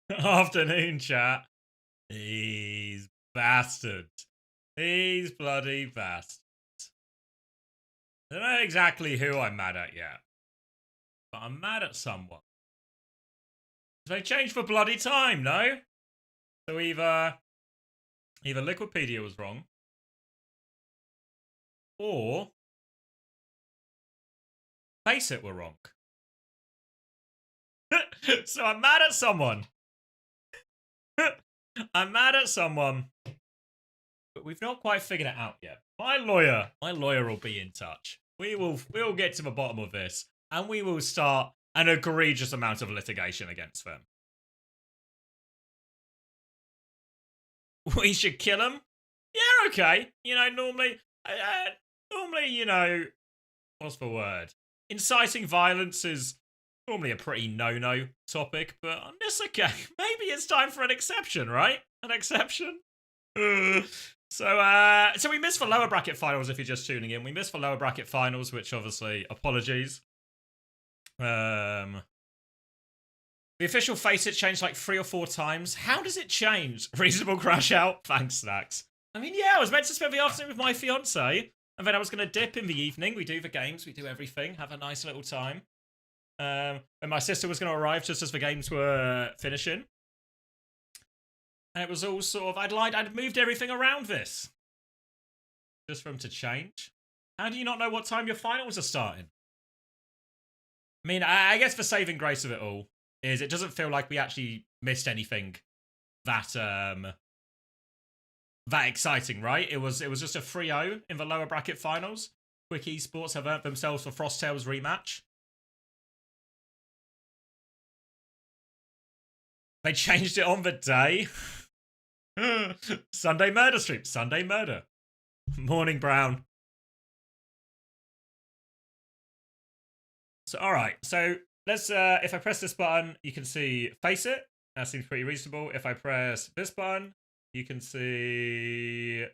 Afternoon, chat. He's bastard. He's bloody bastard. I don't know exactly who I'm mad at yet, but I'm mad at someone. They changed for bloody time, no? So either Liquipedia was wrong, or FACEIT were wrong. So I'm mad at someone. I'm mad at someone, but we've not quite figured it out yet. My lawyer will be in touch. We'll get to the bottom of this, and we will start an egregious amount of litigation against them. We should kill them? Yeah, okay. You know, normally, you know, what's the word? Inciting violence is normally a pretty no-no topic, but on this occasion, maybe it's time for an exception, right? An exception? So we missed the lower bracket finals if you're just tuning in. We missed the lower bracket finals, which obviously, apologies. The official FACEIT changed like 3 or 4 times. How does it change? Reasonable crash out? Thanks, Snacks. I mean, yeah, I was meant to spend the afternoon with my fiance, and then I was going to dip in the evening. We do the games, we do everything, have a nice little time. And my sister was going to arrive just as the games were finishing. And it was all sort of, I'd moved everything around this. Just for them to change. How do you not know what time your finals are starting? I mean, I guess the saving grace of it all is it doesn't feel like we actually missed anything that that exciting, right? It was just a 3-0 in the lower bracket finals. Quick Esports have earned themselves the Frosttails rematch. They changed it on the day. Sunday murder stream. Sunday murder. Morning, Brown. So, alright. So, let's, if I press this button, you can see FACEIT. That seems pretty reasonable. If I press this button, you can see,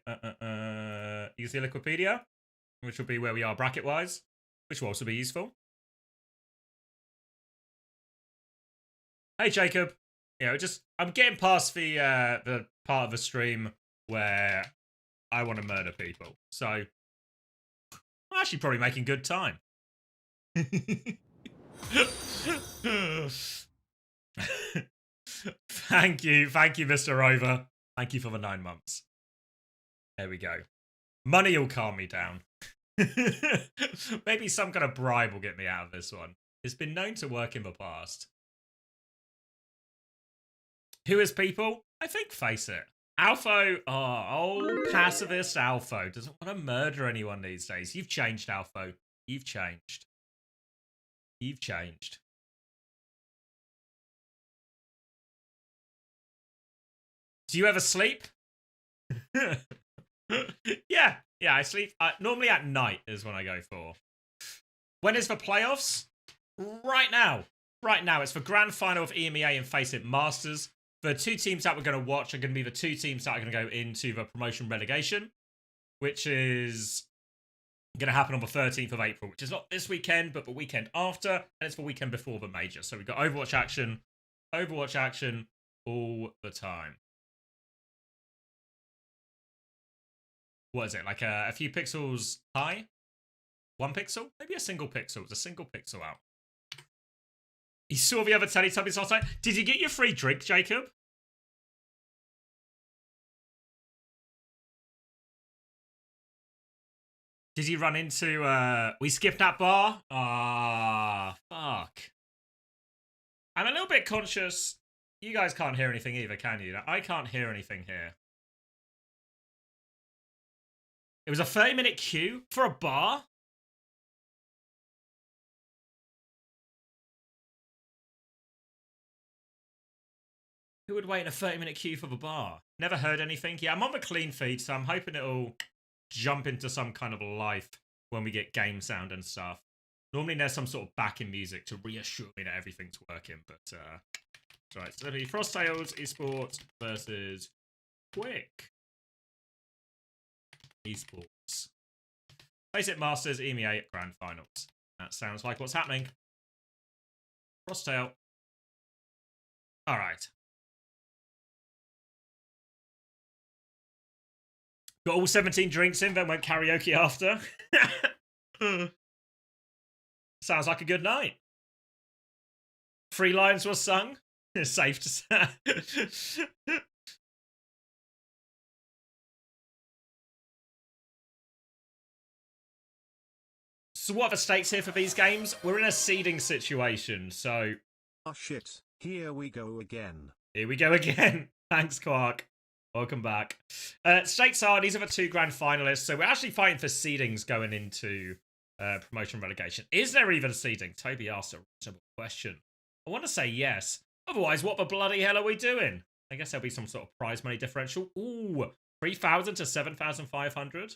Liquipedia, which will be where we are bracket-wise, which will also be useful. Hey, Jacob. You know, I'm getting past the part of the stream where I want to murder people. So, I'm actually probably making good time. Thank you, Mr. Rover. Thank you for the 9 months. There we go. Money will calm me down. Maybe some kind of bribe will get me out of this one. It's been known to work in the past. Who is people? I think FACEIT. Alpho, pacifist Alpho doesn't want to murder anyone these days. You've changed, Alpho. You've changed. You've changed. Do you ever sleep? Yeah, I sleep. Normally at night is when I go for. When is the playoffs? Right now. It's the grand final of EMEA and FACEIT Masters. The 2 teams that we're going to watch are going to be the 2 teams that are going to go into the promotion relegation, which is going to happen on the 13th of April, which is not this weekend, but the weekend after, and it's the weekend before the major. So we've got Overwatch action all the time. What is it, like a few pixels high? 1 pixel? Maybe a single pixel. It's a single pixel out. You saw the other Teletubbies last night? Did you get your free drink, Jacob? Did you run into, we skipped that bar? Ah, fuck. I'm a little bit conscious. You guys can't hear anything either, can you? I can't hear anything here. It was a 30-minute queue for a bar? Who would wait in a 30-minute queue for the bar? Never heard anything. Yeah, I'm on the clean feed, so I'm hoping it'll jump into some kind of life when we get game sound and stuff. Normally there's some sort of backing music to reassure me that everything's working, but right, so it'll be Frosttails Esports versus Quick Esports. FACEIT Masters EMEA Grand Finals. That sounds like what's happening. Frosttail. Alright. Got all 17 drinks in, then went karaoke after. Sounds like a good night. 3 lines were sung. It's safe to say. So what are the stakes here for these games? We're in a seeding situation, so... Oh shit, here we go again. Here we go again. Thanks, Quark. Welcome back. Stakes are, these are the 2 grand finalists, so we're actually fighting for seedings going into promotion relegation. Is there even seeding? Toby asked a reasonable question. I want to say yes. Otherwise, what the bloody hell are we doing? I guess there'll be some sort of prize money differential. Ooh, 3,000 to 7,500.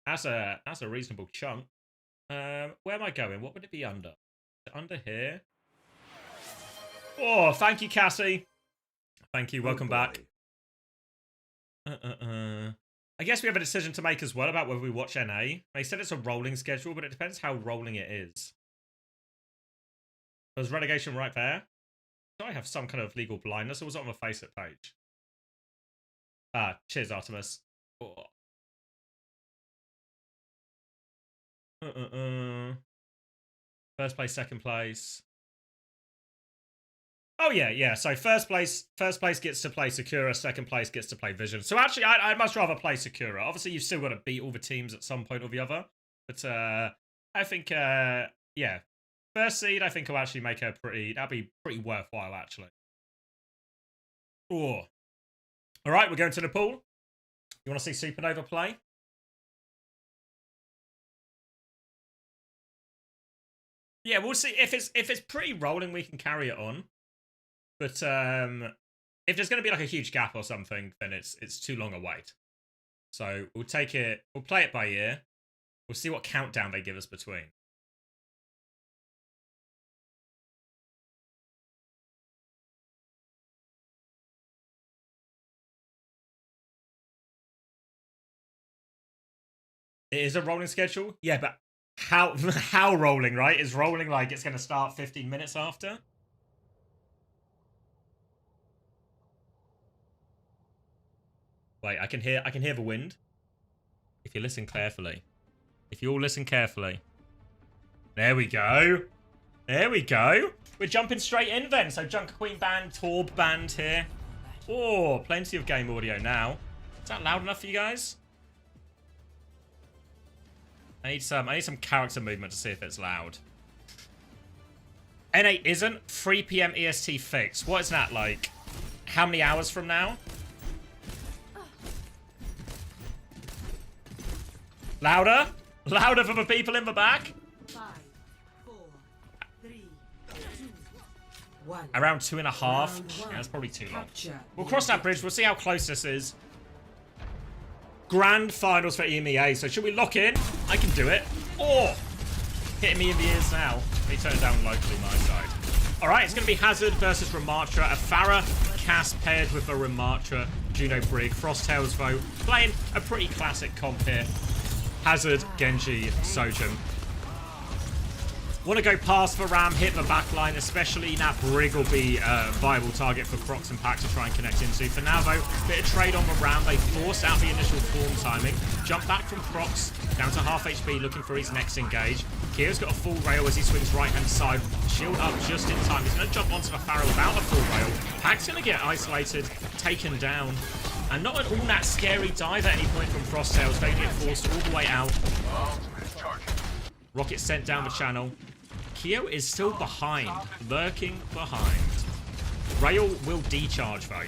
That's a reasonable chunk. Where am I going? What would it be under? Under here? Oh, thank you, Cassie. Thank you. Welcome back. I guess we have a decision to make as well about whether we watch NA. They said it's a rolling schedule, but it depends how rolling it is. There's relegation right there. Do I have some kind of legal blindness, or was it on the FACEIT page? Cheers, Artemis. Oh. First place, second place. Oh yeah. So first place gets to play Sakura, second place gets to play Vision. So actually, I'd much rather play Sakura. Obviously, you've still got to beat all the teams at some point or the other. But I think, yeah, first seed, I think will actually make that'd be pretty worthwhile, actually. Oh. All right, we're going to the pool. You want to see Supernova play? Yeah, we'll see. If it's pretty rolling, we can carry it on. But if there's going to be like a huge gap or something, then it's too long a wait. So we'll play it by ear. We'll see what countdown they give us between. It is a rolling schedule? Yeah, but how rolling, right? Is rolling like it's going to start 15 minutes after? Wait, I can hear the wind. If you listen carefully. If you all listen carefully. There we go. There we go. We're jumping straight in then. So Junker Queen band, Torb band here. Oh, plenty of game audio now. Is that loud enough for you guys? I need some character movement to see if it's loud. N8 isn't. 3 PM EST fixed. What is that like? How many hours from now? Louder? Louder for the people in the back? 5, 4, 3, 2, 1. Around 2.5. Yeah, that's probably too long. We'll cross that bridge. We'll see how close this is. Grand finals for EMEA. So should we lock in? I can do it. Oh! Hitting me in the ears now. Let me turn it down locally, my side. Alright, it's going to be Hazard versus Ramatra. A Pharah Cass paired with a Ramatra Juno Brig. Frosttails vote. Playing a pretty classic comp here. Hazard, Genji, Sojin. Want to go past the Ram, hit the backline, especially that Brig will be a viable target for Crocs and Pack to try and connect into. For now, though, bit of trade on the Ram. They force out the initial form timing. Jump back from Crocs, down to half HP, looking for his next engage. Kio's got a full rail as he swings right-hand side. Shield up just in time. He's going to jump onto the Pharah without a full rail. Pack's going to get isolated, taken down. And not at all that scary dive at any point from Frosttails. They get forced all the way out. Rocket sent down the channel. Kyo is still behind, lurking behind. Rail will decharge though.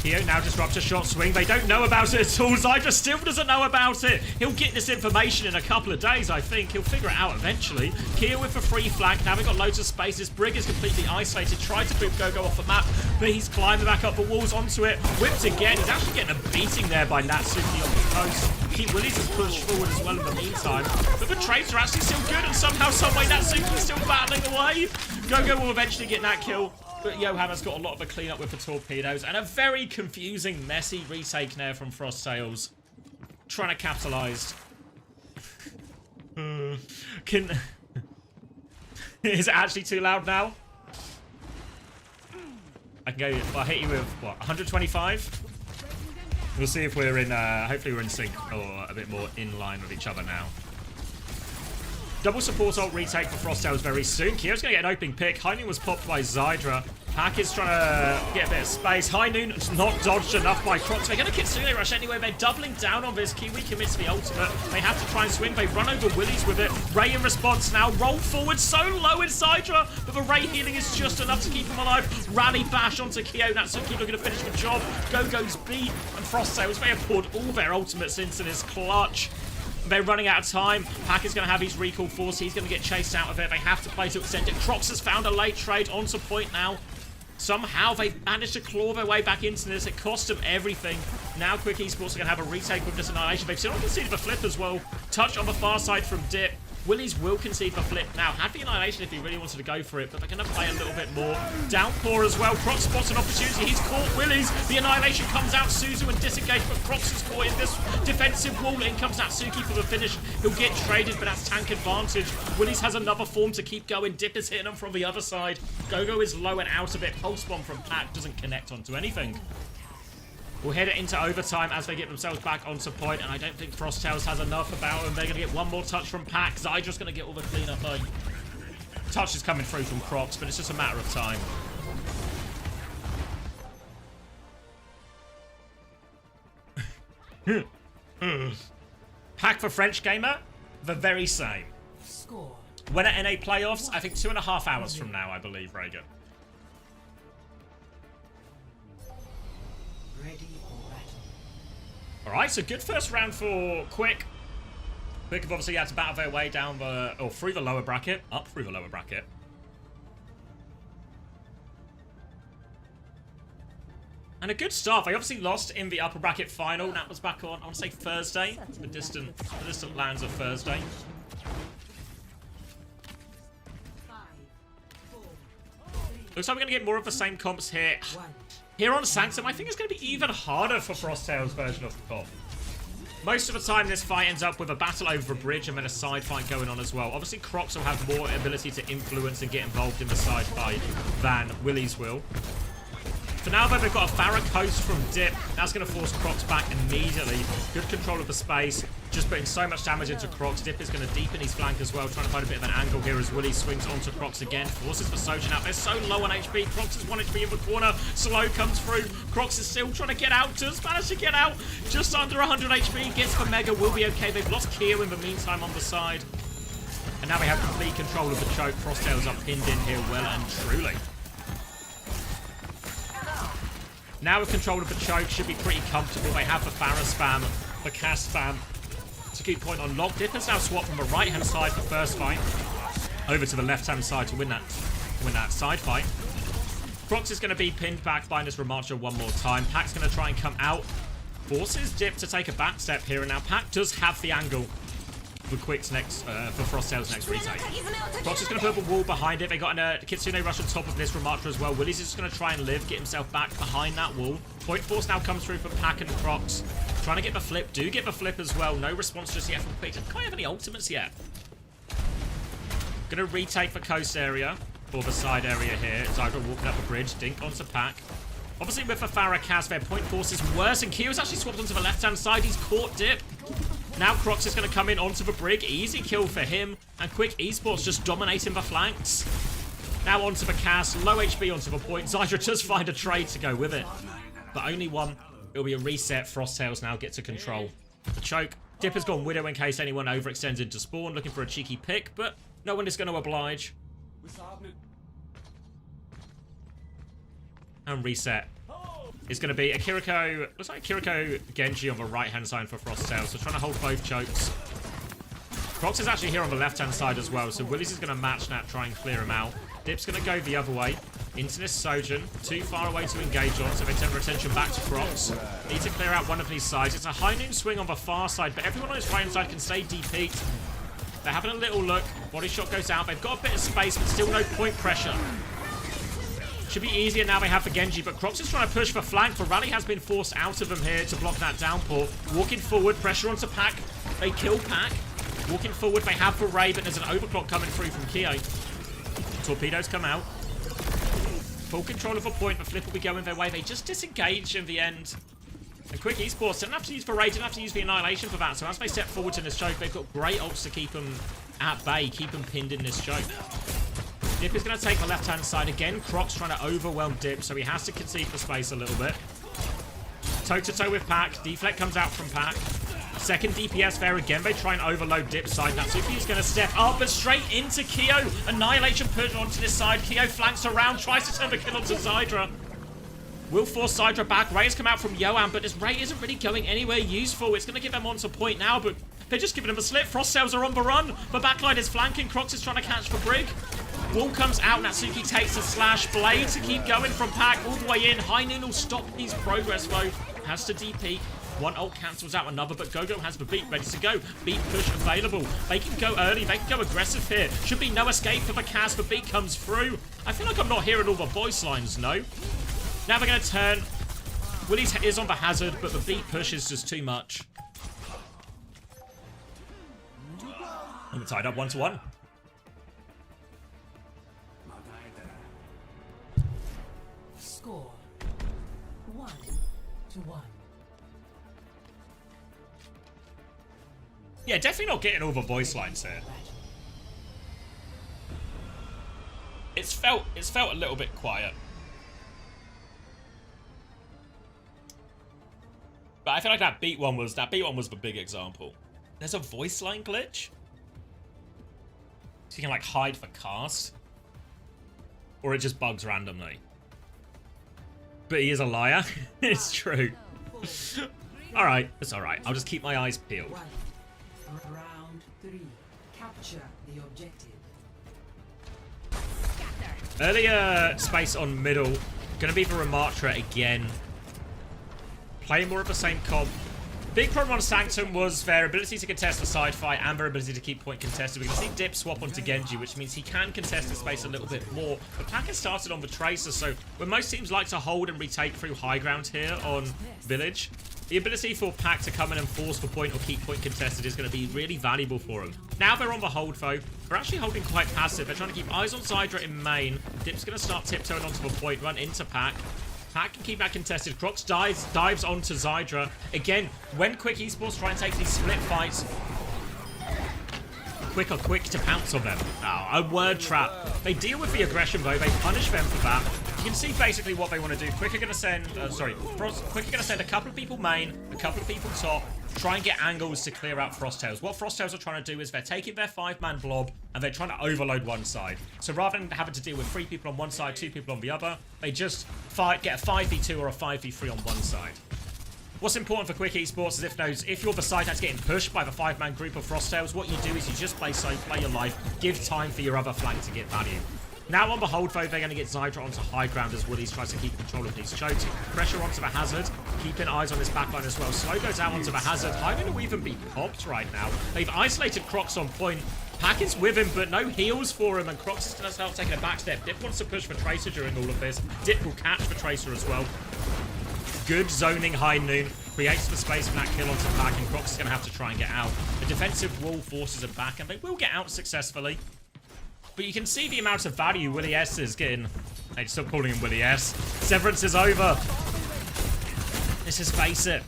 Kyo now disrupts a shot swing. They don't know about it at all. Zypher still doesn't know about it. He'll get this information in a couple of days, I think. He'll figure it out eventually. Kyo with a free flank. Now they've got loads of space. This Brig is completely isolated. Tried to boot Go off the map, but he's climbing back up the walls onto it. Whipped again. He's actually getting a beating there by Natsuki on the coast. Pete Willies has pushed forward as well in the meantime. But the trades are actually still good, and somehow, someway, Natsuki's still battling away. Go will eventually get that kill. But Johan has got a lot of a cleanup with the torpedoes. And a very confusing, messy retake there from Frosttails. Trying to capitalise. Is it actually too loud now? I can go, I'll hit you with, what, 125? We'll see if we're in, hopefully we're in sync or a bit more in line with each other now. Double support ult retake for Frosttails very soon. Kyo's going to get an opening pick. High Noon was popped by Zydra. Pack is trying to get a bit of space. High Noon's not dodged enough by Crocs. They're going to Kitsune Rush anyway. They're doubling down on this. Kiwi commits the ultimate. They have to try and swing. They run over Willies with it. Ray in response now. Roll forward so low in Zydra. But the Ray healing is just enough to keep him alive. Rally bash onto Kyo. Natsuki looking to finish the job. Go-Go's beat. And Frosttails, they have poured all their ultimates into this clutch. They're running out of time. Pack is going to have his recall force. He's going to get chased out of it. They have to play to extend it. Crocs has found a late trade onto point now. Somehow they've managed to claw their way back into this. It cost them everything. Now Quick Esports are going to have a retake with this Annihilation. They've still not conceded the flip as well. Touch on the far side from Dip. Willies will concede the flip now. Had the Annihilation if he really wanted to go for it, but they're going to play a little bit more. Downpour as well. Crocs spots an opportunity. He's caught Willies. The Annihilation comes out. Suzu and disengage, but Crocs is caught in this defensive wall. In comes Natsuki for the finish. He'll get traded, but that's tank advantage. Willies has another form to keep going. Dip is hitting him from the other side. Go-Go is low and out of it. Pulse bomb from Pack doesn't connect onto anything. We'll head it into overtime as they get themselves back onto point, and I don't think Frosttails has enough about them. They're going to get one more touch from Pack. Zydra's going to get all the cleanup though. Touch is coming through from Crocs, but it's just a matter of time. Pack for French Gamer, the very same. Score. When at NA playoffs, I think 2.5 hours from now, I believe, Reagan. Ready for battle. Alright, so good first round for Quick. Quick have obviously had to battle their way down the, or through the lower bracket, up through the lower bracket. And a good start. They obviously lost in the upper bracket final. That was back on, I want to say Thursday. The distant lands of Thursday. 5, 4, Looks like we're going to get more of the same comps here. 1. Here on Sanctum, I think it's going to be even harder for Frosttails' version of the comp. Most of the time, this fight ends up with a battle over a bridge and then a side fight going on as well. Obviously, Crocs will have more ability to influence and get involved in the side fight than Willies will. For now, though, they've got a Farah Coast from Dip. That's going to force Crocs back immediately. Good control of the space. Just putting so much damage into Crocs. Dip is going to deepen his flank as well, trying to find a bit of an angle here as Willie swings onto Crocs again. Forces for Sojin out. They're so low on HP. Crocs is 1 HP in the corner. Slow comes through. Crocs is still trying to get out. Just managed to get out. Just under 100 HP. Gets the Mega. Will be okay. They've lost Keo in the meantime on the side. And now they have complete control of the choke. Frosttails are pinned in here well and truly. Now with control of the choke, should be pretty comfortable. They have the Farah spam, the cast spam to keep point on lock. Dip has now swapped from the right-hand side for first fight over to the left-hand side to win that side fight. Crocs is going to be pinned back by this Ramacha one more time. Pack's going to try and come out. Forces Dip to take a back step here, and now Pack does have the angle for Quick's next, for Frosttails' next retake. Crocs is going to put a wall behind it. They got a Kitsune Rush on top of this Ramacha as well. Willie's just going to try and live, get himself back behind that wall. Point force now comes through for Pack and Crocs. Trying to get the flip. Do get the flip as well. No response just yet from Quick. Doesn't quite have any ultimates yet. Going to retake the coast area, or the side area here. Zydra walking up the bridge. Dink onto Pack. Obviously with the Farah cast, their point force is worse, and Kyo's actually swapped onto the left-hand side. He's caught Dip. Now Crocs is going to come in onto the brig. Easy kill for him. And Quick Esports just dominating the flanks. Now onto the cast. Low HP onto the point. Zydra does find a trade to go with it. But only one. It'll be a reset. Frosttails now get to control the choke. Dip has gone Widow in case anyone overextends into spawn. Looking for a cheeky pick, but no one is going to oblige. And reset. It's going to be a Kiriko, looks like Kiriko Genji on the right-hand side for Frosttails, so trying to hold both chokes. Crocs is actually here on the left-hand side as well, so Willies is going to match that, try and clear him out. Dip's going to go the other way, into this Sojin, too far away to engage on, so they turn their attention back to Crocs. Need to clear out one of these sides. It's a High Noon swing on the far side, but everyone on his right-hand side can stay DP'd. They're having a little look, body shot goes out, they've got a bit of space, but still no point pressure. Should be easier now they have the Genji, but Crocs is trying to push for flank. The rally has been forced out of them here to block that downpour. Walking forward, pressure onto Pack. They kill Pack. Walking forward, they have the Ray, but there's an overclock coming through from Kyo. Torpedoes come out. full control of a point, but Flip will be going their way. They just disengage in the end. And Quick Esports didn't have to use the Raid, didn't have to use the Annihilation for that. So as they step forward in this choke, they've got great ults to keep them at bay, keep them pinned in this choke. Dip is going to take the left-hand side again. Croc's trying to overwhelm Dip, so he has to concede for space a little bit. Toe-to-toe with Pac. Deflect comes out from Pac. Second DPS there again. They try and overload Dip side. Natsuki is going to step up, but straight into Kyo. Annihilation put onto this side. Kyo flanks around, tries to turn the kill onto Zydra. Will force Zydra back. Ray has come out from Yoan, but this Ray isn't really going anywhere useful. It's going to give them onto point now, but they're just giving him a slip. Frost Sails are on the run. The backline is flanking. Crocs is trying to catch the Brig. Wall comes out. Natsuki takes a slash. Blade to keep going from Pac all the way in. High Noon will stop his progress, though. Has to DP. One ult cancels out another, but Gogo has the beat ready to go. Beat push available. They can go early. They can go aggressive here. Should be no escape for the cast. The beat comes through. I feel like I'm not hearing all the voice lines, no. Now they're going to turn. Willie's is on the hazard, but the beat push is just too much. And we're tied up 1-1. Score 1-1. Yeah, definitely not getting all the voice lines here. It's felt a little bit quiet. But I feel like that beat one was the big example. There's a voice line glitch. So you can like hide the cast. Or it just bugs randomly. But he is a liar. It's true. Alright, it's alright. I'll just keep my eyes peeled. Round 3. Capture the objective. Earlier space on middle. Gonna be for Ramatra again. Play more of the same comp. Big problem on Sanctum was their ability to contest the side fight and their ability to keep point contested. We're going to see Dip swap onto Genji, which means he can contest the space a little bit more. But Pac has started on the Tracer, so when most teams like to hold and retake through high ground here on Village, the ability for Pac to come in and force the point or keep point contested is going to be really valuable for him. Now they're on the hold, though. They're actually holding quite passive. They're trying to keep eyes on Zydra in main. Dip's going to start tiptoeing onto the point, run into Pac. Pac can keep that contested. Crocs dives onto Zydra. Again, when Quick Esports try and take these split fights, Quick are quick to pounce on them. Oh, a word trap. They deal with the aggression, though. They punish them for that. You can see basically what they want to do. Quick are going to send... Quick are going to send a couple of people main, a couple of people top, try and get angles to clear out Frosttails. What Frosttails are trying to do is they're taking their 5-man blob and they're trying to overload one side. So rather than having to deal with 3 people on one side, 2 people on the other, they just get a 5v2 or a 5v3 on one side. What's important for Quick Esports is if you're the side that's getting pushed by the 5-man group of Frosttails, what you do is you just play safe, play your life, give time for your other flank to get value. Now on the hold, though, they're going to get Zydra onto high ground as Woodies tries to keep control of these chokes. Pressure onto the hazard, keeping eyes on his backline as well. Slow goes out onto the hazard. Hyman will even be popped right now. They've isolated Crocs on point. Pac is with him, but no heals for him, and Crocs is going to start taking a back step. Dip wants to push for Tracer during all of this. Dip will catch for Tracer as well. Good zoning High Noon. Creates the space for that kill onto Pac, and Crocs is going to have to try and get out. The defensive wall forces him back, and they will get out successfully. But you can see the amount of value Willie S is getting. Hey, stop calling him Willie S. Severance is over. Let's just face it.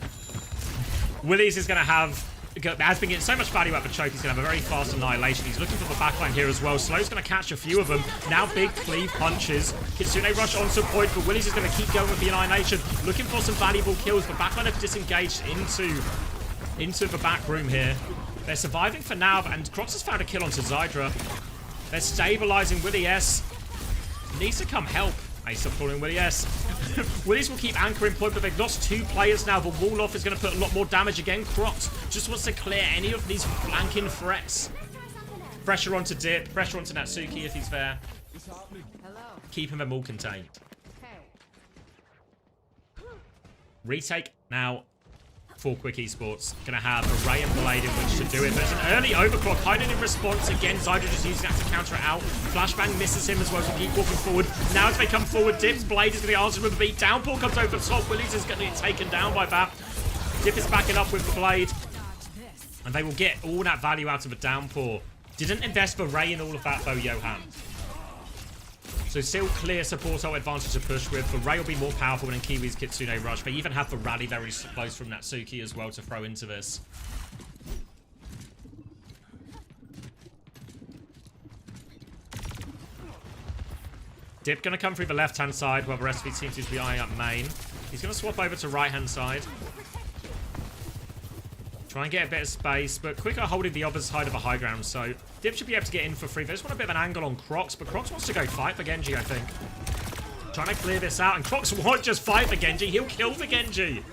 Willie's is going to have... has been getting so much value out of the choke. He's going to have a very fast annihilation. He's looking for the backline here as well. Slow's going to catch a few of them. Now big cleave punches. Kitsune rush onto point, but Willie's is going to keep going with the annihilation. Looking for some valuable kills. The backline have disengaged into the back room here. They're surviving for now, and Crocs has found a kill onto Zydra. They're stabilizing Willie S. Needs to come help. I stop calling Willie S. Willies will keep anchoring point, but they've lost 2 players now. The wall off is going to put a lot more damage again. Crocs just wants to clear any of these flanking threats. Pressure onto Dip. Pressure onto Natsuki if he's there. Keeping them all contained. Retake now for Quick Esports. Gonna have a Ray and Blade in which to do it. There's an early overclock. Hiding in response. Again, Zydra just using that to counter it out. Flashbang misses him as well, so keep walking forward. Now as they come forward, Dip's Blade is gonna get answered with a beat. Downpour comes over the top. Willies is gonna get taken down by that. Dip is backing up with the Blade. And they will get all that value out of the Downpour. Didn't invest for Ray in all of that though, Johan. So still clear support ult advantage to push with. The Ray will be more powerful than Kiwi's Kitsune Rush. They even have the rally very close from Natsuki as well to throw into this. Dip going to come through the left-hand side while the rest of his team seems to be eyeing up main. He's going to swap over to right-hand side. Try and get a bit of space, but Quick are holding the other side of the high ground, so Dip should be able to get in for free. They just want a bit of an angle on Crocs, but Crocs wants to go fight for Genji, I think. Trying to clear this out, and Crocs won't just fight for Genji, he'll kill the Genji.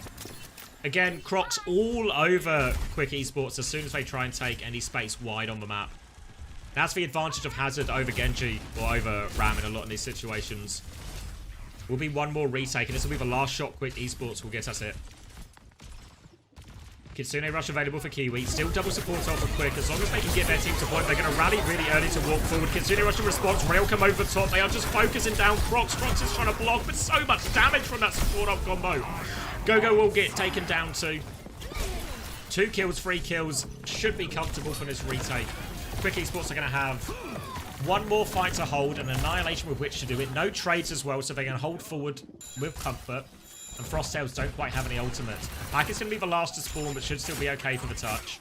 Again, Crocs all over Quick Esports as soon as they try and take any space wide on the map. That's the advantage of Hazard over Genji, or over Ram in a lot of these situations. Will be one more retake, and this will be the last shot Quick Esports will get us it. Kitsune Rush available for Kiwi. Still double support off of Quick. As long as they can get their team to point, they're going to rally really early to walk forward. Kitsune Rush in response. Rail come over the top. They are just focusing down Crocs. Crocs is trying to block, but so much damage from that support off combo. Gogo will get taken down too. 2 kills, 3 kills. Should be comfortable for this retake. Quick Esports are going to have one more fight to hold and Annihilation with which to do it. No trades as well, so they can hold forward with comfort. And Frosttails don't quite have any ultimate. Pack is going to be the last to spawn, but should still be okay for the touch.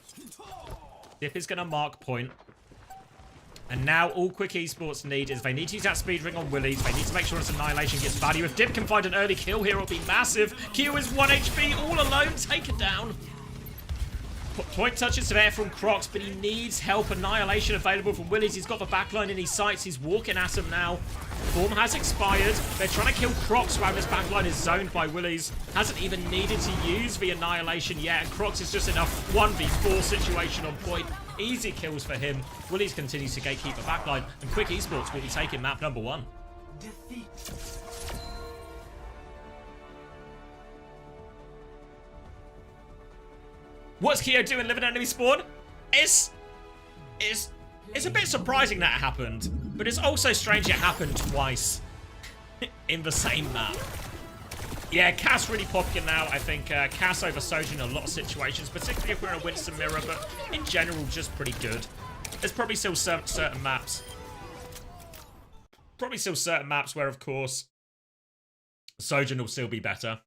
Dip is going to mark point. And now all Quick Esports need is they need to use that speed ring on Willies. They need to make sure this Annihilation gets value. If Dip can find an early kill here, it'll be massive. Q is 1 HP all alone, taken down. Point touches there from Crocs, but he needs help. Annihilation available from Willies. He's got the backline in his sights. He's walking at him now. Form has expired. They're trying to kill Crocs while this backline is zoned by Willies. Hasn't even needed to use the Annihilation yet. And Crocs is just enough 1v4 situation on point. Easy kills for him. Willies continues to gatekeep the backline. And Quick Esports will be taking map number 1. Defeat. What's Keo doing living enemy spawn? It's a bit surprising that it happened, but it's also strange it happened twice in the same map. Yeah, Cass really popular now. I think Cass over Soja in a lot of situations, particularly if we're in a Winston mirror, but in general, just pretty good. There's probably still certain maps. Probably still certain maps where, of course, Soja will still be better.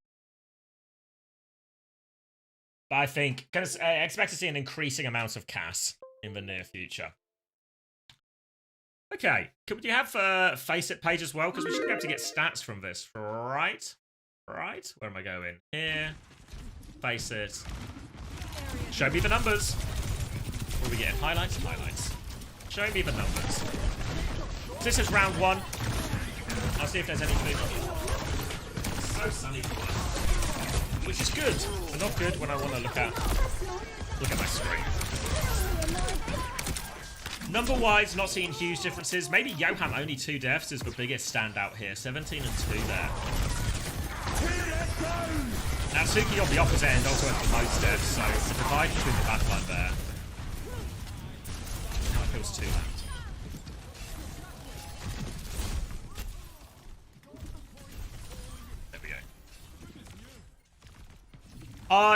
But I think, I expect to see an increasing amount of Cass in the near future. Okay, could you have FACEIT page as well? Because we should be able to get stats from this, right? Right? Where am I going? Here. FACEIT. Show me the numbers. What are we getting? Highlights? Highlights. Show me the numbers. This is round 1. I'll see if there's anything. It's so sunny for us. Which is good, but not good when I want to look at my screen. Number-wise, not seeing huge differences. Maybe Johan only 2 deaths is the biggest standout here. 17 and 2 there. Natsuki on the opposite end also has the most deaths, so the divide between the backline there. Now it feels 2 left.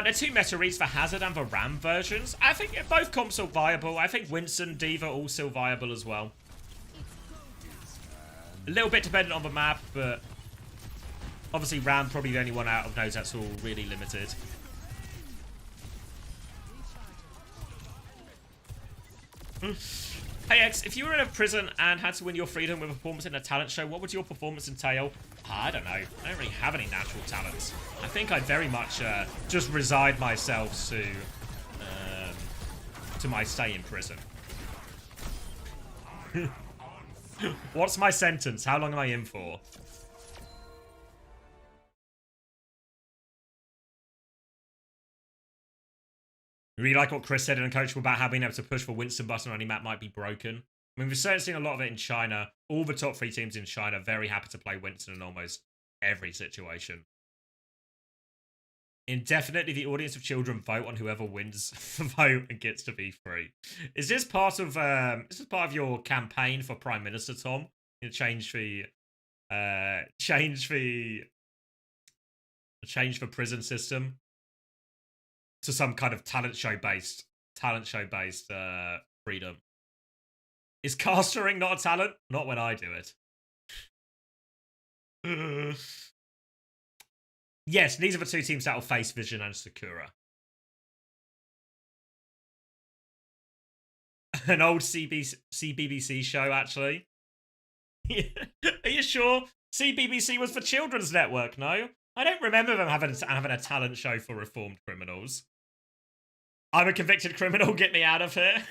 They're 2 meta reads for Hazard and the Ram versions. I think both comps are viable. I think Winston, D.Va all still viable as well. A little bit dependent on the map, but obviously Ram probably the only one out of those that's all really limited. Hey X, if you were in a prison and had to win your freedom with a performance in a talent show, what would your performance entail? I don't know. I don't really have any natural talents. I think I'd very much just resign myself to my stay in prison. What's my sentence? How long am I in for? I really like what Chris said in Uncoachable about how being able to push for Winston button on any map might be broken. I mean, we've certainly seen a lot of it in China. All the top 3 teams in China are very happy to play Winston in almost every situation. Indefinitely, the audience of children vote on whoever wins the vote and gets to be free. Is this part of your campaign for Prime Minister, Tom? You change the prison system to some kind of talent show based freedom. Is castering not a talent? Not when I do it. Yes, these are the two teams that will face Vision and Sakura. An old CBBC show, actually. Are you sure? CBBC was for Children's Network, no? I don't remember them having a talent show for reformed criminals. I'm a convicted criminal, get me out of here.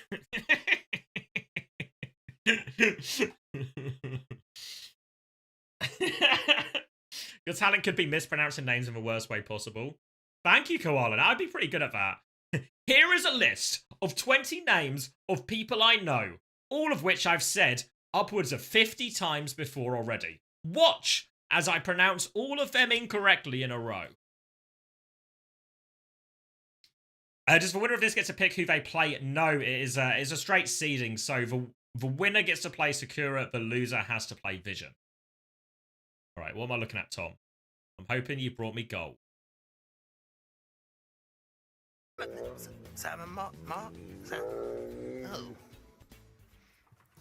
Your talent could be mispronouncing names in the worst way possible. Thank you, Koala. I'd be pretty good at that. Here is a list of 20 names of people I know, all of which I've said upwards of 50 times before already. Watch as I pronounce all of them incorrectly in a row. Does the winner of this get to pick who they play? No, it is a straight seeding, so the winner gets to play Sakura, the loser has to play Vision. Alright, what am I looking at, Tom? I'm hoping you brought me gold. Sam and Mark? Sam? Oh.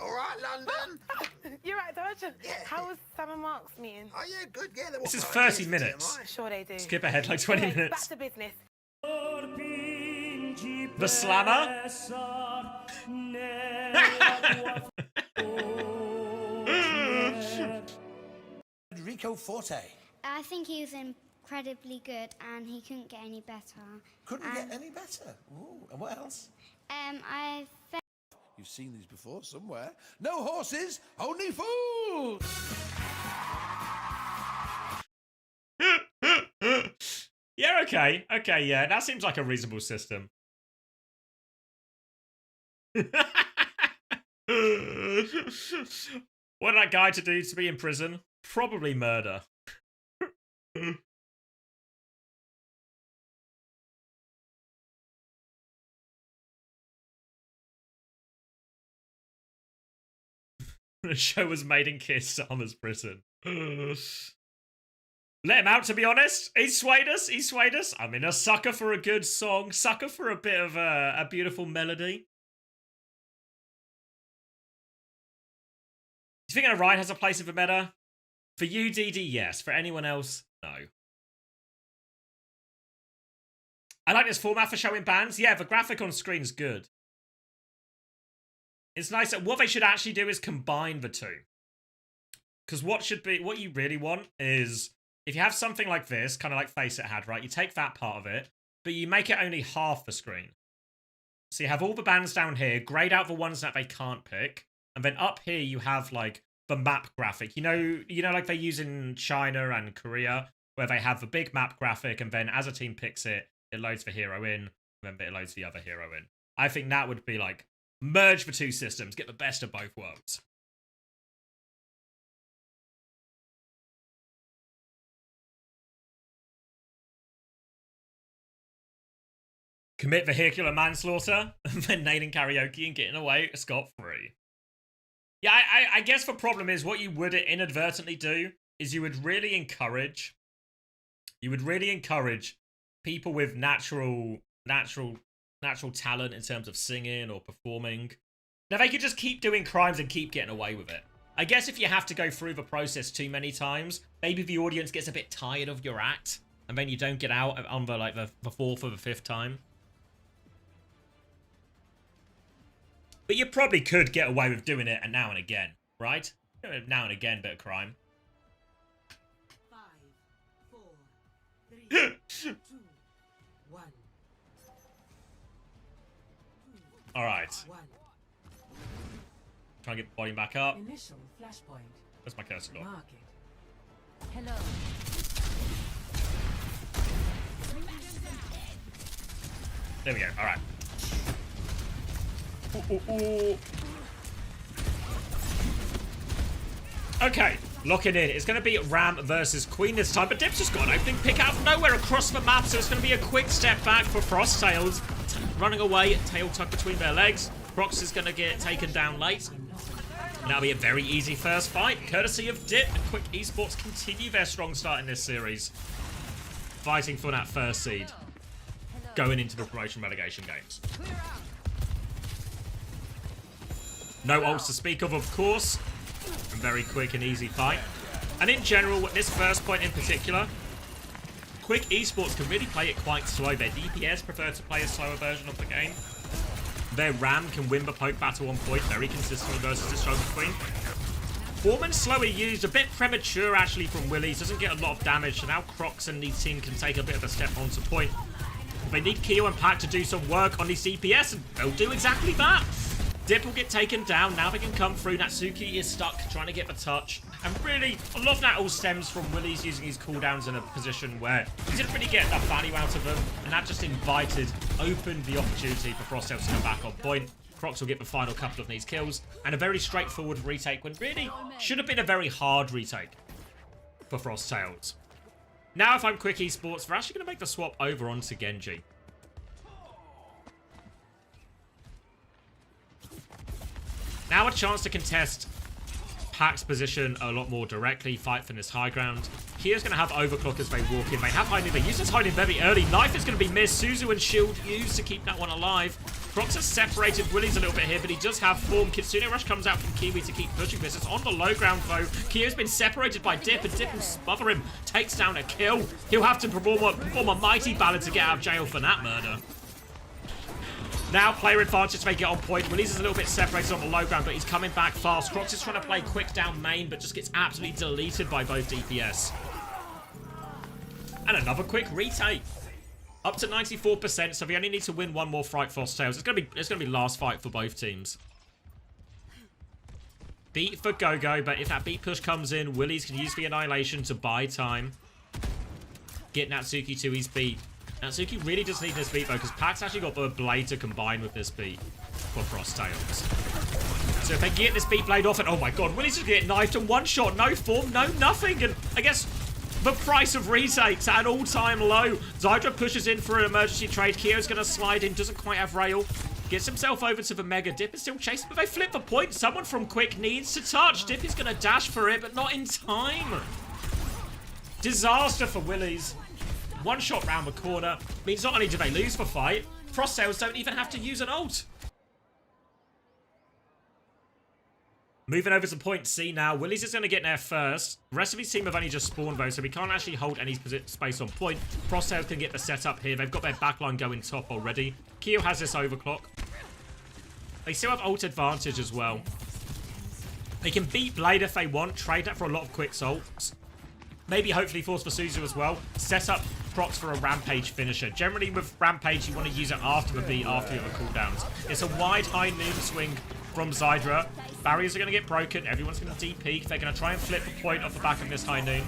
All right, London. You're right, Dodge. Yeah. How was Sam and Mark's meeting? Oh, yeah, good. Yeah, This is 30 minutes. Sure they do. Skip ahead like 20 Anyway, minutes. Back to business. The Slammer? Rico Forte. I think he was incredibly good and he couldn't get any better. Couldn't get any better. Ooh, and what else? I You've seen these before somewhere. No horses, only fools! Yeah, okay. Okay, yeah. That seems like a reasonable system. What did that guy to do to be in prison? Probably murder. The show was made in Keir Starmer's prison. Let him out, to be honest. He swayed us. He swayed us. I mean, a sucker for a good song. Sucker for a bit of a beautiful melody. Do you think Orion has a place in the meta? For you, DD, yes. For anyone else, no. I like this format for showing bands. Yeah, the graphic on screen's good. It's nice that what they should actually do is combine the two. Because what you really want is, if you have something like this, kind of like FACEIT had, right? You take that part of it, but you make it only half the screen. So you have all the bands down here, grayed out the ones that they can't pick, and then up here you have like the map graphic. You know, like they use in China and Korea, where they have the big map graphic, and then as a team picks it, it loads the hero in, and then it loads the other hero in. I think that would be like, merge the two systems, get the best of both worlds. Commit vehicular manslaughter, and then nailing karaoke and getting away scot-free. Yeah, I guess the problem is what you would inadvertently do is you would really encourage people with natural talent in terms of singing or performing. Now, they could just keep doing crimes and keep getting away with it. I guess if you have to go through the process too many times, maybe the audience gets a bit tired of your act, and then you don't get out on the fourth or the fifth time. But you probably could get away with doing it now and again, right? Now and again, bit of crime. 5, 4, 3, 2, 1. All right. 1. Try and get the volume back up. Initial flashpoint. Where's my cursor gone? Mark it. Hello. There we go. All right. Ooh. Okay, locking in. It's going to be Ram versus Queen this time, but Dip's just got an opening pick out of nowhere across the map, so it's going to be a quick step back for Frosttails. Running away, tail tucked between their legs. Prox is going to get taken down late. And that'll be a very easy first fight, courtesy of Dip. And Quick Esports continue their strong start in this series, fighting for that first seed, going into the promotion relegation games. No ults to speak of course. A very quick and easy fight. And in general, this first point in particular, Quick Esports can really play it quite slow. Their DPS prefer to play a slower version of the game. Their RAM can win the poke battle on point very consistently versus the Struggle Queen. Foreman slowly used, a bit premature actually from Willies, doesn't get a lot of damage, so now Crocs and the team can take a bit of a step onto point. They need Keo and Pack to do some work on these DPS, and they'll do exactly that. Dip will get taken down, now they can come through. Natsuki is stuck trying to get the touch. And really, a lot of that all stems from Willies using his cooldowns in a position where he didn't really get enough value out of them. And that just opened the opportunity for Frosttails to come back on point. Crocs will get the final couple of these kills. And a very straightforward retake when really should have been a very hard retake for Frosttails. Now if I'm Quick Esports, we're actually going to make the swap over onto Genji. Now a chance to contest Pack's position a lot more directly, fight for this high ground. Kia's going to have overclock as they walk in. They have hiding. They use this hiding very early. Knife is going to be missed. Suzu and shield used to keep that one alive. Crocs has separated Willies a little bit here, but he does have form. Kitsune Rush comes out from Kiwi to keep pushing this. It's on the low ground though. Kia's been separated by Dip, and Dip will smother him. Takes down a kill. He'll have to perform a mighty ballad to get out of jail for that murder. Now player advantage may get on point. Willies is a little bit separated on the low ground, but he's coming back fast. Crocs is trying to play quick down main, but just gets absolutely deleted by both DPS. And another quick retake. Up to 94%, so we only need to win one more fight for Frosttails. It's gonna be last fight for both teams. Beat for Go-Go, but if that beat push comes in, Willies can use the Annihilation to buy time. Get Natsuki to his beat. Natsuki really does need this beat though, because Pack's actually got the blade to combine with this beat for Frosttails. So if they get this beat blade off, and oh my god, Willies just get knifed in one shot, no form, no nothing, and I guess the price of retakes at an all-time low. Zydra pushes in for an emergency trade. Kyo's going to slide in, doesn't quite have rail. Gets himself over to the Mega. Dip is still chasing, but they flip the point. Someone from Quick needs to touch. Dip is going to dash for it, but not in time. Disaster for Willies. One shot round the corner. Means not only do they lose the fight, Frosttails don't even have to use an ult. Moving over to point C now. Willies is going to get there first. The rest of his team have only just spawned though, so we can't actually hold any space on point. Frosttails can get the setup here. They've got their backline going top already. Keo has this overclock. They still have ult advantage as well. They can beat Blade if they want. Trade that for a lot of quick ults. Maybe hopefully force for Suzu as well. Set up Crocs for a Rampage finisher. Generally with Rampage, you want to use it after the beat, after the other cooldowns. It's a wide high noon swing from Zydra. Barriers are going to get broken. Everyone's going to de-peek. They're going to try and flip the point off the back of this high noon.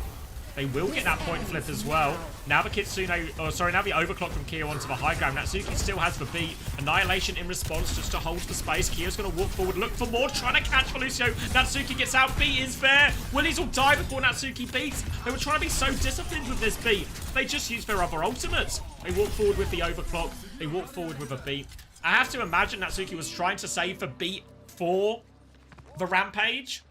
They will get that point flip as well. Now the Kitsune, now the overclock from Kyo onto the high ground. Natsuki still has the beat. Annihilation in response just to hold the space. Kyo's going to walk forward, look for more, trying to catch Felucio. Natsuki gets out, beat is there. Willies will die before Natsuki beats. They were trying to be so disciplined with this beat. They just used their other ultimates. They walk forward with the overclock. They walk forward with a beat. I have to imagine Natsuki was trying to save the beat for the Rampage.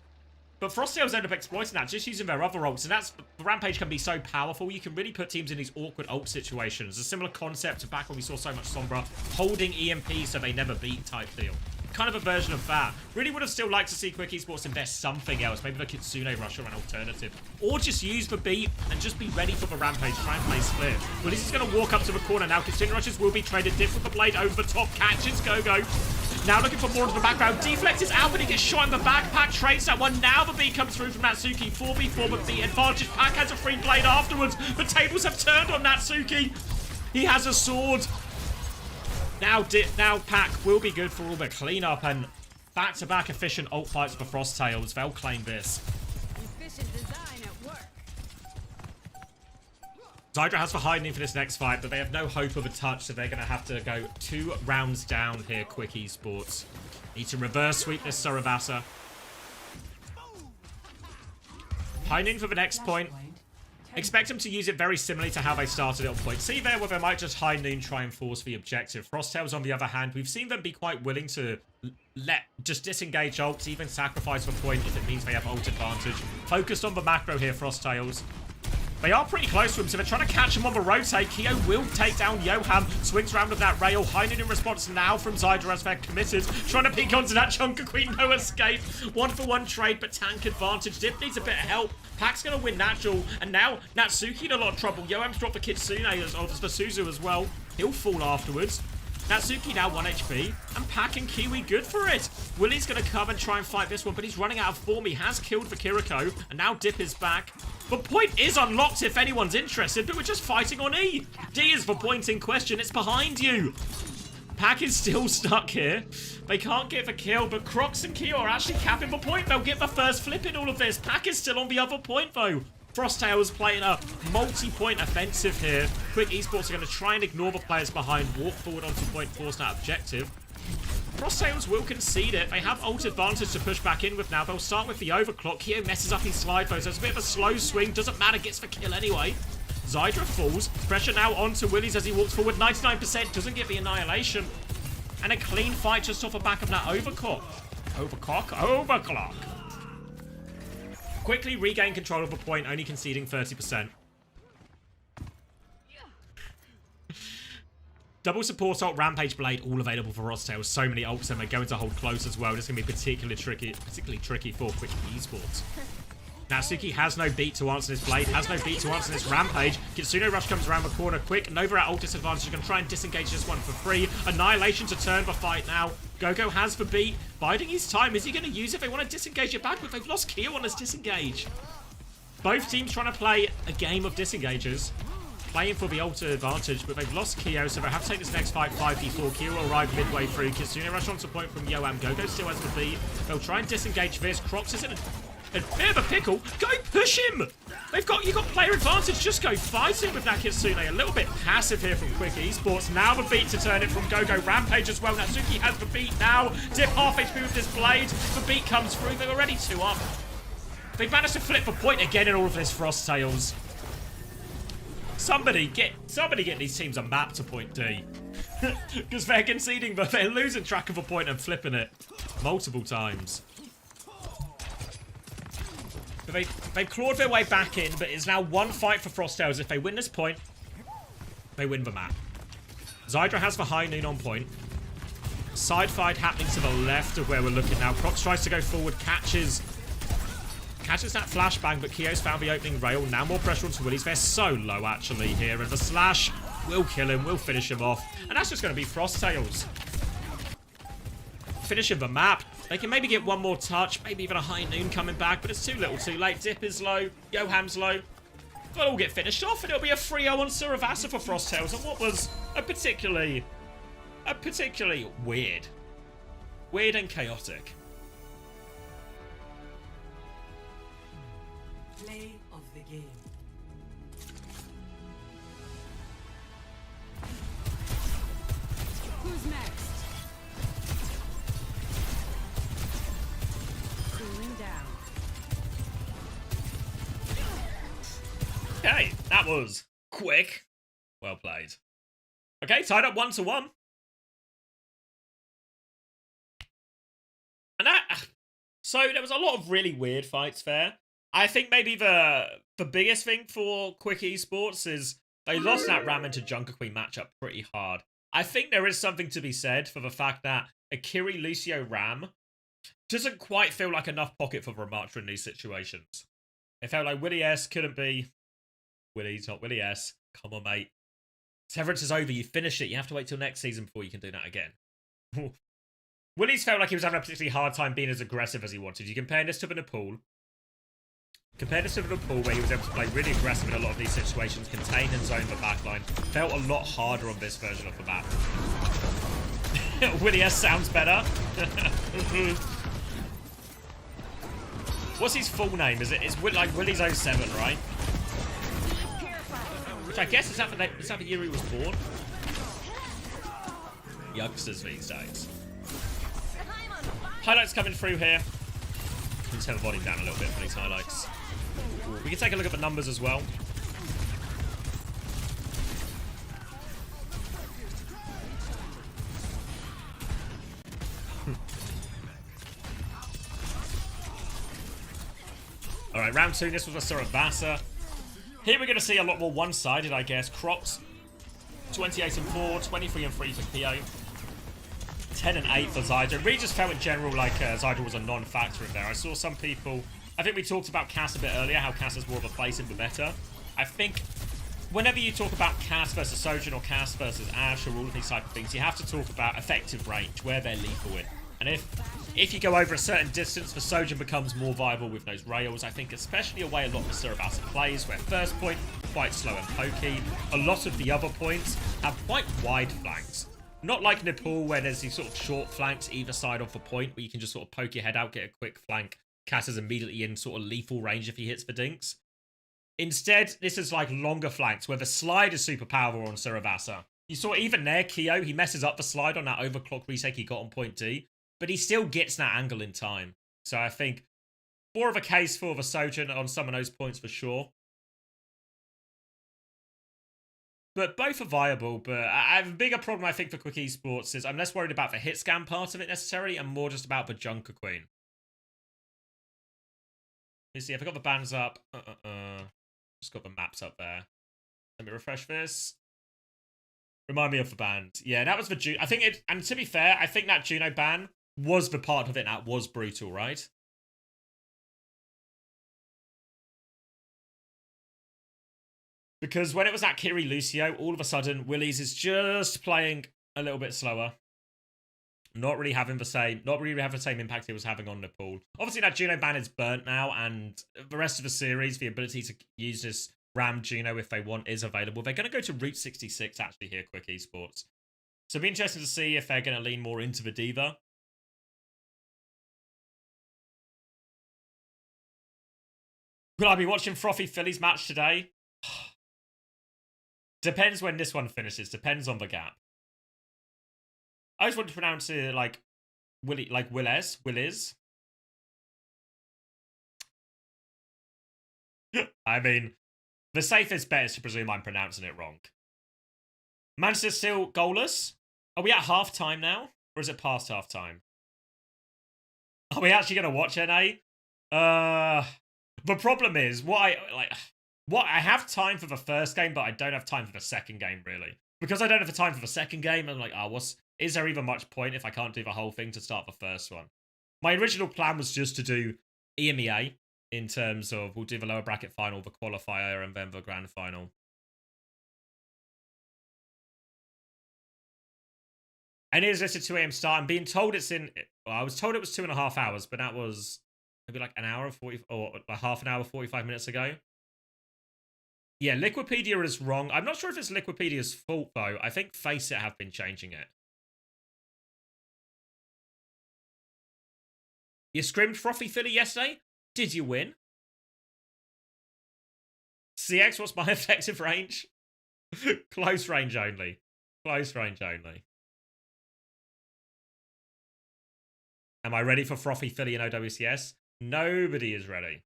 But Frosttails end up exploiting that, just using their other ults. And that's, the Rampage can be so powerful, you can really put teams in these awkward ult situations. A similar concept to back when we saw so much Sombra, holding EMP so they never beat type deal. Kind of a version of that. Really would have still liked to see Quick Esports invest something else. Maybe the Kitsune Rush or an alternative. Or just use the beat and just be ready for the Rampage. Try and play split. Well, this is going to walk up to the corner now. Kitsune Rushes will be traded. Dip with the blade over the top. Catches Go-Go. Now looking for more into the background. Deflect is out, but he gets shot in the back. Pack trades that one. Now the beat comes through from Natsuki. 4v4 with the advantage. Pack has a free blade afterwards. The tables have turned on Natsuki. He has a sword. Now Pack will be good for all the cleanup and back-to-back efficient ult fights for Frosttails. They'll claim this. Efficient design at work. Zydra has for hiding for this next fight, but they have no hope of a touch, so they're going to have to go 2 rounds down here, Quick Esports. Need to reverse sweep this Saravasa. Hiding for the next point. Expect them to use it very similarly to how they started it on point. See there where they might just high noon try and force the objective. Frosttails, on the other hand, we've seen them be quite willing to just disengage ults, even sacrifice for point if it means they have ult advantage. Focused on the macro here, Frosttails. They are pretty close to him, so they're trying to catch him on the rotate. Keo will take down Johan. Swings around with that rail. Heinen in response now from Zydra as they're committed. Trying to peek onto that Junker Queen. No escape. 1-for-1 trade, but tank advantage. Dip needs a bit of help. Pack's going to win natural. And now Natsuki in a lot of trouble. Johan's dropped the Kitsune as well as the Suzu as well. He'll fall afterwards. Natsuki now 1 HP, and Pack and Kiwi good for it. Willie's going to come and try and fight this one, but he's running out of form. He has killed the Kiriko, and now Dip is back. The point is unlocked if anyone's interested, but we're just fighting on E. D is the point in question. It's behind you. Pack is still stuck here. They can't get the kill, but Crocs and Keo are actually capping the point. They'll get the first flip in all of this. Pack is still on the other point, though. Frosttails playing a multi-point offensive here. Quick Esports are going to try and ignore the players behind, walk forward onto point, force that objective. Frosttails will concede it. They have ult advantage to push back in with now. They'll start with the overclock. Keo messes up his slide though, so it's a bit of a slow swing. Doesn't matter, gets the kill anyway. Zydra falls. Pressure now onto Willies as he walks forward. 99%, doesn't get the annihilation. And a clean fight just off the back of that overclock. Overclock. Quickly regain control of the point, only conceding 30%. Double support ult, Rampage Blade, all available for Frosttails. So many ults, and they're going to hold close as well. This is going to be particularly tricky for Quick Esports. Natsuki has no beat to answer this Blade, has no beat to answer this Rampage. Kitsune Rush comes around the corner quick. Nova at ult disadvantage. You're going to try and disengage this one for free. Annihilation to turn the fight now. Gogo has the beat. Biding his time. Is he going to use it? They want to disengage it back, but they've lost Keo on this disengage. Both teams trying to play a game of disengages. Playing for the ultimate advantage, but they've lost Keo, so they have to take this next fight 5v4. Keo will arrive midway through. Kitsune Rush onto point from Yoam. Gogo still has the beat. They'll try and disengage this. Crocs is in a bit of a pickle. Go push him! You got player advantage. Just go fight him with that Kitsune. A little bit passive here from Quick Esports. Now the beat to turn it from Gogo. Rampage as well. Natsuki has the beat now. Dip half HP with this Blade. The beat comes through. They're already 2 up. They've managed to flip the point again in all of this Frosttails. Somebody get these teams a map to point D. Because they're conceding, but they're losing track of a point and flipping it multiple times. But they've clawed their way back in, but it's now one fight for Frosttails. If they win this point, they win the map. Zydra has the high noon on point. Side fight happening to the left of where we're looking now. Crocs tries to go forward, catches that flashbang, but Keo's found the opening rail. Now more pressure onto Willies. They're so low, actually, here. And the slash will kill him, will finish him off. And that's just going to be Frosttails. Finishing the map. They can maybe get one more touch, maybe even a high noon coming back, but it's too little too late. Dip is low, Yoham's low. They'll all get finished off, and it'll be a 3-0 on Suravasa for Frosttails, and what was a particularly weird and chaotic. Play of the game. Who's next? Cooling down. Okay, that was quick. Well played. Okay, tied up 1-1. And so there was a lot of really weird fights there. I think maybe the biggest thing for Quick Esports is they lost that Ram into Junker Queen matchup pretty hard. I think there is something to be said for the fact that Akiri Lucio Ram doesn't quite feel like enough pocket for Ramatra in these situations. It felt like Willie S couldn't be Willie's not Willie S. Come on, mate. Severance is over. You finish it. You have to wait till next season before you can do that again. Willie's felt like he was having a particularly hard time being as aggressive as he wanted. You compare this to the Nepal. Compare this to the Nepal, where he was able to play really aggressive in a lot of these situations, contain and zone the backline. Felt a lot harder on this version of the map. Willie S sounds better. What's his full name? It's like Willie's 07, right? Which I guess is that the year he was born? Youngsters these days. Highlights coming through here. Let's have the volume down a little bit for these highlights. We can take a look at the numbers as well. Alright, round 2. This was a Suravasa. Here we're going to see a lot more one-sided, I guess. Crocs, 28 and 4, 23 and 3 for Keo. 10 and 8 for Zyder. It really just felt in general like Zyder was a non-factor in there. I saw some people... I think we talked about Cass a bit earlier, how Cass is more of a place in the meta. I think whenever you talk about Cass versus Sojourn or Cass versus Ashe or all of these type of things, you have to talk about effective range, where they're lethal in. And if you go over a certain distance, the Sojourn becomes more viable with those rails. I think especially a way a lot of Cerabasa plays, where first point, quite slow and pokey. A lot of the other points have quite wide flanks. Not like Nepal, where there's these sort of short flanks either side of the point, where you can just sort of poke your head out, get a quick flank. Cass is immediately in sort of lethal range if he hits the dinks. Instead, this is like longer flanks, where the slide is super powerful on Cerabasa. You saw even there, Keo, he messes up the slide on that overclock retake he got on point D, but he still gets that angle in time. So I think more of a case for the Sojourn on some of those points for sure. But both are viable, but I have a bigger problem, I think, for Quick Esports is I'm less worried about the hit scan part of it necessarily and more just about the Junker Queen. Let's see if I got the bands up. Just got the maps up there. Let me refresh this. Remind me of the band. Yeah, that was the Juno. I think it, and to be fair, I think that Juno ban was the part of it that was brutal, right? Because when it was that Kiri Lucio, all of a sudden, Willies is just playing a little bit slower. Not really having the same impact it was having on Nepal. Obviously, that Juno ban is burnt now, and the rest of the series, the ability to use this Ram Juno if they want is available. They're going to go to Route 66, actually, here, Quick Esports. So it'll be interesting to see if they're going to lean more into the Diva. Will I be watching Frothy Phillies match today? Depends when this one finishes. Depends on the gap. I just want to pronounce it like Willie, like Willis. I mean, the safest bet is to presume I'm pronouncing it wrong. Manchester's still goalless. Are we at half time now, or is it past half time? Are we actually going to watch NA? The problem is I have time for the first game, but I don't have time for the second game really. Because I don't have the time for the second game, I'm like, is there even much point if I can't do the whole thing to start the first one? My original plan was just to do EMEA in terms of we'll do the lower bracket final, the qualifier, and then the grand final. And it is just a 2 a.m. start. I'm being told it's in... Well, I was told it was 2.5 hours, but that was maybe like an hour 40 or like half an hour, 45 minutes ago. Yeah, Liquipedia is wrong. I'm not sure if it's Liquipedia's fault, though. I think FACEIT have been changing it. You scrimmed Frothy Philly yesterday? Did you win? CX, what's my effective range? Close range only. Close range only. Am I ready for Frothy Philly in OWCS? Nobody is ready.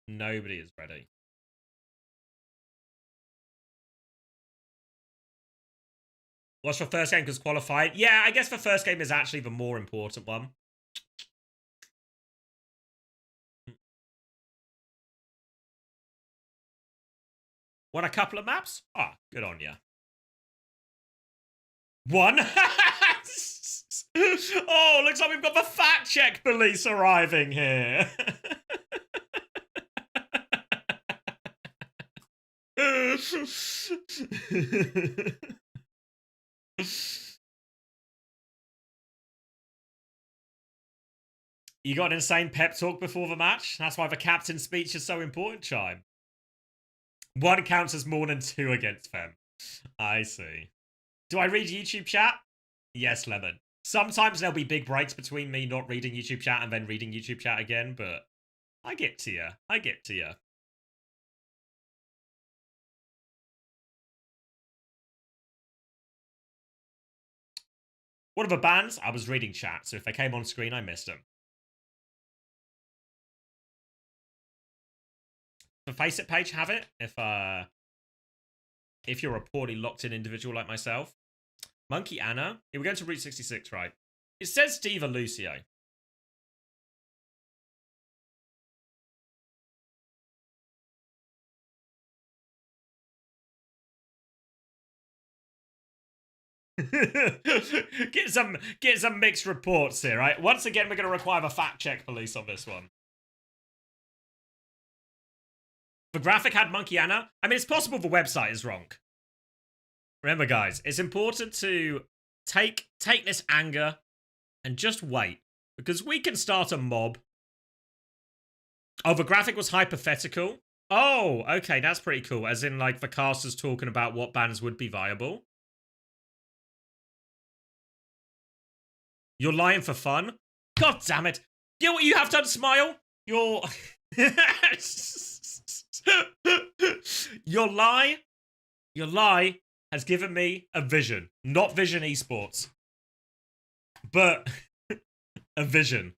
Nobody is ready. What's your first game because qualified? Yeah, I guess the first game is actually the more important one. Won a couple of maps? Ah, good on ya. One? Oh, looks like we've got the fact check police arriving here. You got an insane pep talk before the match? That's why the captain's speech is so important, Chime. One counts as more than two against them. I see. Do I read YouTube chat? Yes, Lemon. Sometimes there'll be big breaks between me not reading YouTube chat and then reading YouTube chat again, but I get to you. I get to you. What are the bans? I was reading chat, so if they came on screen, I missed them. The FACEIT page have it, if you're a poorly locked-in individual like myself. Monkey Anna. Yeah, we're going to Route 66, right? It says Diva Lucio. Get some mixed reports here, right? Once again, we're going to require a fact check police on this one. The graphic had Monkey Anna. I mean, it's possible the website is wrong. Remember, guys, it's important to take this anger and just wait, because we can start a mob. Oh, the graphic was hypothetical. Oh, okay, that's pretty cool. As in, like, the casters talking about what bands would be viable. You're lying for fun? God damn it. You know what you have done, Smile? Your lie has given me a vision. Not Vision Esports, but a vision.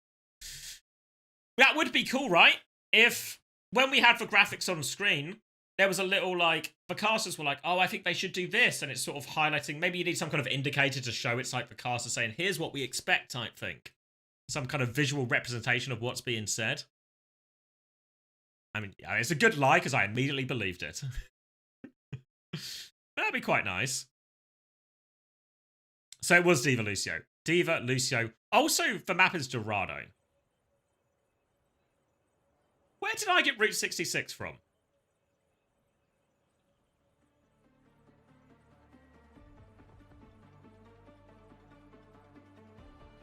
That would be cool, right? If, when we had the graphics on screen, there was a little, like, the casters were like, oh, I think they should do this, and it's sort of highlighting, maybe you need some kind of indicator to show it's like the caster saying, here's what we expect type thing. Some kind of visual representation of what's being said. I mean, yeah, it's a good lie, because I immediately believed it. That'd be quite nice. So it was Diva Lucio. Diva Lucio. Also, the map is Dorado. Where did I get Route 66 from?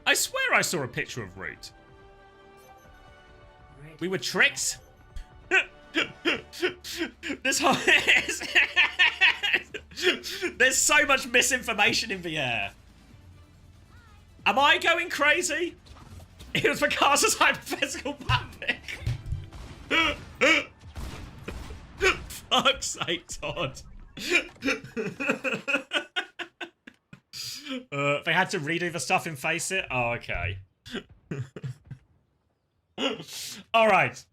I swear I saw a picture of Route. We were tricked? This whole... There's so much misinformation in the air. Am I going crazy? It was Picasso's hypothetical map pick. Fuck's sake, Todd. They had to redo the stuff in FACEIT? Oh, okay. Alright.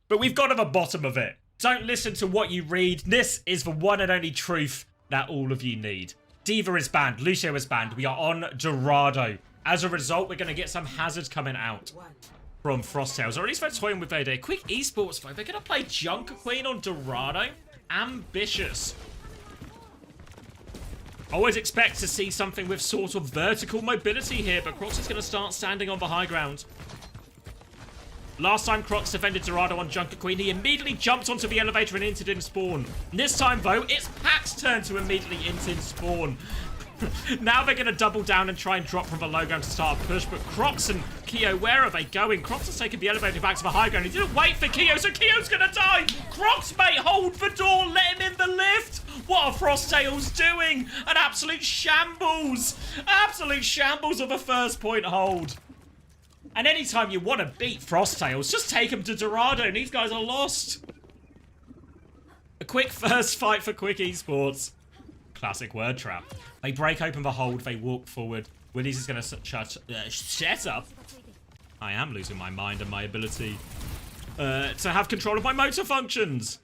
But we've got to the bottom of it. Don't listen to what you read. This is the one and only truth that all of you need. Diva is banned. Lucio is banned. We are on Dorado. As a result, we're going to get some hazards coming out from Frosttails. Or at least they're toying with their idea. Quick esports fight. They're going to play Junker Queen on Dorado. Ambitious. Always expect to see something with sort of vertical mobility here, but Crocs is going to start standing on the high ground. Last time Crocs defended Dorado on Junker Queen, he immediately jumped onto the elevator and entered in spawn. This time, though, it's Pac's turn to immediately enter in spawn. Now they're going to double down and try and drop from the low ground to start a push, but Crocs and Keo, where are they going? Crocs has taken the elevator back to the high ground. He didn't wait for Keo, so Keo's going to die. Crocs, mate, hold the door. Let him in the lift. What are Frosttails doing? An absolute shambles. Absolute shambles of a first point hold. And anytime you want to beat Frosttails, just take them to Dorado. These guys are lost. A quick first fight for Quick Esports. Classic word trap. They break open the hold. They walk forward. Willies is going to shut up. I am losing my mind and my ability to have control of my motor functions.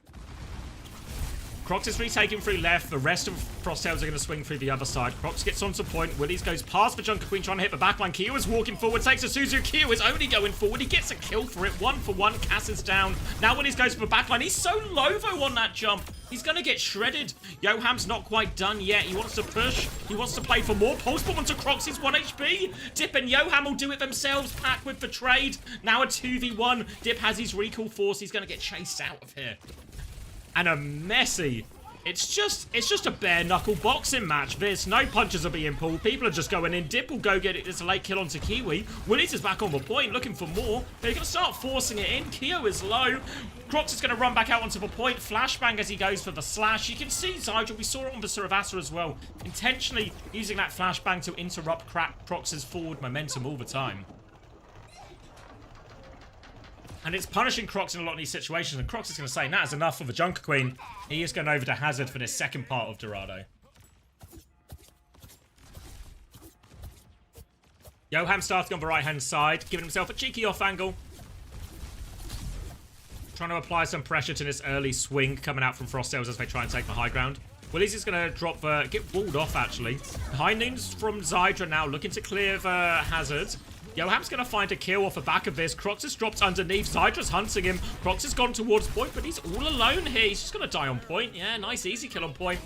Crocs is retaking through left. The rest of Frosttails are going to swing through the other side. Crocs gets onto point. Willies goes past the Junker Queen trying to hit the backline. Keo is walking forward. Takes a Suzu. Keo is only going forward. He gets a kill for it. 1-for-1. Cass is down. Now Willies goes for the backline. He's so low though on that jump. He's going to get shredded. Yoham's not quite done yet. He wants to push. He wants to play for more. Pulse bomb onto Crocs is 1 HP. Dip and Yoham will do it themselves. Pack with the trade. Now a 2v1. Dip has his recall force. He's going to get chased out of here. And a messy... It's just a bare knuckle boxing match. This no punches are being pulled. People are just going in. Dip will go get it. It's a late kill onto Kiwi. Willies is back on the point, looking for more. They're going to start forcing it in. Keo is low. Crocs is going to run back out onto the point. Flashbang as he goes for the slash. You can see Zydra. We saw it on the Suravasa as well. Intentionally using that flashbang to interrupt Crocs' forward momentum all the time. And it's punishing Crocs in a lot of these situations. And Crocs is going to say, that is enough for the Junker Queen. He is going over to Hazard for this second part of Dorado. Yoham starting on the right-hand side, giving himself a cheeky off angle. Trying to apply some pressure to this early swing coming out from Frosttails as they try and take the high ground. Willies is going to drop the... get walled off, actually. High noons from Zydra now, looking to clear the Hazard. Yoham's going to find a kill off the back of this. Crocs has dropped underneath. Zydra's hunting him. Crocs has gone towards point, but he's all alone here. He's just going to die on point. Yeah, nice easy kill on point.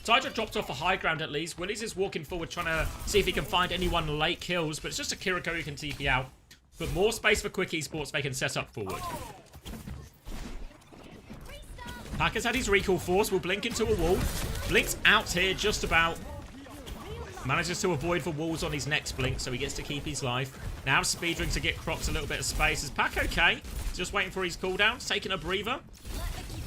Zydra dropped off a high ground at least. Willies is walking forward trying to see if he can find anyone late kills, but it's just a Kiriko who can TP out. But more space for Quick Esports they can set up forward. Pack has had his recall force, will blink into a wall. Blinks out here just about. Manages to avoid the walls on his next blink, so he gets to keep his life. Now speedring to get Crocs a little bit of space. Is Pack okay? Just waiting for his cooldown, taking a breather.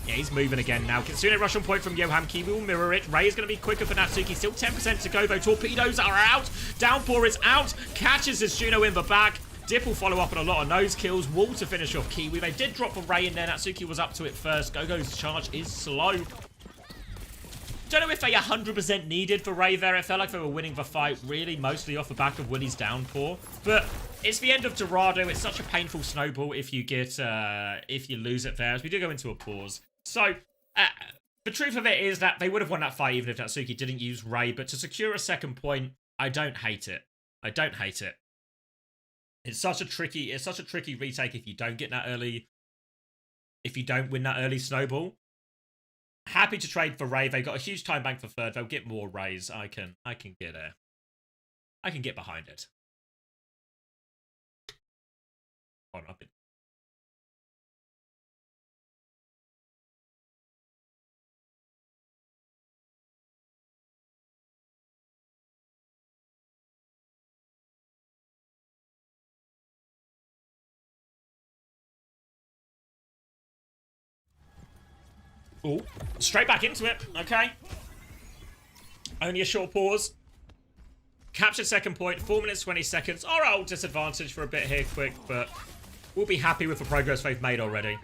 Yeah, he's moving again now. Kitsune rush on point from Yoham. Kiwi will mirror it. Ray is going to be quicker for Natsuki. Still 10% to go, though. Torpedoes are out. Downpour is out. Catches his Juno in the back. Dip will follow up on a lot of nose kills. Wall to finish off Kiwi. They did drop a Ray in there. Natsuki was up to it first. Gogo's charge is slow. Don't know if they 100% needed for Ray there. It felt like they were winning the fight really mostly off the back of Willie's downpour. But it's the end of Dorado. It's such a painful snowball if you get if you lose it there. As we do go into a pause. So the truth of it is that they would have won that fight even if Natsuki didn't use Ray. But to secure a second point, I don't hate it. I don't hate it. It's such a tricky retake if you don't get that early. If you don't win that early snowball. Happy to trade for Ray. They got a huge time bank for third. They'll get more Rays. I can get behind it. Hold on, oh, straight back into it. Okay. Only a short pause. Captured second point. 4 minutes, 20 seconds. All right, disadvantage for a bit here quick, but we'll be happy with the progress they've made already.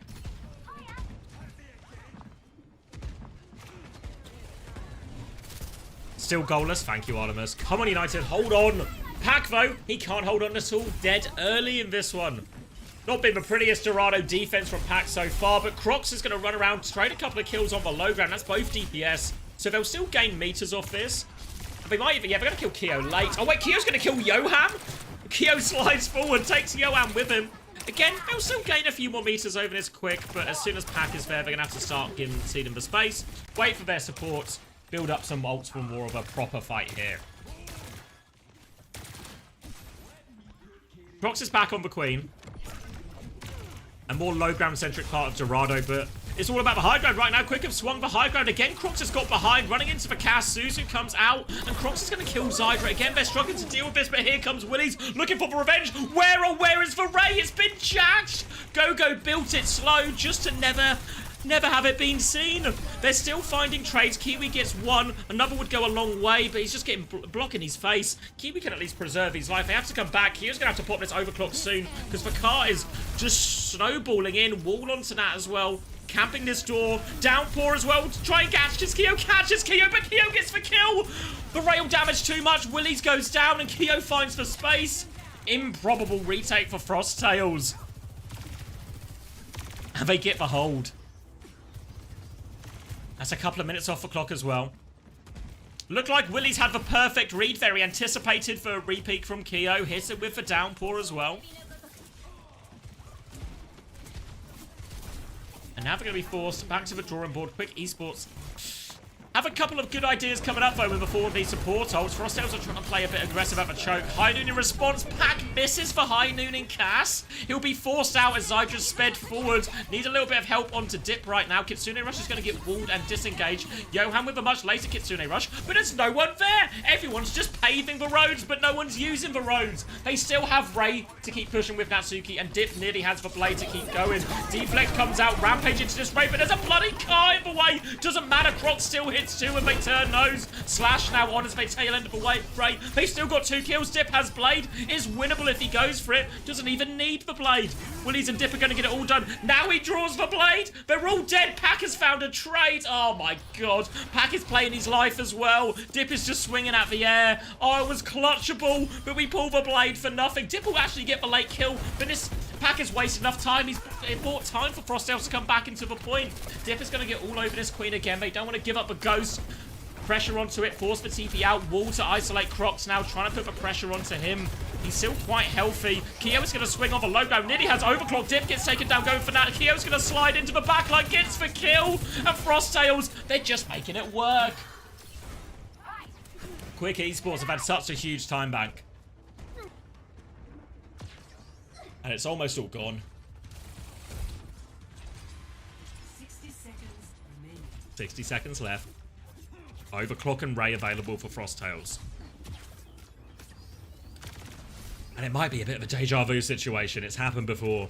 Still goalless. Thank you, Artemis. Come on, United. Hold on. Pack, though. He can't hold on at all. Dead early in this one. Not been the prettiest Dorado defense from Pack so far, but Crocs is going to run around, trade a couple of kills on the low ground. That's both DPS, so they'll still gain meters off this. They might even, yeah, they're going to kill Keo late. Oh, wait, Keo's going to kill Yoham? Keo slides forward, takes Yoham with him. Again, they'll still gain a few more meters over this quick, but as soon as Pack is there, they're going to have to start seeding the space, wait for their support, build up some ults for more of a proper fight here. Crocs is back on the Queen. A more low ground centric part of Dorado, but it's all about the high ground right now. Quick have swung the high ground again. Crocs has got behind, running into the cast. Suzu comes out, and Crocs is going to kill Zydra again. They're struggling to deal with this, but here comes Willies looking for the revenge. Where is the Ray? It's been jacked. Gogo built it slow just to never have it been seen. They're still finding trades. Kiwi gets one. Another would go a long way, but he's just getting blocking his face. Kiwi can at least preserve his life. They have to come back. Kio's going to have to pop this overclock soon because the car is just snowballing in. Wall onto that as well. Camping this door. Downpour as well to try and catch this. Keo catches Keo, but Keo gets the kill. The rail damage too much. Willies goes down and Keo finds the space. Improbable retake for Frosttails. And they get the hold. That's a couple of minutes off the clock as well. Looked like Willie's had the perfect read. Very anticipated for a repeat from Keo. Hits it with the downpour as well. And now they're going to be forced back to the drawing board. Quick Esports have a couple of good ideas coming up, though, with before these support ults. Frosttails are trying to play a bit aggressive at the choke. High Noon in response. Pack misses for High Noon in Cass. He'll be forced out as Zydra's sped forward. Needs a little bit of help onto Dip right now. Kitsune Rush is going to get walled and disengaged. Yoham with a much later Kitsune Rush, but there's no one there. Everyone's just paving the roads, but no one's using the roads. They still have Ray to keep pushing with Natsuki, and Dip nearly has the blade to keep going. Deflect comes out, rampage into this Ray, but there's a bloody car in the way. Doesn't matter, Croc still hits two and they turn nose. Slash now on as they tail end of the way. Ray, they still got 2 kills. Dip has blade. Is winnable if he goes for it. Doesn't even need the blade. Willies and Dip are going to get it all done. Now he draws the blade. They're all dead. Pack has found a trade. Oh my god. Pack is playing his life as well. Dip is just swinging at the air. Oh, it was clutchable, but we pull the blade for nothing. Dip will actually get the late kill, but this Pack has wasted enough time. It bought time for Frosttails to come back into the point. Dip is going to get all over this Queen again. They don't want to give up the ghost. Pressure onto it, force the TP out, wall to isolate Crocs now, trying to put the pressure onto him. He's still quite healthy. Keo is going to swing off a low ground. Nearly has overclock. Dip gets taken down, going for that. Keo's going to slide into the backline, gets the kill. And Frosttails, they're just making it work. Quick Esports have had such a huge time bank. And it's almost all gone. 60 seconds left. Overclock and Ray available for Frosttails. And it might be a bit of a deja vu situation. It's happened before.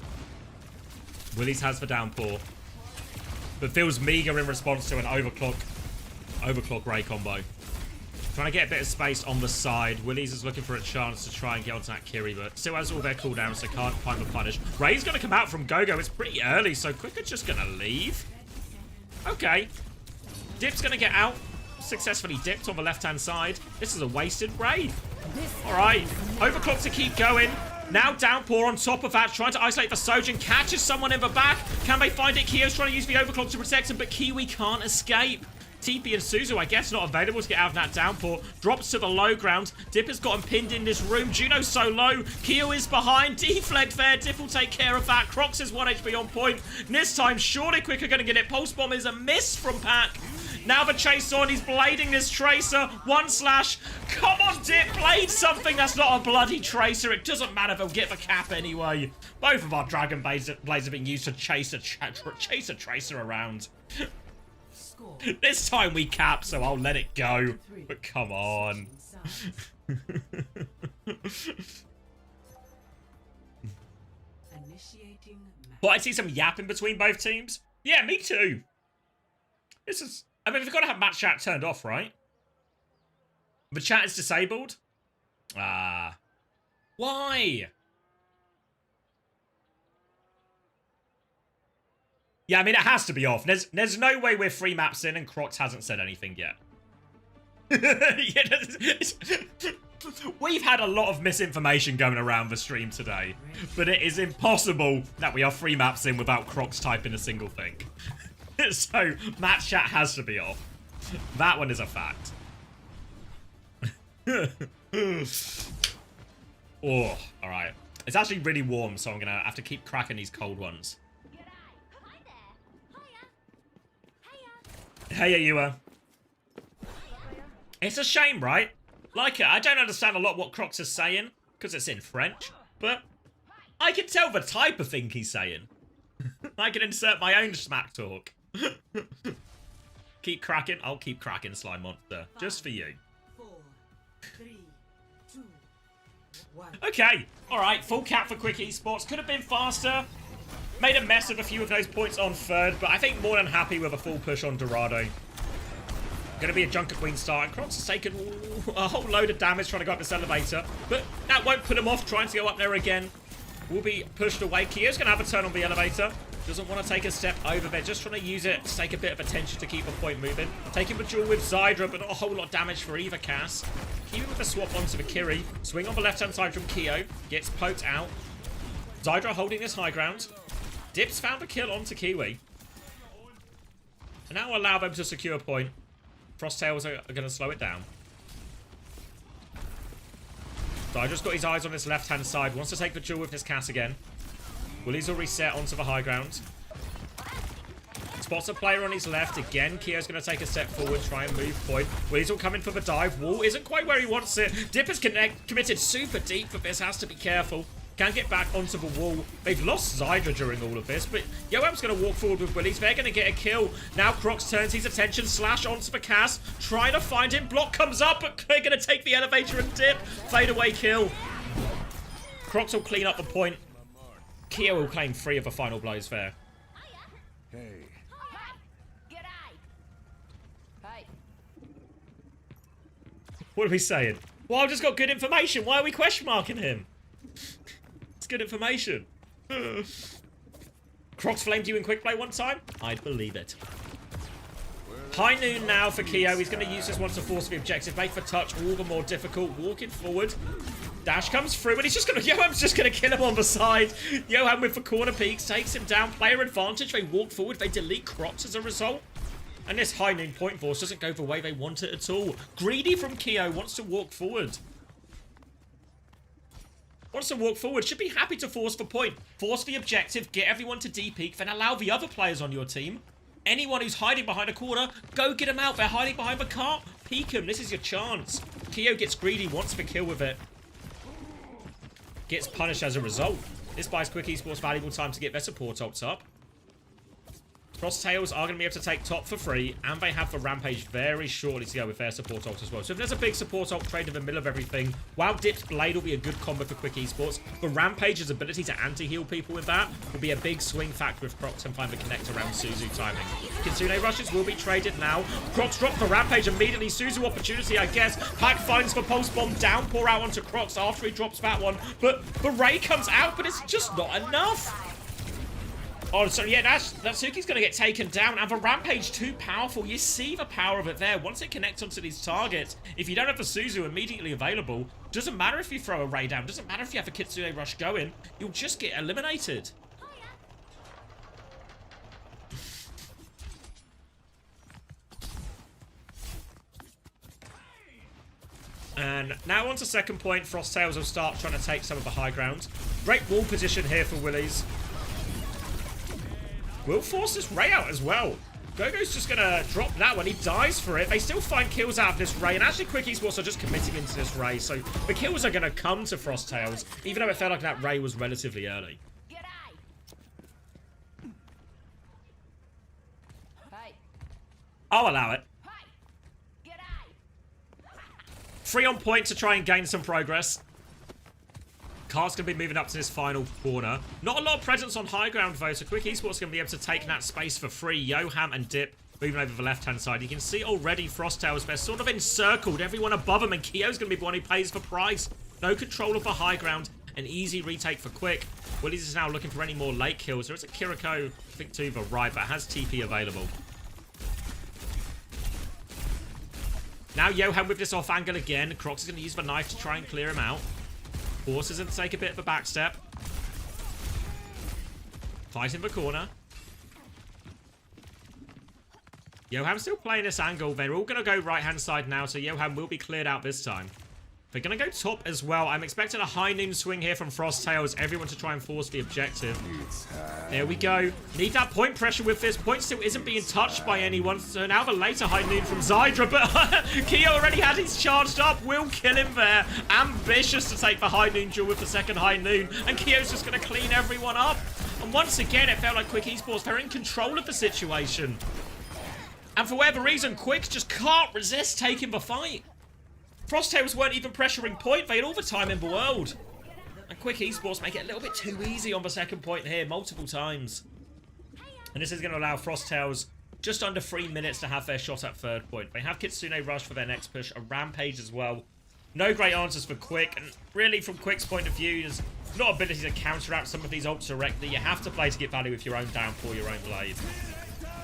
Willies has for Downpour. But feels meager in response to an overclock Ray combo. Trying to get a bit of space on the side. Willies is looking for a chance to try and get onto that Kiri, but still has all their cooldowns, so can't find the punish. Ray's going to come out from Go-Go. It's pretty early, so Quicker's just going to leave. Okay. Dip's going to get out. Successfully dipped on the left-hand side. This is a wasted Ray. Alright. Overclock to keep going. Now Downpour on top of that, trying to isolate the Sojin. Catches someone in the back. Can they find it? Kyo's trying to use the Overclock to protect him, but Kiwi can't escape. TP and Suzu, I guess, not available to get out of that Downpour. Drops to the low ground. Dip has got him pinned in this room. Juno's so low. Kyo is behind. Deflect there. Dip will take care of that. Crocs is 1 HP on point. And this time, surely Quicker going to get it. Pulse Bomb is a miss from Pack. Now the chase on. He's blading this Tracer. 1 slash. Come on, Dip. Blade something. That's not a bloody Tracer. It doesn't matter. They'll get the cap anyway. Both of our Dragon Blades are being used to chase a Tracer around. This time we cap, so I'll let it go. But come on. Well, I see some yapping between both teams. Yeah, me too. This is... I mean, we've got to have match chat turned off, right? The chat is disabled? Ah. Why? Yeah, I mean, it has to be off. There's no way we're 3 maps in and Crocs hasn't said anything yet. We've had a lot of misinformation going around the stream today, but it is impossible that we are 3 maps in without Crocs typing a single thing. So, match chat has to be off. That one is a fact. Oh, alright. It's actually really warm, so I'm going to have to keep cracking these cold ones. Hey, you It's a shame, right? Like, I don't understand a lot what Crocs is saying, because it's in French, but I can tell the type of thing he's saying. I can insert my own smack talk. Keep cracking. I'll keep cracking, Slime Monster, just for you. 4, 3, 2, 1. Okay, alright, full cap for Quick Esports. Could have been faster. Made a mess of a few of those points on third, but I think more than happy with a full push on Dorado. Gonna be a Junker Queen start, and Crocs has taken a whole load of damage trying to go up this elevator, but that won't put him off trying to go up there again. Will be pushed away. Kyo's gonna have a turn on the elevator. Doesn't want to take a step over there, just trying to use it to take a bit of attention to keep a point moving. Taking the duel with Zydra, but not a whole lot of damage for either Cass. Kiwi with a swap onto the Kiri. Swing on the left-hand side from Kyo. Gets poked out. Zydra holding this high ground. Dips found a kill onto Kiwi. And now allow them to secure a point. Frosttails are going to slow it down. Zydra's got his eyes on this left-hand side. Wants to take the duel with this Cass again. Willies will reset onto the high ground. Spots a player on his left. Again, Kyo's going to take a step forward, try and move point. Willies will come in for the dive. Wall isn't quite where he wants it. Dip has committed super deep, but this has to be careful. Can get back onto the wall. They've lost Zydra during all of this, but Yoam's going to walk forward with Willies. They're going to get a kill. Now Crocs turns his attention. Slash onto the Cass. Trying to find him. Block comes up, but they're going to take the elevator and dip. Fade away kill. Crocs will clean up the point. Kyo will claim 3 of the final blows there. Hey. What are we saying? Well, I've just got good information. Why are we question marking him? It's good information. Crocs flamed you in quick play one time? I'd believe it. High noon now for Kyo. He's going to use this one to force the objective. Make the touch all the more difficult. Walking forward. Dash comes through and he's just going to... Yoham's just going to kill him on the side. Yoham with the corner peaks. Takes him down. Player advantage. They walk forward. They delete Crocs as a result. And this high noon point force doesn't go the way they want it at all. Greedy from Kyo wants to walk forward. Wants to walk forward. Should be happy to force the point. Force the objective. Get everyone to D-peak. Then allow the other players on your team. Anyone who's hiding behind a corner, go get them out. They're hiding behind the cart. Peek them. This is your chance. Keo gets greedy, wants the kill with it. Gets punished as a result. This buys Quick Esports valuable time to get their support ults up. Frosttails are going to be able to take top for free, and they have the Rampage very shortly to go with their support ult as well. So if there's a big support ult trade in the middle of everything, while Dip's Blade will be a good combo for Quick Esports, but Rampage's ability to anti-heal people with that will be a big swing factor if Crocs can find the connect around Suzu timing. Kitsune rushes will be traded now. Crocs drop the Rampage immediately. Suzu opportunity, I guess. Pack finds the Pulse Bomb, downpour out onto Crocs after he drops that one. But the Ray comes out, but it's just not enough. Oh, so yeah, Natsuki's going to get taken down, and the Rampage too powerful. You see the power of it there. Once it connects onto these targets, if you don't have the Suzu immediately available, doesn't matter if you throw a Ray down, doesn't matter if you have a Kitsune rush going, you'll just get eliminated. And now on to second point. Frosttails will start trying to take some of the high ground. Great wall position here for Willies. Will force this Ray out as well. Gogo's just going to drop that one. He dies for it. They still find kills out of this Ray. And actually, Quick Esports are just committing into this Ray. So the kills are going to come to Frosttails, even though it felt like that Ray was relatively early. I'll allow it. 3 on point to try and gain some progress. Car's going to be moving up to this final corner. Not a lot of presence on high ground, though, so Quick Esports going to be able to take that space for free. Yoham and Dip moving over the left-hand side. You can see already Frosttails, they're sort of encircled. Everyone above them, and Keo's going to be the one who pays the price. No control of the high ground. An easy retake for Quick. Willies is now looking for any more late kills. There is a Kiriko, I think, to the right, but has TP available. Now Yoham with this off angle again. Crocs is going to use the knife to try and clear him out. Forces him to take a bit of a backstep. Fight in the corner. Yoham's still playing this angle. They're all going to go right-hand side now, so Yoham will be cleared out this time. They're going to go top as well. I'm expecting a high noon swing here from Frosttails. Everyone to try and force the objective. There we go. Need that point pressure with this. Point still isn't being touched by anyone. So now the later high noon from Zydra. But Keo already had his charged up. Will kill him there. Ambitious to take the high noon duel with the second high noon. And Keo's just going to clean everyone up. And once again, it felt like Quick Esports, they're in control of the situation. And for whatever reason, Quick just can't resist taking the fight. Frosttails weren't even pressuring point. They had all the time in the world. And Quick Esports make it a little bit too easy on the second point here multiple times. And this is going to allow Frosttails just under 3 minutes to have their shot at third point. They have Kitsune Rush for their next push. A Rampage as well. No great answers for Quick. And really, from Quick's point of view, there's not ability to counteract some of these ults directly. You have to play to get value with your own downpour, your own blade.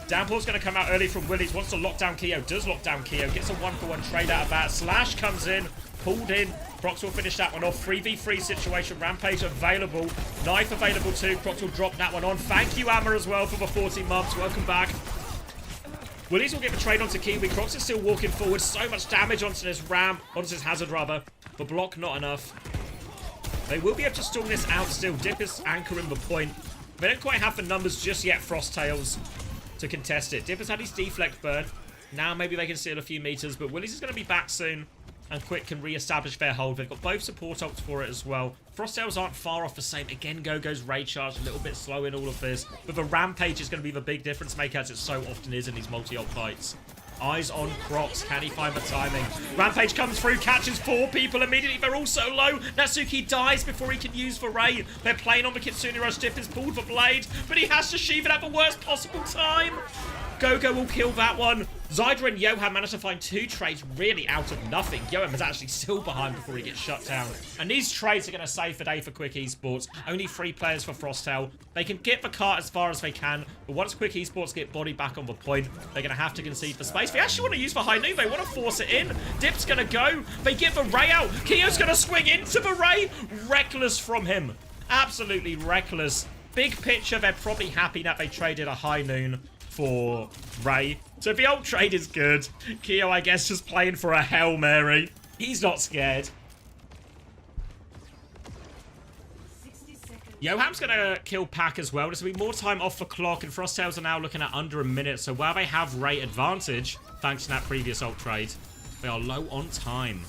Downpour's going to come out early from Willies. Wants to lock down Keo. Does lock down Keo. Gets a 1-for-1 trade out of that. Slash comes in. Pulled in. Crocs will finish that one off. 3v3 situation. Rampage available. Knife available too. Crocs will drop that one on. Thank you, Amma, as well, for the 14 months. Welcome back. Willies will get the trade onto Kiwi. Crocs is still walking forward. So much damage onto this ramp. Onto this hazard, rather. The block, not enough. They will be able to stall this out still. Dip is anchoring the point. They don't quite have the numbers just yet, Frosttails, to contest it. Dip has had his deflect burn. Now maybe they can steal a few meters, but Willies is going to be back soon, and Quick can re-establish their hold. They've got both support ults for it as well. Frosttails aren't far off the same. Again, Gogo's Raid Charge a little bit slow in all of this, but the Rampage is going to be the big difference maker, as it so often is in these multi-ult fights. Eyes on Crocs. Can he find the timing? Rampage comes through, catches 4 people immediately. They're all so low. Natsuki dies before he can use the Ray. They're playing on the Kitsune Rush. Dip is pulled the blade, but he has to sheave it at the worst possible time. Gogo will kill that one. Zydra and Yoham managed to find 2 trades really out of nothing. Yoham is actually still behind before he gets shut down. And these trades are going to save the day for Quick Esports. Only 3 players for Frosttail. They can get the cart as far as they can, but once Quick Esports get body back on the point, they're going to have to concede for space. They actually want to use the high noon. They want to force it in. Dip's going to go. They get the Ray out. Keo's going to swing into the Ray. Reckless from him. Absolutely reckless. Big picture, they're probably happy that they traded a high noon for Ray. So if the ult trade is good, Keo, I guess, just playing for a Hail Mary. He's not scared. Yoham's going to kill Pack as well. There's going to be more time off the clock, and Frosttails are now looking at under a minute. So while they have Ray advantage, thanks to that previous ult trade, they are low on time.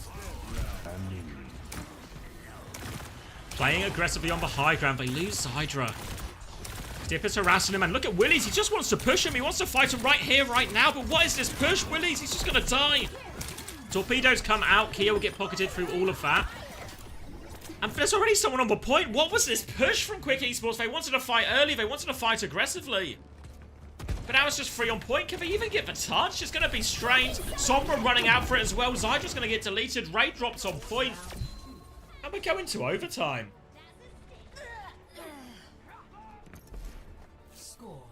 playing aggressively on the high ground. They lose Zydra. Dip is harassing him, and look at Willies. He just wants to push him. He wants to fight him right here, right now. But what is this push? Willies, he's just going to die. Torpedoes come out. Kia will get pocketed through all of that. And there's already someone on the point. What was this push from Quick Esports? They wanted to fight early. They wanted to fight aggressively. But now it's just free on point. Can they even get the touch? It's going to be strained. Sombra running out for it as well. Zydra's going to get deleted. Ray drops on point. And we're going to overtime. Score.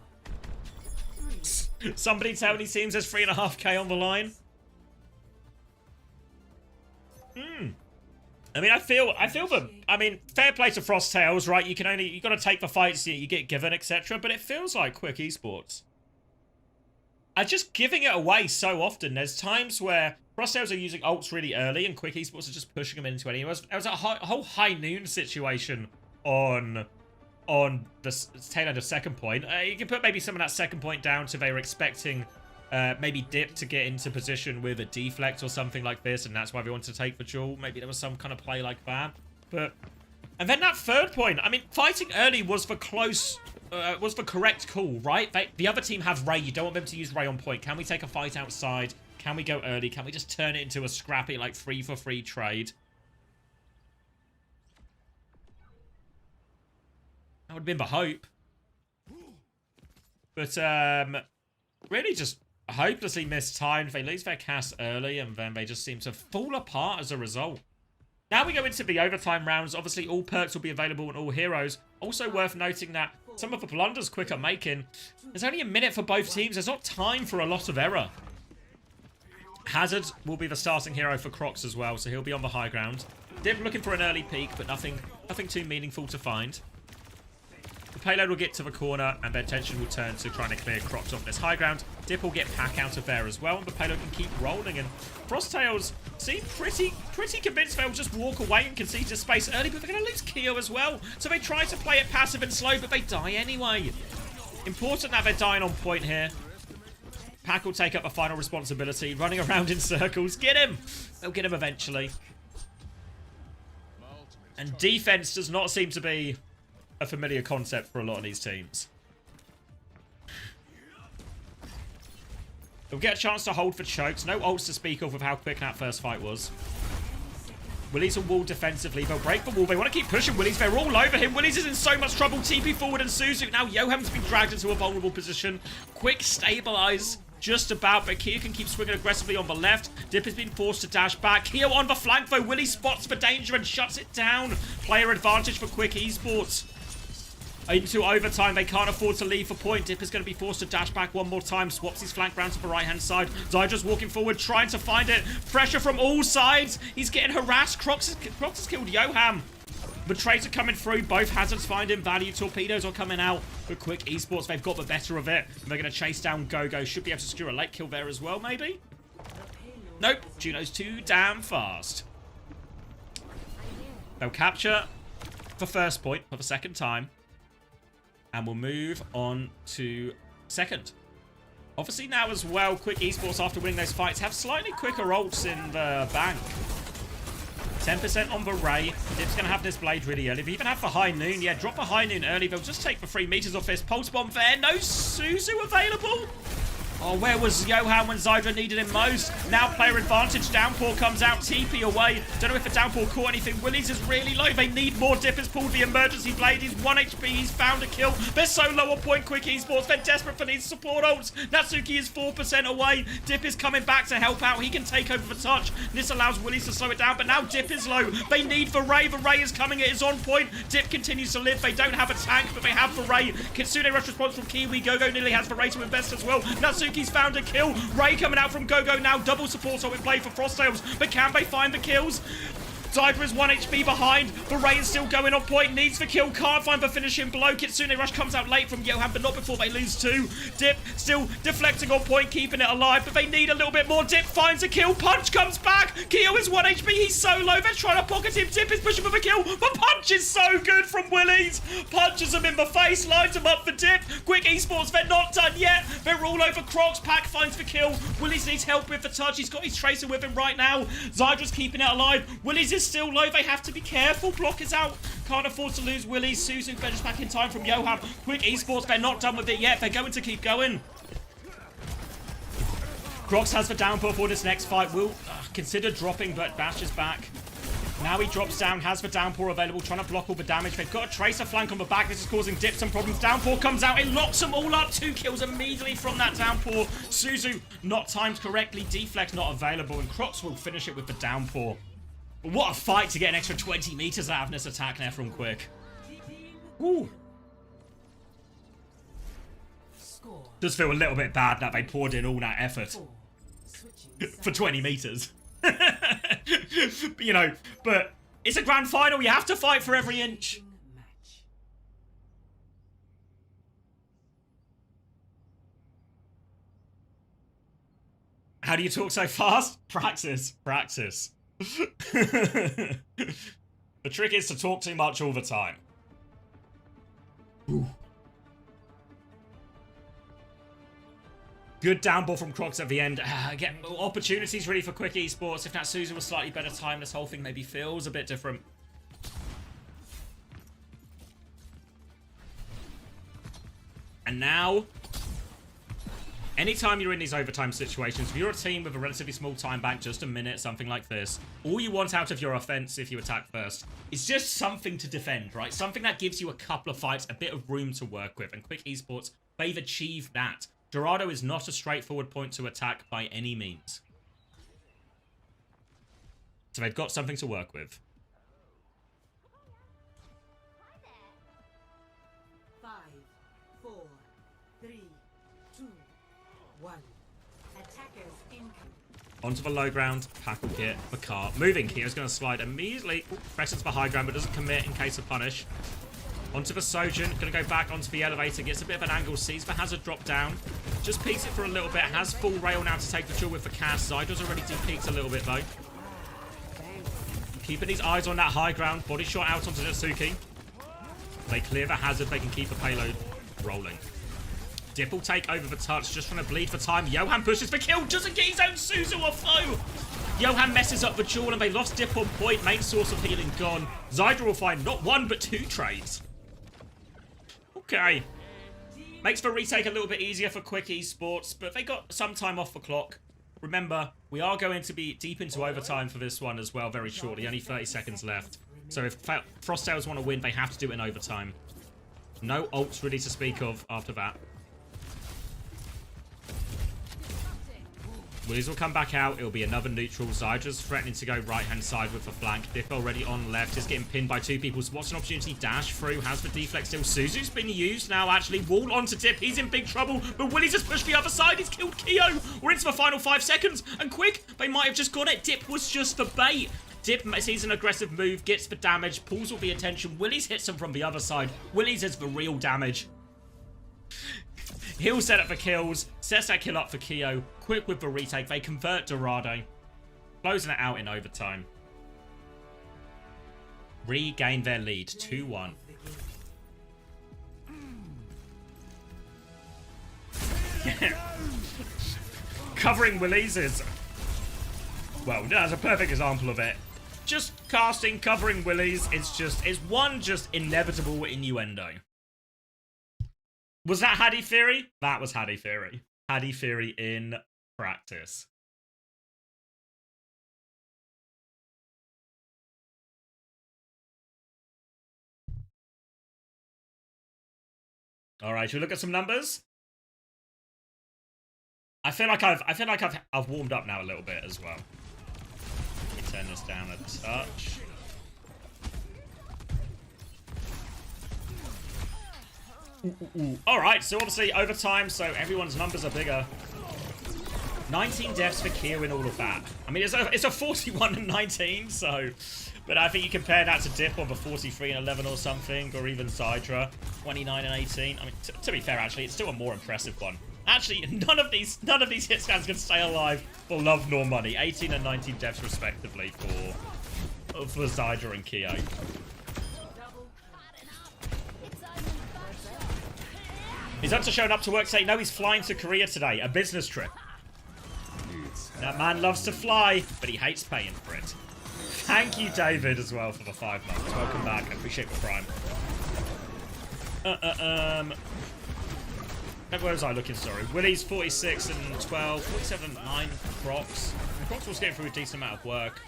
Somebody tell me teams there's 3.5k on the line. I mean, I feel the. I mean, fair play to Frosttails, right? You got to take the fights you get given, etc. But it feels like Quick Esports are just giving it away so often. There's times where Frosttails are using ults really early, and Quick Esports are just pushing them into anything. There was a whole high noon situation on the tail end of second point. You can put maybe some of that second point down to they were expecting. Maybe Dip to get into position with a deflect or something like this, and that's why they wanted to take the duel. Maybe there was some kind of play like that. And then that third point, I mean, fighting early was the correct call, right? The other team have Ray. You don't want them to use Ray on point. Can we take a fight outside? Can we go early? Can we just turn it into a scrappy, like, 3-for-3 trade? That would have been the hope. But, really just hopelessly mistimed. They lose their cast early, and then they just seem to fall apart as a result. Now we go into the overtime rounds. Obviously, all perks will be available on all heroes. Also worth noting that some of the blunders Quick are making, there's only a minute for both teams. There's not time for a lot of error. Hazard will be the starting hero for Crocs as well, so he'll be on the high ground. Dip looking for an early peek, but nothing too meaningful to find. The payload will get to the corner, and their attention will turn to trying to clear Crocs off this high ground. Dip will get Pack out of there as well, and the payload can keep rolling. And Frosttails seem pretty convinced they'll just walk away and concede to space early, but they're going to lose Keo as well. So they try to play it passive and slow, but they die anyway. Important that they're dying on point here. Pack will take up the final responsibility, running around in circles. Get him! They'll get him eventually. And defense does not seem to be a familiar concept for a lot of these teams. They'll get a chance to hold for chokes. No ults to speak of how quick that first fight was. Willies will wall defensively. They'll break the wall. They want to keep pushing Willies. They're all over him. Willies is in so much trouble. TP forward and Suzu. Now Yoham's been dragged into a vulnerable position. Quick stabilize. Just about, but Kia can keep swinging aggressively on the left. Dip has been forced to dash back. Kia on the flank, though. Willie spots the danger and shuts it down. Player advantage for Quick Esports. Into overtime, they can't afford to leave for point. Dip is going to be forced to dash back one more time. Swaps his flank round to the right-hand side. Zydra's walking forward, trying to find it. Pressure from all sides. He's getting harassed. Crocs has killed Yoham. The trades are coming through. Both hazards finding value. Torpedoes are coming out. But Quick Esports, they've got the better of it. And they're going to chase down Gogo. Should be able to secure a late kill there as well, maybe? Nope. Juno's too damn fast. They'll capture the first point for the second time. And we'll move on to second. Obviously now as well, Quick Esports, after winning those fights, have slightly quicker ults in the bank. 10% on the Ray. Dip's going to have this blade really early. They even have the high noon. Yeah, drop the high noon early. They'll just take the 3 meters off this. Pulse bomb there. No Suzu available. Oh, where was Yohan when Zydra needed him most? Now player advantage. Downpour comes out. TP away. Don't know if the Downpour caught anything. Willies is really low. They need more. Dip has pulled the emergency blade. He's 1 HP. He's found a kill. They're so low on point, Quick Esports. They're desperate for these support ults. Natsuki is 4% away. Dip is coming back to help out. He can take over the touch. This allows Willies to slow it down, but now Dip is low. They need the Ray. The Ray is coming. It is on point. Dip continues to live. They don't have a tank, but they have the Ray. Kitsune rush response from Kiwi. Gogo nearly has the Ray to invest as well. Natsuki's found a kill. Ray coming out from Gogo now. Double support so in play for Frosttails. But can they find the kills? Zydra is 1 HP behind. The Ray is still going on point. Needs the kill. Can't find the finish in below. Kitsune rush comes out late from Yohan, but not before they lose 2. Dip still deflecting on point, keeping it alive, but they need a little bit more. Dip finds a kill. Punch comes back. Keo is 1 HP. He's so low. They're trying to pocket him. Dip is pushing for the kill. The punch is so good from Willies. Punches him in the face. Lines him up for Dip. Quick Esports, they're not done yet. They're all over Crocs. Pack finds the kill. Willies needs help with the touch. He's got his tracer with him right now. Zydra's keeping it alive. Willies is is still low. They have to be careful. Block is out. Can't afford to lose Willie. Suzu benches back in time from Johan. Quick Esports. They're not done with it yet. They're going to keep going. Crocs has the downpour for this next fight. Will consider dropping, but Bash is back. Now he drops down, has the downpour available, trying to block all the damage. They've got a tracer flank on the back. This is causing Dip some problems. Downpour comes out. It locks them all up. 2 kills immediately from that downpour. Suzu not timed correctly. Deflect not available. And Crocs will finish it with the downpour. But what a fight to get an extra 20 meters out of this attack there from Quick. Woo. Does feel a little bit bad that they poured in all that effort for 20 meters. You know, but it's a grand final. You have to fight for every inch. How do you talk so fast? Practice. Practice. The trick is to talk too much all the time. Ooh. Good downball from Crocs at the end. Again, opportunities really for Quick Esports. If that Suzu was slightly better time, this whole thing maybe feels a bit different. And now, anytime you're in these overtime situations, if you're a team with a relatively small time bank, just a minute, something like this, all you want out of your offense if you attack first is just something to defend, right? Something that gives you a couple of fights, a bit of room to work with. And Quick Esports, they've achieved that. Dorado is not a straightforward point to attack by any means. So they've got something to work with. 5, 4, 3, 2, 1. Attackers incoming. Onto the low ground, Packle Kit, the car. Moving, Kio's going to slide immediately. Presses the high ground, but doesn't commit in case of punish. Onto the Sojin, going to go back onto the elevator, gets a bit of an angle, sees the hazard drop down. Just peeks it for a little bit, has full rail now to take the chill with the cast. Zydra's already de-peeked a little bit though. Keeping his eyes on that high ground, body shot out onto Natsuki. They clear the hazard, they can keep the payload rolling. Dip will take over the touch, just trying to bleed for time. Johan pushes for kill, doesn't get his own Suzu off though. Johan messes up the duel and they lost Dip on point, main source of healing gone. Zydra will find not 1 but 2 trades. Okay. Makes the retake a little bit easier for Quick Esports, but they got some time off the clock. Remember, we are going to be deep into overtime for this one as well very shortly. Only 30 seconds left. So if Frostales want to win, they have to do it in overtime. No ults really to speak of after that. Willies will come back out. It'll be another neutral. Zydra's threatening to go right-hand side with the flank. Dip already on left. Is getting pinned by 2 people. What's an opportunity? Dash through. Has the deflect still. Suzu's been used now, actually. Wall onto Dip. He's in big trouble. But Willies has pushed the other side. He's killed Keo. We're into the final 5 seconds. And Quick, they might have just got it. Dip was just the bait. Dip sees an aggressive move. Gets the damage. Pulls all the attention. Willies hits him from the other side. Willies is the real damage. He'll set up for kills, sets that kill up for Keo. Quick with the retake. They convert Dorado. Closing it out in overtime. Regain their lead. 2-1. Covering Willies is... well, that's a perfect example of it. Just casting, covering Willies. It's one just inevitable innuendo. Was that Haddy Theory? That was Haddy Theory. Haddy Theory in practice. All right, should we look at some numbers? I feel like I've warmed up now a little bit as well. Let me turn this down a touch. Alright, so obviously overtime, so everyone's numbers are bigger. 19 deaths for Keo in all of that. I mean, it's a 41 and 19, so... but I think you compare that to Dip on the 43 and 11 or something, or even Zydra, 29 and 18. I mean, to be fair, actually, it's still a more impressive one. Actually, none of these hit scans can stay alive for love nor money. 18 and 19 deaths respectively for Zydra and Keo. He's up to showing up to work today. No, he's flying to Korea today. A business trip. That man loves to fly, but he hates paying for it. Thank you, David, as well, for the 5 months. Welcome back. I appreciate the prime. Where was I looking? Sorry. Willie's 46 and 12. 47 and 9 for Crocs. And Crocs was getting through a decent amount of work.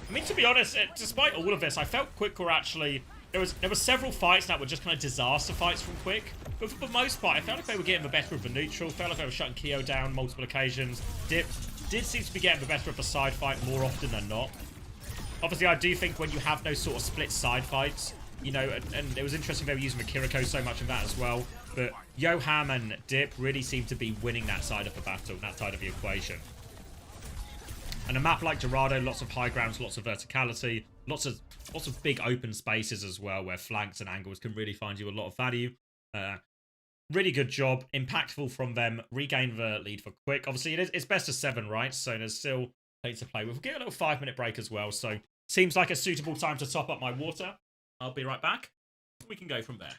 I mean, to be honest, despite all of this, I felt Quick were actually... There were several fights that were just kind of disaster fights from Quick. But for the most part, I felt like they were getting the better of the neutral. Felt like they were shutting Keo down multiple occasions. Dip did seem to be getting the better of the side fight more often than not. Obviously, I do think when you have those sort of split side fights, you know, and it was interesting they were using the Kiriko so much in that as well. But Yoham and Dip really seem to be winning that side of the battle, that side of the equation. And a map like Dorado, lots of high grounds, lots of verticality, lots of big open spaces as well, where flanks and angles can really find you a lot of value. Really good job, impactful from them. Regain the lead for Quick. Obviously, it's best of 7, right? So there's still plenty to play with. We'll get a little 5-minute break as well. So seems like a suitable time to top up my water. I'll be right back. We can go from there.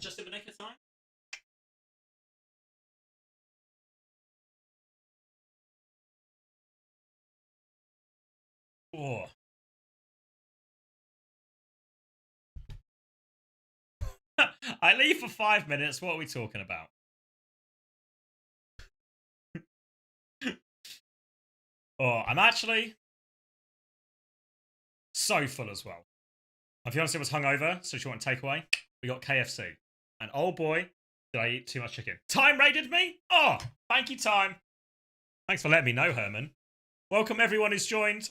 Just in the nick of time. Oh. I leave for 5 minutes. What are we talking about? Oh, I'm actually so full as well. My fiance was hungover, so she wanted takeaway. We got KFC. And oh boy, did I eat too much chicken. Time raided me? Oh, thank you, Time. Thanks for letting me know, Herman. Welcome everyone who's joined.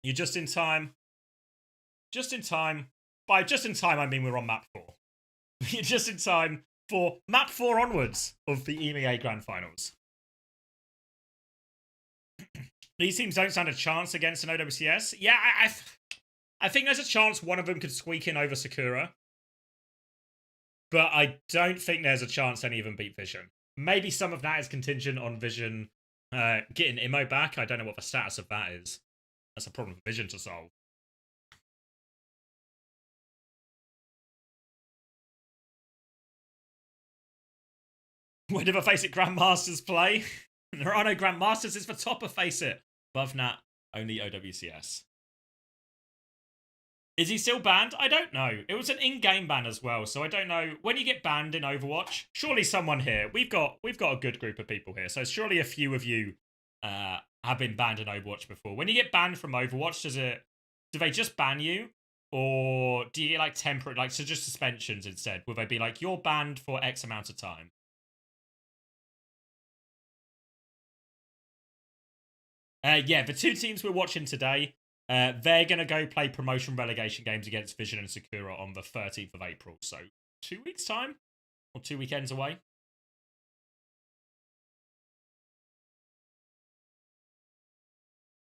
You're just in time. Just in time. By just in time, I mean we're on map 4. You're just in time for map 4 onwards of the EMEA Grand Finals. These teams don't stand a chance against an OWCS. Yeah, I think there's a chance one of them could squeak in over Sakura. But I don't think there's a chance any of them beat Vision. Maybe some of that is contingent on Vision getting Immo back. I don't know what the status of that is. That's a problem for Vision to solve. Where do the FACEIT Grandmasters play? There are no Grandmasters, it's the top of FACEIT. Above that, only OWCS. Is he still banned? I don't know. It was an in-game ban as well, so I don't know. When you get banned in Overwatch, surely someone here, we've got a good group of people here, so surely a few of you have been banned in Overwatch before. When you get banned from Overwatch, do they just ban you? Or do you get like temporary, like so just suspensions instead? Will they be like, you're banned for X amount of time? Yeah, the two teams we're watching today, they're going to go play promotion relegation games against Vision and Sakura on the 13th of April. So 2 weeks' time? Or 2 weekends away?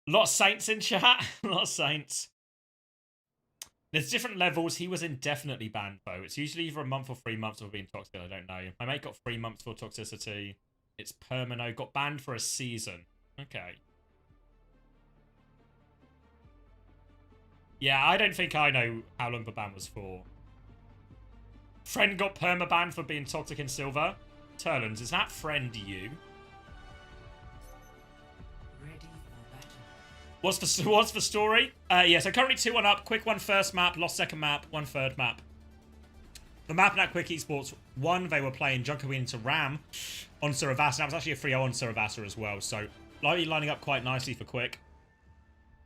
A lot of Saints in chat. A lot of Saints. There's different levels. He was indefinitely banned, though. It's usually either a month or 3 months of being toxic. I don't know. My mate got 3 months for toxicity. It's Permano. Got banned for a season. Okay. Yeah, I don't think I know how long the ban was for. Friend got perma-banned for being toxic in silver. Turlins, is that friend you? What's the story? Yeah, so currently 2-1 up. Quick one first map, lost second map, one third map. The map in that Quick Esports 1, they were playing Junker Queen into Ram on Saravasa. That was actually a 3-0 on Saravasa as well, so likely lining up quite nicely for Quick.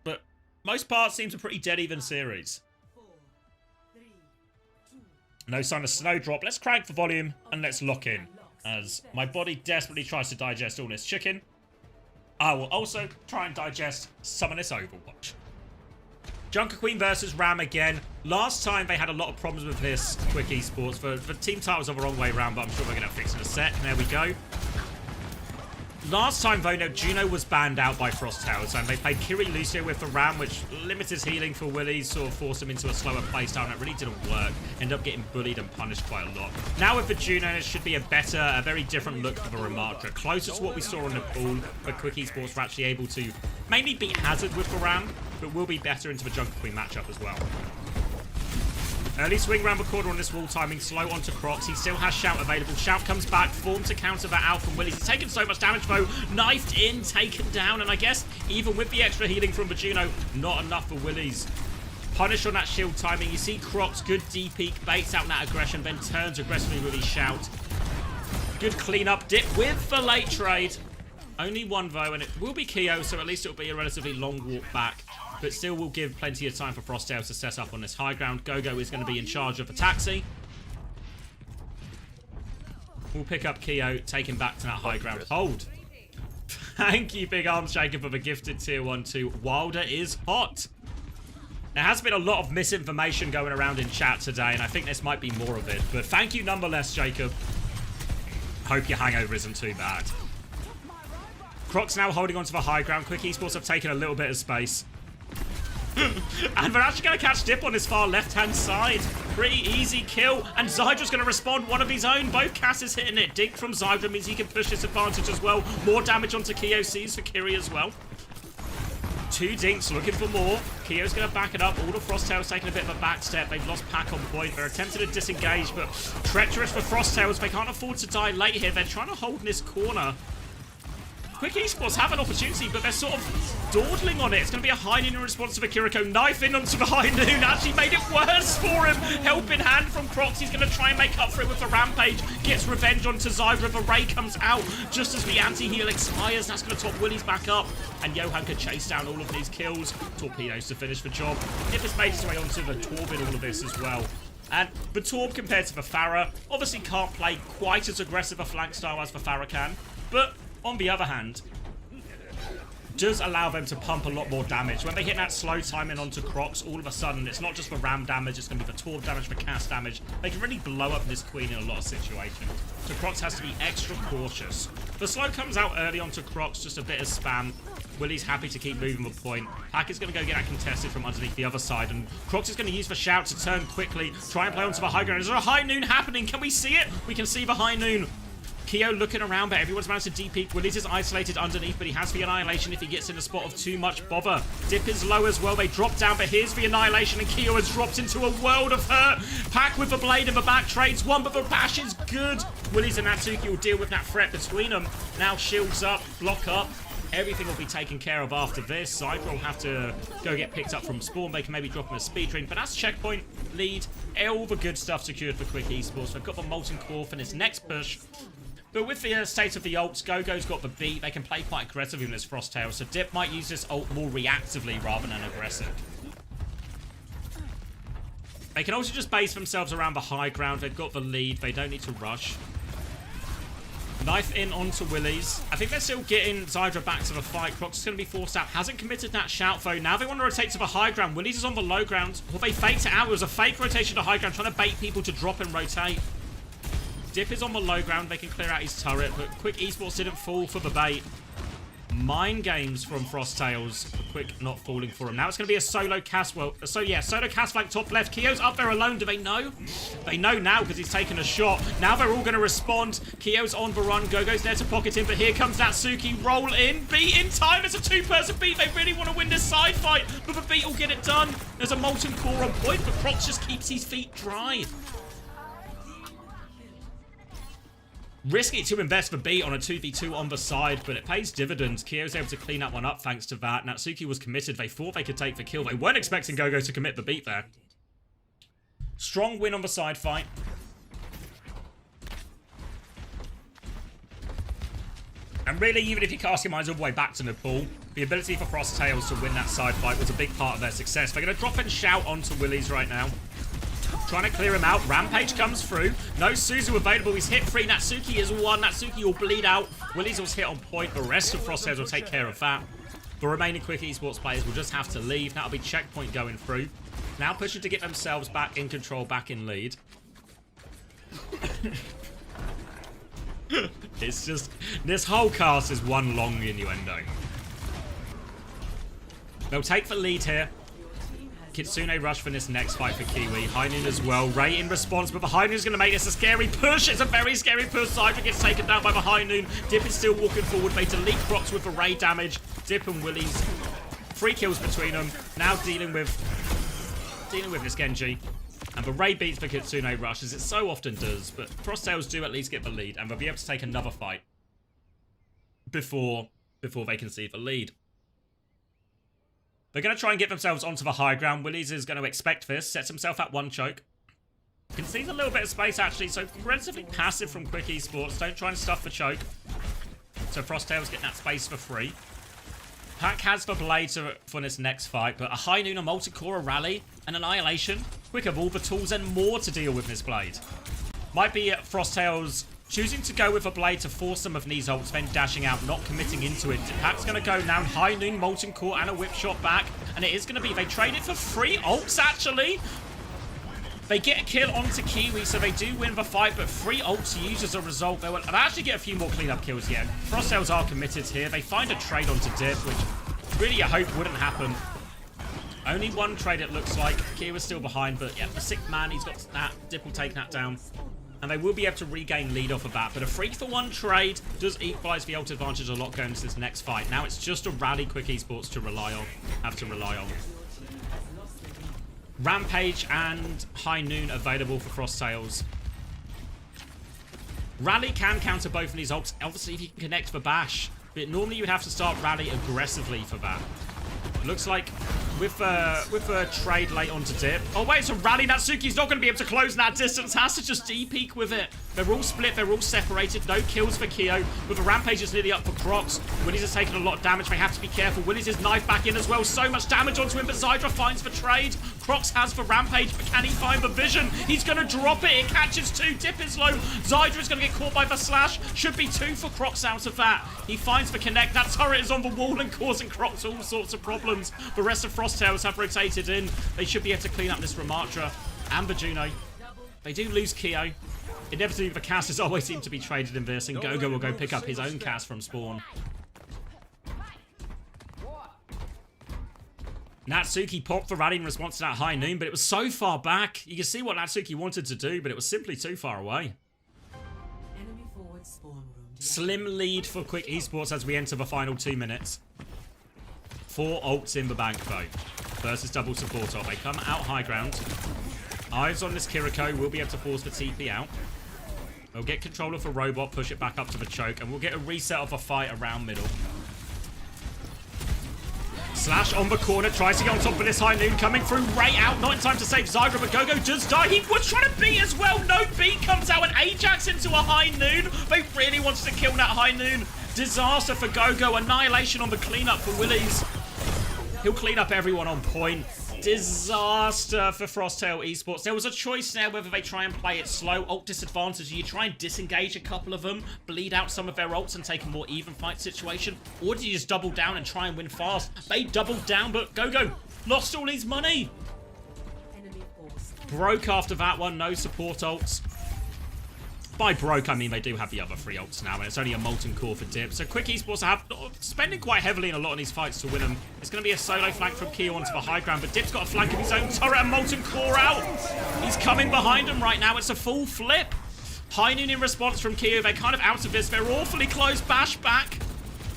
But most parts seems a pretty dead even series. 4, 3, 2, No sign of Snowdrop. Let's crank the volume and let's lock in as my body desperately tries to digest all this chicken. I will also try and digest some of this Overwatch. Junker Queen versus Ram again. Last time they had a lot of problems with this Quick Esports. The team titles are the wrong way around, but I'm sure we're going to fix it in a sec. And there we go. Last time, though, no, Juno was banned out by Frost Towers, and they played Kiri Lucio with the Ram, which limited healing for Willy, sort of forced him into a slower playstyle, and it really didn't work. Ended up getting bullied and punished quite a lot. Now with the Juno, it should be a very different look for the Ramattra. Closer to what we saw on the pool, but Quick Esports were actually able to mainly beat Hazard with the Ram, but will be better into the Junker Queen matchup as well. Early swing round the corner on this wall timing, slow onto Crocs. He still has Shout available. Shout comes back, form to counter that out from Willis. He's taken so much damage though, knifed in, taken down, and I guess even with the extra healing from Juno, not enough for Willis. Punish on that shield timing. You see Crocs, good D-peak, baits out that aggression, then turns aggressively with his Shout. Good clean-up dip with the late trade. Only one though, and it will be Keo, so at least it'll be a relatively long walk back. But still will give plenty of time for Frostdale to set up on this high ground. Gogo is going to be in charge of the taxi. We'll pick up Keo, take him back to that high ground. Hold. Thank you, Big Arms Shaker, for the gifted tier 1 too. Wilder is hot. There has been a lot of misinformation going around in chat today, and I think this might be more of it. But thank you nonetheless, Jacob. Hope your hangover isn't too bad. Croc's now holding onto the high ground. Quick Esports have taken a little bit of space. And they're actually going to catch Dip on his far left-hand side. Pretty easy kill. And Zydra's going to respond one of his own. Both Casses hitting it. Dink from Zydra means he can push this advantage as well. More damage onto Keo. Sees for Kiri as well. Two dinks looking for more. Keo's going to back it up. All the Frosttails taking a bit of a back step. They've lost Pack on point. They're attempting to disengage, but treacherous for Frosttails. They can't afford to die late here. They're trying to hold in this corner. Quick Esports have an opportunity, but they're sort of dawdling on it. It's going to be a High Noon in response to the Kiriko. Knife in onto the High Noon. Actually made it worse for him. Help in hand from Crocs. He's going to try and make up for it with the Rampage. Gets revenge onto Zyra. The Ray comes out just as the anti-heal expires. That's going to top Willie's back up. And Johan could chase down all of these kills. Torpedoes to finish the job. If it's made its way onto the Torb in all of this as well. And the Torb compared to the Pharah obviously can't play quite as aggressive a flank style as the Pharah can. But on the other hand, does allow them to pump a lot more damage. When they hit that slow timing onto Crocs, all of a sudden, it's not just for ram damage, it's going to be for Torb damage, for cast damage. They can really blow up this Queen in a lot of situations. So Crocs has to be extra cautious. The slow comes out early onto Crocs, just a bit of spam. Willie's happy to keep moving the point. Pack is going to go get that contested from underneath the other side, and Crocs is going to use the shout to turn quickly, try and play onto the high ground. Is there a High Noon happening? Can we see it? We can see the High Noon. Keo looking around, but everyone's managed to deep-peek. Willis is isolated underneath, but he has the Annihilation if he gets in a spot of too much bother. Dip is low as well. They drop down, but here's the Annihilation, and Keo has dropped into a world of hurt. Pack with the blade in the back, trades one, but the bash is good. Willis and Natsuki will deal with that threat between them. Now shields up, block up. Everything will be taken care of after this. Zyra will have to go get picked up from spawn. They can maybe drop him a speed train, but that's checkpoint, lead, all the good stuff secured for Quick Esports. They've got the Molten Core for this next push. But with the state of the ults, Gogo's got the beat. They can play quite aggressively in this Frosttail, so Dip might use this ult more reactively rather than aggressive. They can also just base themselves around the high ground. They've got the lead. They don't need to rush. Knife in onto Willies. I think they're still getting Zyra back to the fight. Crocs is going to be forced out. Hasn't committed that shout, though. Now they want to rotate to the high ground. Willies is on the low ground. Well, they faked it out. It was a fake rotation to high ground, trying to bait people to drop and rotate. Dip is on the low ground. They can clear out his turret, but Quick Esports didn't fall for the bait. Mind games from Frosttails. Quick not falling for him. Now it's going to be a solo cast. Well, solo cast flank top left. Keo's up there alone. Do they know? They know now because he's taken a shot. Now they're all going to respond. Keo's on the run. Gogo's there to pocket him, but here comes Natsuki. Roll in. Beat in time. It's a two-person beat. They really want to win this side fight, but the beat will get it done. There's a Molten Core on point, but Crocs just keeps his feet dry. Risky to invest the beat on a 2v2 on the side, but it pays dividends. Keo's able to clean that one up thanks to that. Natsuki was committed. They thought they could take the kill. They weren't expecting Gogo to commit the beat there. Strong win on the side fight. And really, even if you cast your minds all the way back to Nepal, the ability for Frosttails to win that side fight was a big part of their success. They're going to drop and shout onto Willies right now. Trying to clear him out. Rampage comes through. No Suzu available. He's hit free. Natsuki is one. Natsuki will bleed out. Willies was hit on point. The rest of Frosttails will take care of that. The remaining Quick Esports players will just have to leave. That'll be checkpoint going through. Now pushing to get themselves back in control, back in lead. It's just... this whole cast is one long innuendo. They'll take the lead here. Kitsune rush for this next fight for Kiwi. High Noon as well. Ray in response, but the High Noon is going to make this a scary push. It's a very scary push. Zyra gets taken down by the High Noon. Dip is still walking forward. They delete Crocs with the Ray damage. Dip and Willies. 3 kills between them. Now dealing with this Genji. And the Ray beats the Kitsune rush, as it so often does. But Frosttails do at least get the lead, and they'll be able to take another fight before they can see the lead. They're going to try and get themselves onto the high ground. Willies is going to expect this. Sets himself at one choke. Concedes a little bit of space, actually. So, relatively passive from Quick Esports. Don't try and stuff the choke. So, Frosttails get that space for free. Pack has the blade for this next fight. But a High Noon, a Molten Core, a Rally, an Annihilation. Quick have all the tools and more to deal with this blade. Might be Frosttails choosing to go with a blade to force some of these ults, then dashing out, not committing into it. Pack's going to go now. High Noon, Molten Core, and a whip shot back. And it is going to be... they trade it for 3 ults, actually. They get a kill onto Kiwi, so they do win the fight, but 3 ults used as a result. They'll actually get a few more cleanup kills yet. Frosttails are committed here. They find a trade onto Dip, which really I hope wouldn't happen. Only one trade, it looks like. Kiwi's still behind, but yeah, the 6th man, he's got that. Dip will take that down. and they will be able to regain lead off of that. But a 3-for-1 trade does equalize the ult advantage a lot going into this next fight. Now it's just a rally Quick Esports to rely on. Rampage and High Noon available for Frosttails. Rally can counter both of these ults, obviously if you can connect for Bash. But normally you would have to start Rally aggressively for that. It looks like with a trade late onto Dip. Oh wait, so Rally Natsuki's not going to be able to close that distance. Has to just D-peek with it. They're all split. They're all separated. No kills for Keo. But the Rampage is nearly up for Crocs. Willies has taken a lot of damage. They have to be careful. Willies is knife back in as well. So much damage onto him. But Zydra finds for trade. Crocs has for Rampage. But can he find the vision? He's going to drop it. It catches 2. Dip is low. Zydra is going to get caught by the slash. Should be 2 for Crocs out of that. He finds the connect. That turret is on the wall and causing Crocs all sorts of problems. The rest of Frosttails have rotated in. They should be able to clean up this Ramatra and the Juno. They do lose Keo. Inevitably, the casters always seem to be traded in this, and Gogo will go pick up his own cast from spawn. Natsuki popped the rally in response to that High Noon, but it was so far back. You can see what Natsuki wanted to do, but it was simply too far away. Enemy forward spawn room. Slim lead for Quick Esports as we enter the final 2 minutes. 4 ults in the bank, though, versus double support ult. They come out high ground. Eyes on this Kiriko. Will be able to force the TP out. They'll get control of a robot, push it back up to the choke, and we'll get a reset of a fight around middle. Slash on the corner, tries to get on top of this High Noon, coming through, right out, not in time to save Zydra, but Gogo does die. He was trying to beat as well. No beat comes out, and Ajax into a High Noon. They really wanted to kill that High Noon. Disaster for Gogo, annihilation on the cleanup for Willies. He'll clean up everyone on point. Disaster for Frosttail Esports. There was a choice there whether they try and play it slow, ult disadvantage. You try and disengage a couple of them, bleed out some of their ults and take a more even fight situation, or do you just double down and try and win fast? They doubled down, but Gogo lost all his money. Enemy force. Broke after that one, no support ults. By broke, I mean they do have the other 3 ults now, and it's only a Molten Core for Dip. So Quick Esports are spending quite heavily in a lot of these fights to win them. It's going to be a solo flank from Keo onto the high ground, but Dip's got a flank of his own. Turret and Molten Core out. He's coming behind him right now. It's a full flip. High Noon in response from Keo. They're kind of out of this. They're awfully close. Bash back.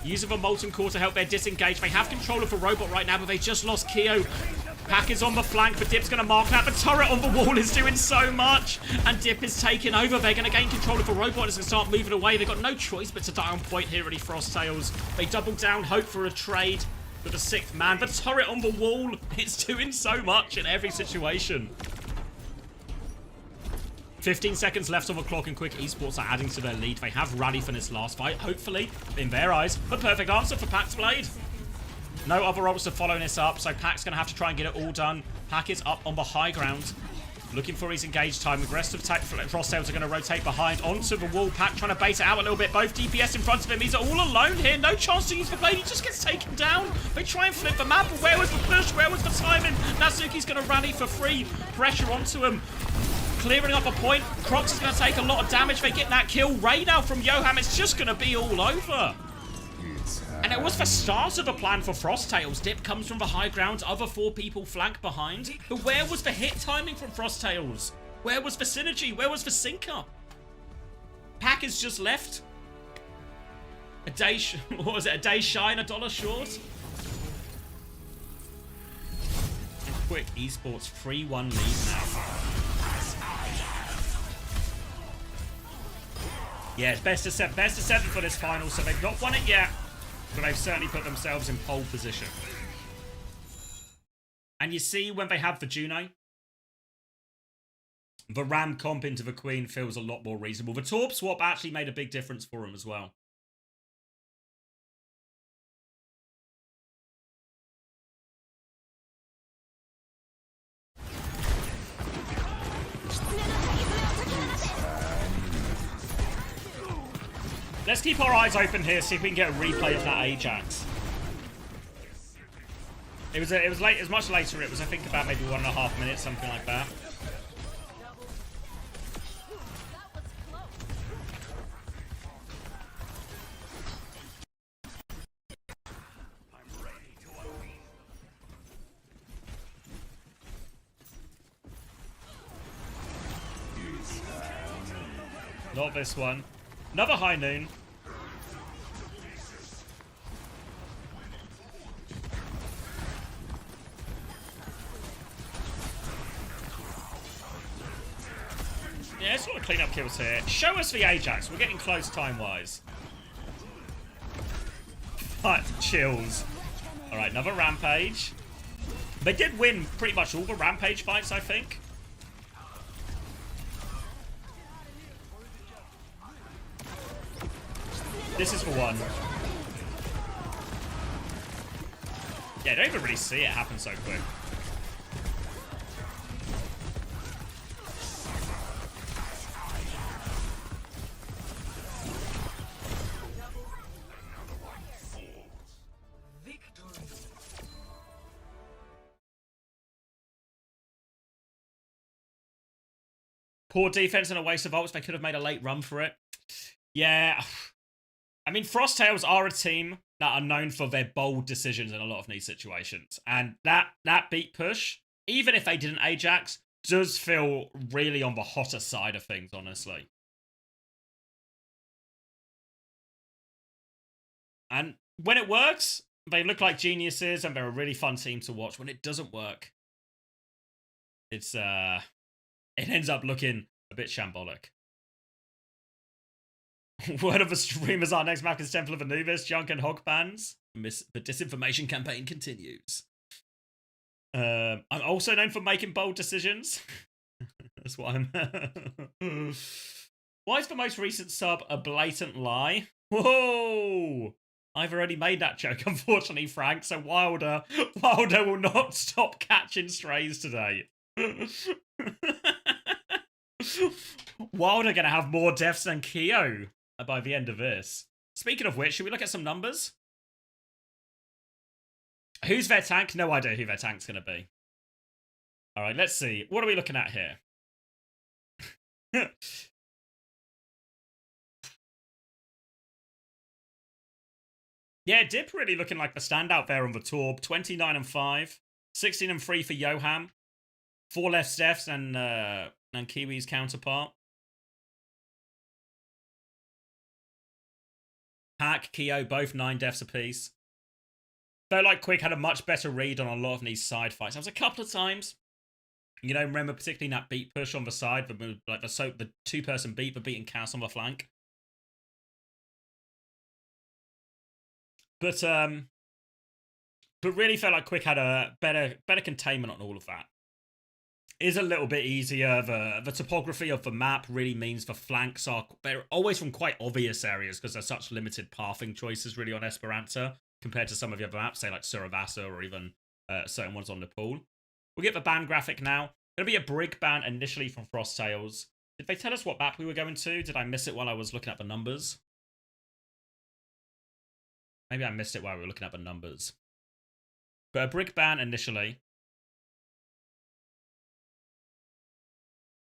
Use of a Molten Core to help their disengage. They have control of a robot right now, but they just lost Keo. Pack is on the flank, but Dip's going to mark that. The turret on the wall is doing so much, and Dip is taking over. They're going to gain control of the robot as they start moving away. They've got no choice but to die on point here at the Frosttails. They double down, hope for a trade with the 6th man. The turret on the wall, it's doing so much in every situation. 15 seconds left on the clock, and Quick Esports are adding to their lead. They have rally for this last fight, hopefully, in their eyes. The perfect answer for Pack's Blade. No other ults to follow this up, so Pack's going to have to try and get it all done. Pack is up on the high ground, looking for his engage time. Aggressive Frosttails are going to rotate behind onto the wall. Pack trying to bait it out a little bit. Both DPS in front of him. He's all alone here. No chance to use the blade. He just gets taken down. They try and flip the map, but where was the push? Where was the timing? Natsuki's going to rally for free. Pressure onto him. Clearing up a point. Crocs is going to take a lot of damage. They get that kill. Ray now from Yoham. It's just going to be all over. And it was the start of the plan for Frosttails. Dip comes from the high ground, other 4 people flank behind. But where was the hit timing from Frosttails? Where was the synergy? Where was the sync up? Pack is just left. A day, what was it? A day shy and $1 short? And Quick Esports 3-1 lead now. Yeah, it's best of 7 for this final, so they've not won it yet. But they've certainly put themselves in pole position. And you see when they have the Juno, the Ram comp into the Queen feels a lot more reasonable. The Torp swap actually made a big difference for him as well. Let's keep our eyes open here, see if we can get a replay of that Ajax. It was late. It was much later. It was, I think, about maybe 1.5 minutes, something like that. Not this one. Another high noon. Yeah, it's a lot of cleanup kills here. Show us the Ajax. We're getting close time-wise. But chills. Alright, another Rampage. They did win pretty much all the Rampage fights, I think. This is for one. Yeah, I don't even really see it happen so quick. Poor defense and a waste of ults. They could have made a late run for it. Yeah. I mean, Frosttails are a team that are known for their bold decisions in a lot of these situations. And that beat push, even if they didn't Ajax, does feel really on the hotter side of things, honestly. And when it works, they look like geniuses and they're a really fun team to watch. When it doesn't work, it's it ends up looking a bit shambolic. Word of the streamers, our next map is Temple of Anubis, Junk and Hog bans. The disinformation campaign continues. I'm also known for making bold decisions. That's what I'm... Why is the most recent sub a blatant lie? Whoa! I've already made that joke, unfortunately, Frank, so Wilder will not stop catching strays today. Wilder gonna have more deaths than Keo by the end of this. Speaking of which, should we look at some numbers? Who's their tank? No idea who their tank's gonna be. Alright, let's see. What are we looking at here? Yeah, Dip really looking like the standout there on the Torb. 29 and 5. 16 and 3 for Yoham. 4 left deaths and Kiwi's counterpart. Hack, Keo, both 9 deaths apiece. Felt like Quick had a much better read on a lot of these side fights. There was a couple of times, you know, remember particularly that beat push on the side, like the two-person beat, but beating Chaos on the flank. But really felt like Quick had a better containment on all of that. Is a little bit easier. The topography of the map really means the flanks they're always from quite obvious areas because there's such limited pathing choices really on Esperanza compared to some of the other maps, say like Suravasa or even certain ones on Nepal. We'll get the ban graphic now. Gonna be a Brig ban initially from Frosttails. Did they tell us what map we were going to? Did I miss it while I was looking at the numbers? Maybe I missed it while we were looking at the numbers. But a Brig ban initially.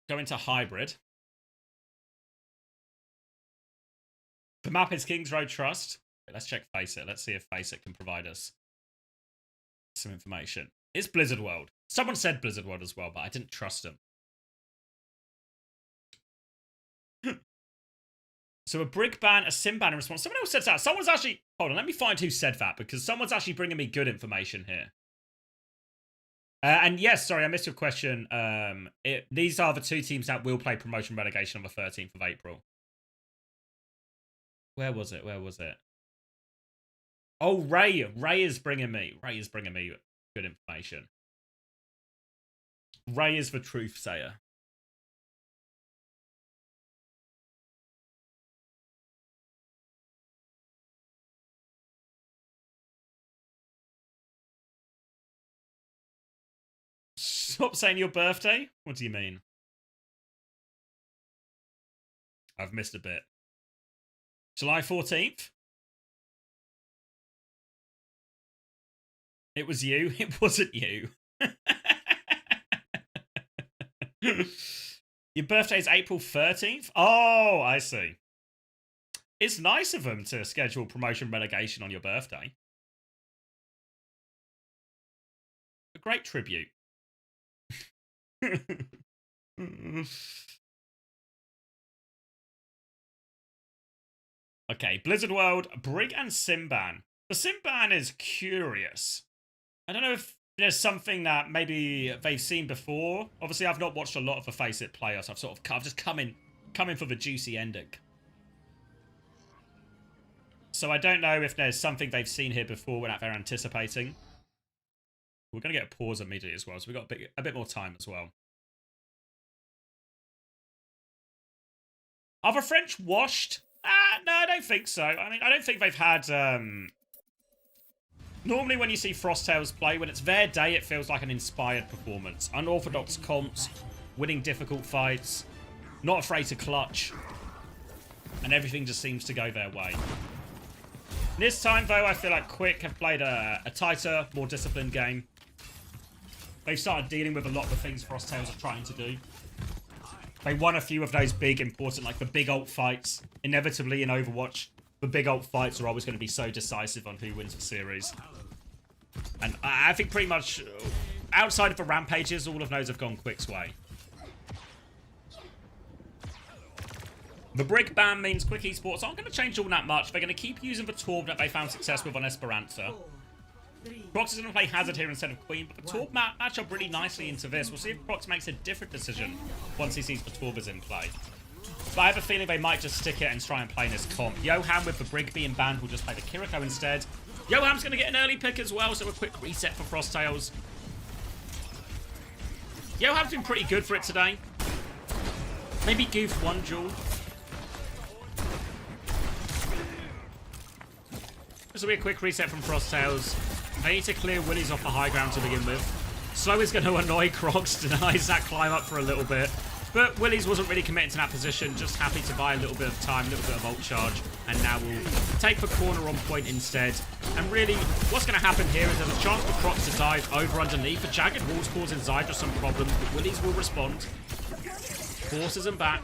Go into hybrid. The map is King's Road Trust. Let's check FACEIT. Let's see if FACEIT can provide us some information. It's Blizzard World. Someone said Blizzard World as well, but I didn't trust them. So a Brig ban, a Sim ban in response. Someone else said that. Someone's actually... Hold on, let me find who said that, because someone's actually bringing me good information here. And yes, sorry, I missed your question. These are the two teams that will play promotion relegation on the 13th of April. Where was it? Oh, Ray is bringing me good information. Ray is the truth sayer. Stop saying your birthday? What do you mean? I've missed a bit. July 14th? It was you. It wasn't you. Your birthday is April 13th? Oh, I see. It's nice of them to schedule promotion relegation on your birthday. A great tribute. Okay, Blizzard World, Brig and Simban. The Simban is curious. I don't know if there's something that maybe they've seen before. Obviously, I've not watched a lot of the FACEIT playoffs. I've just come in for the juicy ending. So I don't know if there's something they've seen here before that they're anticipating. We're going to get a pause immediately as well, so we've got a bit more time as well. Are the French washed? No, I don't think so. I mean, I don't think they've had... Normally when you see Frosttails play, when it's their day, it feels like an inspired performance. Unorthodox comps, winning difficult fights, not afraid to clutch, and everything just seems to go their way. This time, though, I feel like Quick have played a tighter, more disciplined game. They've started dealing with a lot of the things Frosttails are trying to do. They won a few of those big, important, like the big ult fights. Inevitably in Overwatch, the big ult fights are always going to be so decisive on who wins the series. And I think pretty much, outside of the rampages, all of those have gone Quick's way. The Brig ban means Quick Esports aren't going to change all that much. They're going to keep using the Torb that they found success with on Esperanza. Prox is going to play Hazard here instead of Queen, but the Torb match up really nicely into this. We'll see if Prox makes a different decision once he sees the Torb is in play. But I have a feeling they might just stick it and try and play this comp. Johan with the Brig being banned will just play the Kiriko instead. Johan's going to get an early pick as well, so a quick reset for Frosttails. Johan's been pretty good for it today. Maybe goof one duel. This will be a quick reset from Frosttails. They need to clear Willies off the high ground to begin with. Slow is going to annoy Crocs, denies that climb up for a little bit. But Willies wasn't really committed to that position, just happy to buy a little bit of time, a little bit of ult charge, and now we'll take the corner on point instead. And really, what's going to happen here is there's a chance for Crocs to dive over underneath. The jagged walls causing Zydra some problems, but Willies will respond. Forces them back.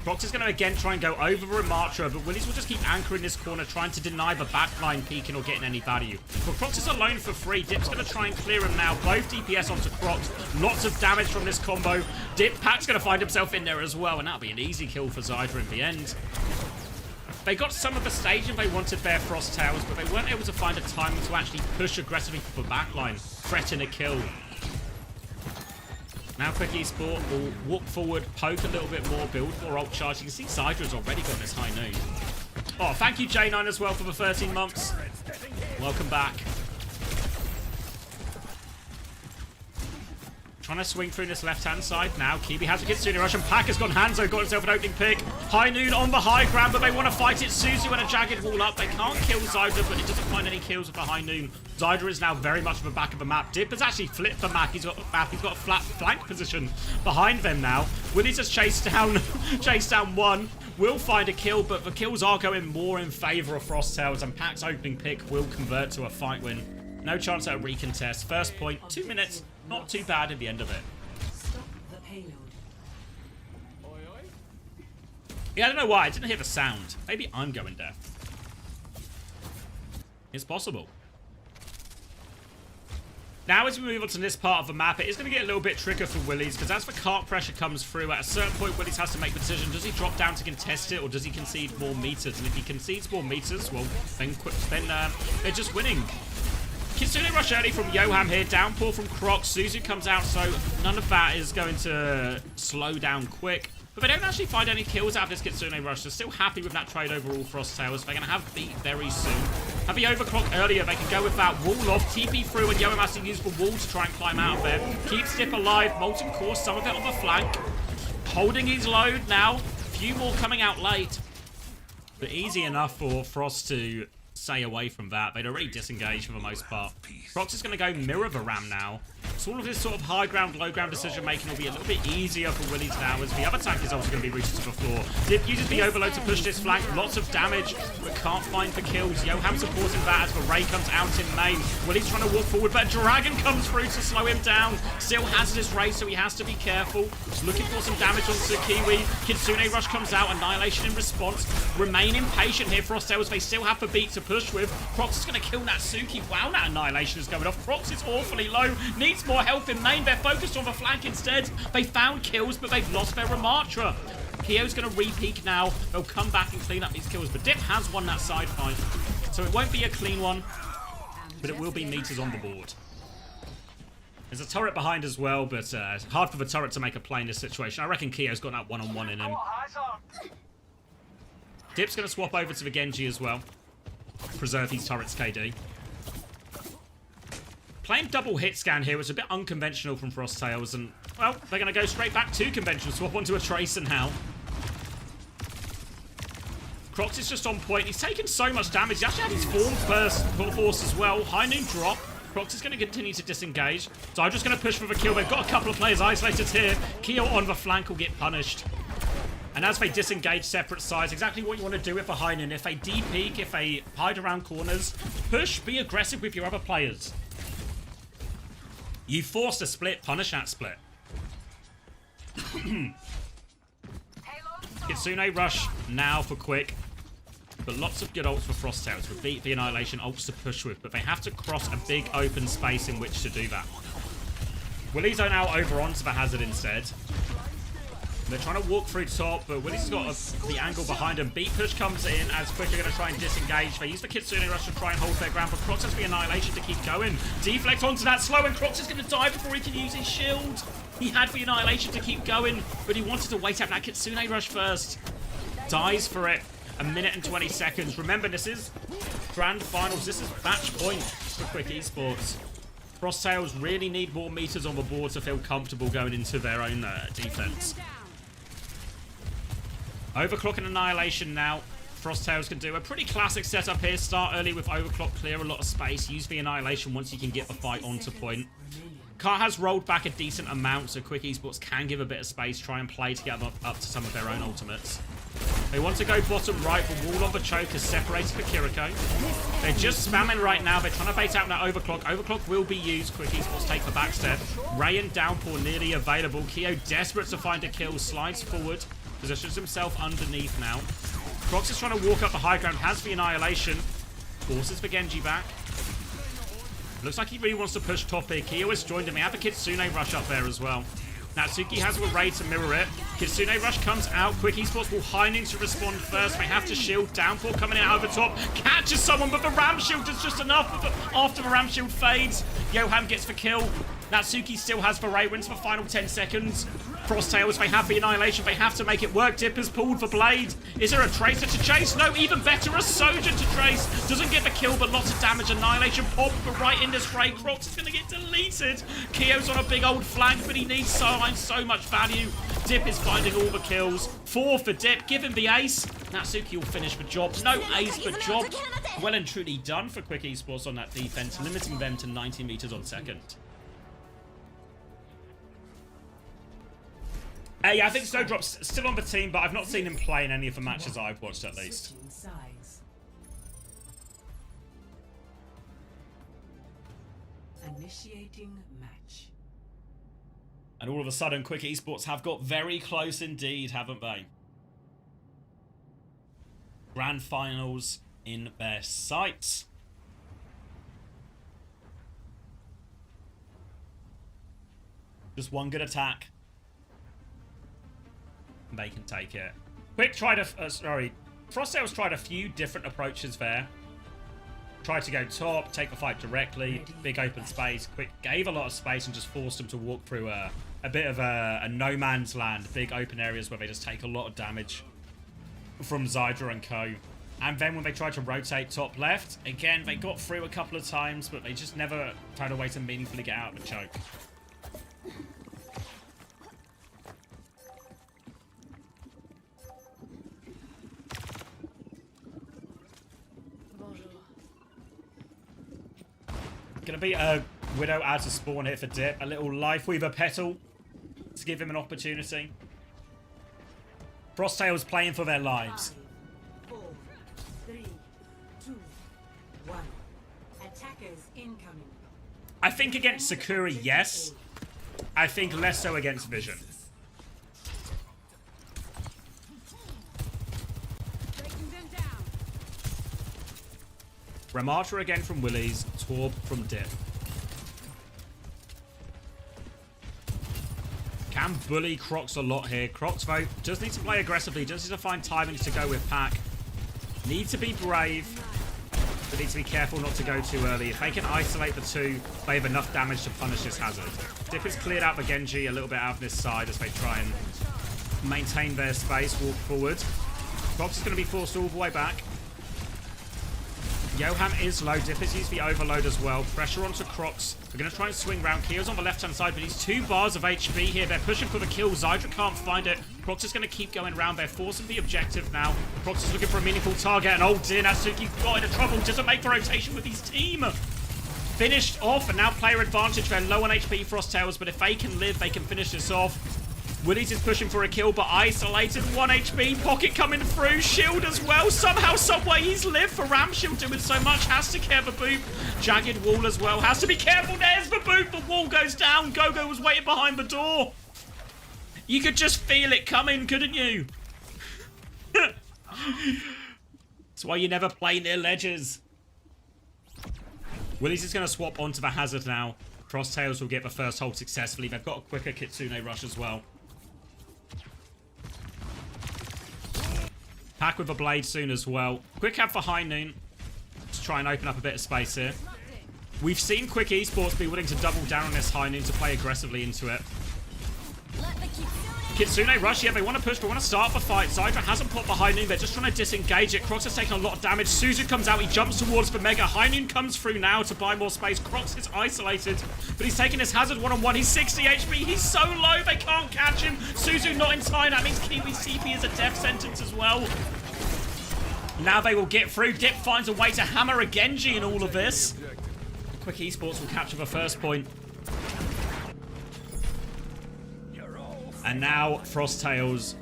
Crocs is going to again try and go over the Rematra, but Willies will just keep anchoring this corner, trying to deny the backline peeking or getting any value. But Crocs is alone for free. Dip's going to try and clear him now. Both DPS onto Crocs. Lots of damage from this combo. Dip Pack's going to find himself in there as well, and that'll be an easy kill for Zydra in the end. They got some of the staging they wanted there, Frosttails, but they weren't able to find a time to actually push aggressively for the backline, threaten a kill. Now Quick Esport will walk forward, poke a little bit more, build more ult charge. You can see Zydra's already got this high noon. Oh, thank you J9 as well for the 13 months. Welcome back. Trying to swing through this left-hand side now. Kiwi has a Kitsune Rush, and Pack has gone Hanzo, got himself an opening pick. High Noon on the high ground, but they want to fight it. Suzu and a jagged wall up. They can't kill Zydra, but it doesn't find any kills with the High Noon. Zydra is now very much at the back of the map. Dip has actually flipped the map. He's got a flat flank position behind them now. Willies has chased down one. Will find a kill, but the kills are going more in favour of Frosttails, and Pack's opening pick will convert to a fight win. No chance at a recontest. First point, 2 minutes. Not too bad at the end of it. Stop the payload. Yeah, I don't know why. I didn't hear the sound. Maybe I'm going deaf. It's possible. Now as we move on to this part of the map, it is going to get a little bit trickier for Willies, because as the cart pressure comes through, at a certain point Willies has to make the decision. Does he drop down to contest it, or does he concede more meters? And if he concedes more meters, well, then they're just winning. Kitsune Rush early from Johan here. Downpour from Crocs. Suzu comes out, so none of that is going to slow down Quick. But they don't actually find any kills out of this Kitsune Rush. They're still happy with that trade overall, Frosttails. They're going to have beat very soon. Have the overclock earlier. They can go with that wall off. TP through, and Johan has to use the wall to try and climb out of there. Keeps Dip alive. Molten Core, some of it on the flank. Holding his load now. Few more coming out late. But easy enough for Frost to stay away from that. They'd already disengaged for the most part. Prox is going to go mirror the ram now. So all of this sort of high ground, low ground decision making will be a little bit easier for Willies now, as the other tank is also going to be rooted to the floor. Dip uses the overload to push this flank. Lots of damage, but can't find the kills. Johan supporting that as the Ray comes out in main. Willies trying to walk forward, but a Dragon comes through to slow him down. Still has this Ray, so he has to be careful. Looking for some damage onto Kiwi. Kitsune Rush comes out. Annihilation in response. Remain impatient here, Frosttails. They still have the beat to push with. Crocs is going to kill Natsuki. Wow, that Annihilation is going off. Crocs is awfully low. Needs more help in main. They're focused on the flank instead. They found kills, but they've lost their Rematra. Kyo's going to re-peek now. They'll come back and clean up these kills. But Dip has won that side fight. So it won't be a clean one. But it will be meters on the board. There's a turret behind as well, but it's hard for the turret to make a play in this situation. I reckon Kyo's got that one-on-one in him. Dip's going to swap over to the Genji as well. Preserve his turret's KD. Playing double hit scan here was a bit unconventional from Frosttails, and, well, they're going to go straight back to conventional. Swap onto a Tracer now. Crocs is just on point. He's taken so much damage. He actually had his force as well. High noon drop. Crocs is going to continue to disengage. So I'm just going to push for the kill. They've got a couple of players isolated here. Kyo on the flank will get punished. And as they disengage separate sides, exactly what you want to do with a high noon. If they de-peek, if they hide around corners, push, be aggressive with your other players. You forced a split, punish that split. Kitsune rush now for quick. But lots of good ults for Frosttails. Would beat the Annihilation ults to push with, but they have to cross a big open space in which to do that. Willies are now over onto the hazard instead. They're trying to walk through top, but Willies has got the angle behind him. Beat push comes in as Quick are going to try and disengage. They use the Kitsune rush to try and hold their ground, but Crocs has the Annihilation to keep going. Deflect onto that slow, and Crocs is going to die before he can use his shield. He had the Annihilation to keep going, but he wanted to wait out that Kitsune rush first. Dies for it. A minute and 20 seconds. Remember, this is Grand Finals. This is match point for Quick Esports. Frosttails really need more meters on the board to feel comfortable going into their own defense. Overclock and Annihilation now. Frosttails can do a pretty classic setup here. Start early with Overclock, clear a lot of space. Use the Annihilation once you can get the fight onto point. Car has rolled back a decent amount, so Quick Esports can give a bit of space, try and play to get up to some of their own ultimates. They want to go bottom right. The wall on the choke is separated for Kiriko. They're just spamming right now. They're trying to bait out that Overclock. Overclock will be used. Quick Esports take the backstep. Ray and Downpour nearly available. Kyo desperate to find a kill. Slides forward. Positions himself underneath now. Crocs is trying to walk up the high ground. Has the Annihilation. Forces the Genji back. Looks like he really wants to push top here. Kyo has joined him. They have a Kitsune rush up there as well. Natsuki has a Ray to mirror it. Kitsune rush comes out. Quick Esports will high noon to respond first. They have to shield. Downpour coming in over top. Catches someone, but the ram shield is just enough. After the ram shield fades, Johan gets the kill. Natsuki still has the Ray. Wins for final 10 seconds. Frosttails, they have the Annihilation. They have to make it work. Dip has pulled the blade. Is there a Tracer to chase? No, even better, a Soldier to trace. Doesn't get the kill, but lots of damage. Annihilation pop, but right in this fray. Crocs is going to get deleted. Kyo's on a big old flank, but he needs so much value. Dip is finding all the kills. 4 for Dip. Give him the ace. Natsuki will finish the job. No ace, but job well and truly done for Quick Esports on that defense, limiting them to 90 meters on second. Yeah, I think Snowdrop's still on the team, but I've not seen him play in any of the matches I've watched, at least. Initiating match. And all of a sudden, Quick Esports have got very close indeed, haven't they? Grand Finals in their sights. Just one good attack. They can take it. Quick tried Frosttails tried a few different approaches there. Tried to go top, take the fight directly, big open space. Quick gave a lot of space and just forced them to walk through a bit of a no man's land. Big open areas where they just take a lot of damage from Zydra and co. And then when they tried to rotate top left, again, they got through a couple of times, but they just never found a way to meaningfully get out of the choke. Gonna be a Widow as a spawn here for Dip. A little Life Weaver Petal to give him an opportunity. Frosttails playing for their lives. 5, 4, 3, 2, 1. Attackers incoming. I think against Sakura, yes. I think less so against Vision. Ramata again from Willies, Torb from Dip. Can can bully Crocs a lot here. Crocs, though, just needs to play aggressively. Just needs to find timings to go with Pack. Need to be brave, but need to be careful not to go too early. If they can isolate the two, they have enough damage to punish this Hazard. Dip has cleared out the Genji a little bit out of this side as they try and maintain their space, walk forward. Crocs is going to be forced all the way back. Johan is low. Dip has used the overload as well. Pressure onto Crocs. We're going to try and swing round. Kio's on the left-hand side, but he's 2 bars of HP here. They're pushing for the kill. Zydra can't find it. Crocs is going to keep going round. They're forcing the objective now. Crocs is looking for a meaningful target, and oh dear, Natsuki's got into trouble. Doesn't make the rotation with his team. Finished off, and now player advantage. They're low on HP, Frosttails, but if they can live, they can finish this off. Willies is pushing for a kill, but isolated. 1 HP. Pocket coming through. Shield as well. Somehow, someway, he's lived for Ram Shield doing so much. Has to care for Boop. Jagged wall as well. Has to be careful. There's the Boop. The wall goes down. Gogo was waiting behind the door. You could just feel it coming, couldn't you? That's why you never play near ledges. Willies is going to swap onto the Hazard now. Frosttails will get the first hold successfully. They've got a quicker Kitsune rush as well. Pack with a blade soon as well. Quick have for High Noon. Let's try and open up a bit of space here. We've seen Quick Esports be willing to double down on this High Noon to play aggressively into it. Kitsune rush, yeah, they want to push, they want to start the fight. Zydra hasn't popped the High Noon, they're just trying to disengage it. Crocs has taken a lot of damage. Suzu comes out, he jumps towards the Mega. High Noon comes through now to buy more space. Crocs is isolated, but he's taking his Hazard one-on-one. He's 60 HP, he's so low, they can't catch him. Suzu not in time, that means Kiwi CP is a death sentence as well. Now they will get through. Dip finds a way to hammer a Genji in all of this. Quick Esports will capture the first point. And now Frosttails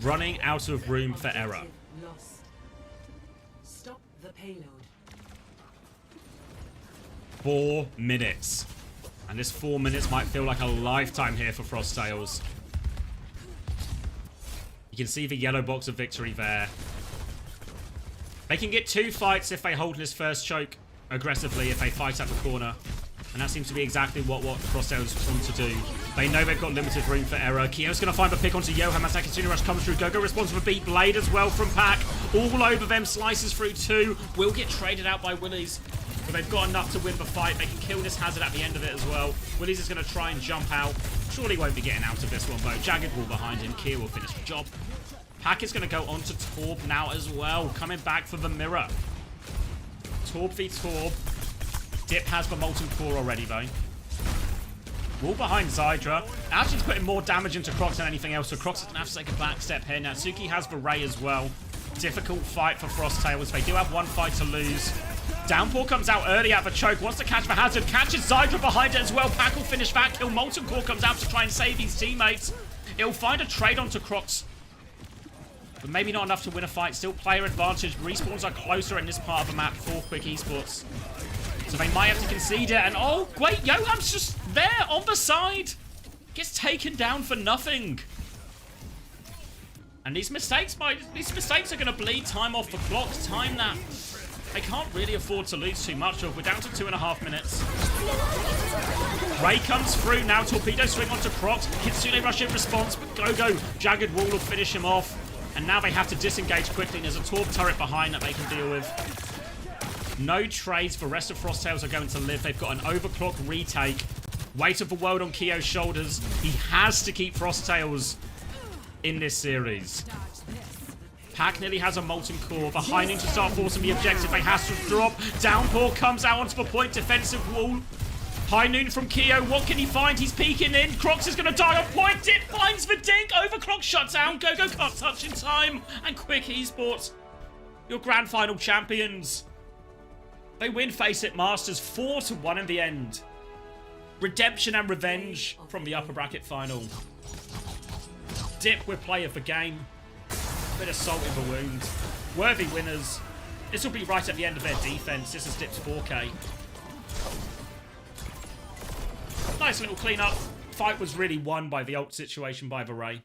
running out of room for error. Lost. Stop the payload. 4 minutes. And this 4 minutes might feel like a lifetime here for Frosttails. You can see the yellow box of victory there. They can get 2 fights if they hold this first choke aggressively, if they fight up the corner. And that seems to be exactly what Frosttails want to do. They know they've got limited room for error. Kio's going to find the pick onto Johan. Masaki Kitsune Rush comes through. Gogo responds with a beat blade as well from Pack. All over them. Slices through 2. Will get traded out by Willies. But they've got enough to win the fight. They can kill this Hazard at the end of it as well. Willies is going to try and jump out. Surely won't be getting out of this one, though. Jagged wall behind him. Kio will finish the job. Pack is going to go on to Torb now as well. Coming back for the mirror. Torb v Torb. Dip has the Molten Core already, though. Wall behind Zydra. Ashley's putting more damage into Crocs than anything else, so Crocs is going to have to take a back step here. Natsuki has the Ray as well. Difficult fight for Frosttails. They do have 1 fight to lose. Downpour comes out early at the choke. Wants to catch the Hazard. Catches Zydra behind it as well. Pack will finish that kill. Molten Core comes out to try and save his teammates. It'll find a trade onto Crocs. But maybe not enough to win a fight. Still player advantage. Respawns are closer in this part of the map for Quick Esports. So they might have to concede it. And oh, wait, Johan's just there on the side. Gets taken down for nothing. And these mistakes are going to bleed time off the clock. Time that they can't really afford to lose too much of. We're down to 2.5 minutes. Ray comes through now. Torpedo swing onto Crocs. Kitsune rush in response, but Gogo. Jagged wall will finish him off. And now they have to disengage quickly. And there's a Torb turret behind that they can deal with. No trades. The rest of Frosttails are going to live. They've got an overclock retake. Weight of the world on Kio's shoulders. He has to keep Frosttails in this series. Pack nearly has a Molten Core. The High Noon to start forcing the objective. They have to drop. Downpour comes out onto the point. Defensive wall. High Noon from Kio. What can he find? He's peeking in. Crocs is going to die on point. Dip finds the dink. Overclock shuts down. Gogo can't touch in time. And Quick Esports, your grand final champions. They win FACEIT Masters 4-1 in the end. Redemption and revenge from the upper bracket final. Dip with play of the game. Bit of salt in the wound. Worthy winners. This will be right at the end of their defense. This is Dip's 4K. Nice little clean up. Fight was really won by the ult situation by the Ray.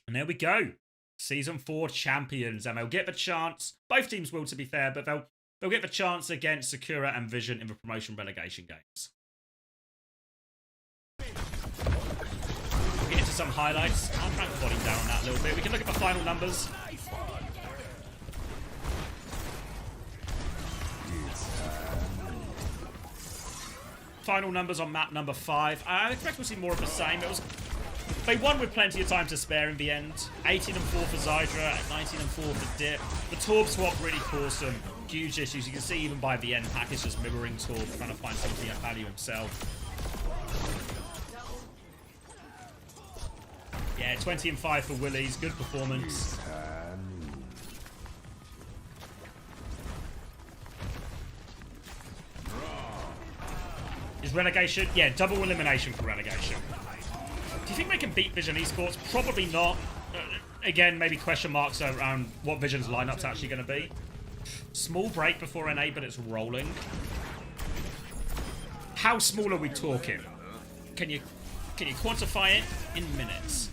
And there we go. Season 4 champions, and they'll get the chance. Both teams will, to be fair, but they'll they'll get the chance against Sakura and Vision in the promotion relegation games. We'll get into some highlights. I'll try and body down on that a little bit. We can look at the final numbers. Final numbers on map number 5. I expect we'll see more of the same. They won with plenty of time to spare in the end. 18 and 4 for Zydra, 19 and 4 for Dip. The Torb swap really caused some huge issues. You can see even by the end, Pack is just mirroring Torb, trying to find something of value himself. Yeah, 20 and 5 for Willies. Good performance. Is relegation? Yeah, double elimination for relegation. Do you think they can beat Vision Esports? Probably not. Again, maybe question marks around what Vision's lineup's actually going to be. Small break before NA, but it's rolling. How small are we talking? Can you quantify it in minutes?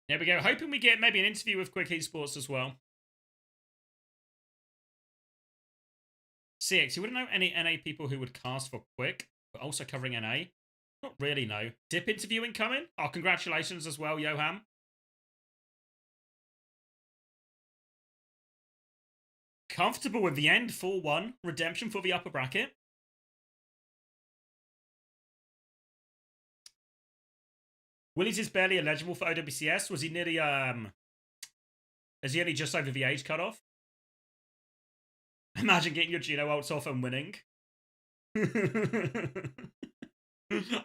There we go. Hoping we get maybe an interview with Quick Esports as well. CX, you wouldn't know any NA people who would cast for Quick, but also covering NA? Not really, no. Dip interview incoming? Oh, congratulations as well, Yoham. Comfortable with the end, 4-1. Redemption for the upper bracket. Willies is barely eligible for OWCS. Was he nearly, is he only just over the age cutoff? Imagine getting your Geno ults off and winning.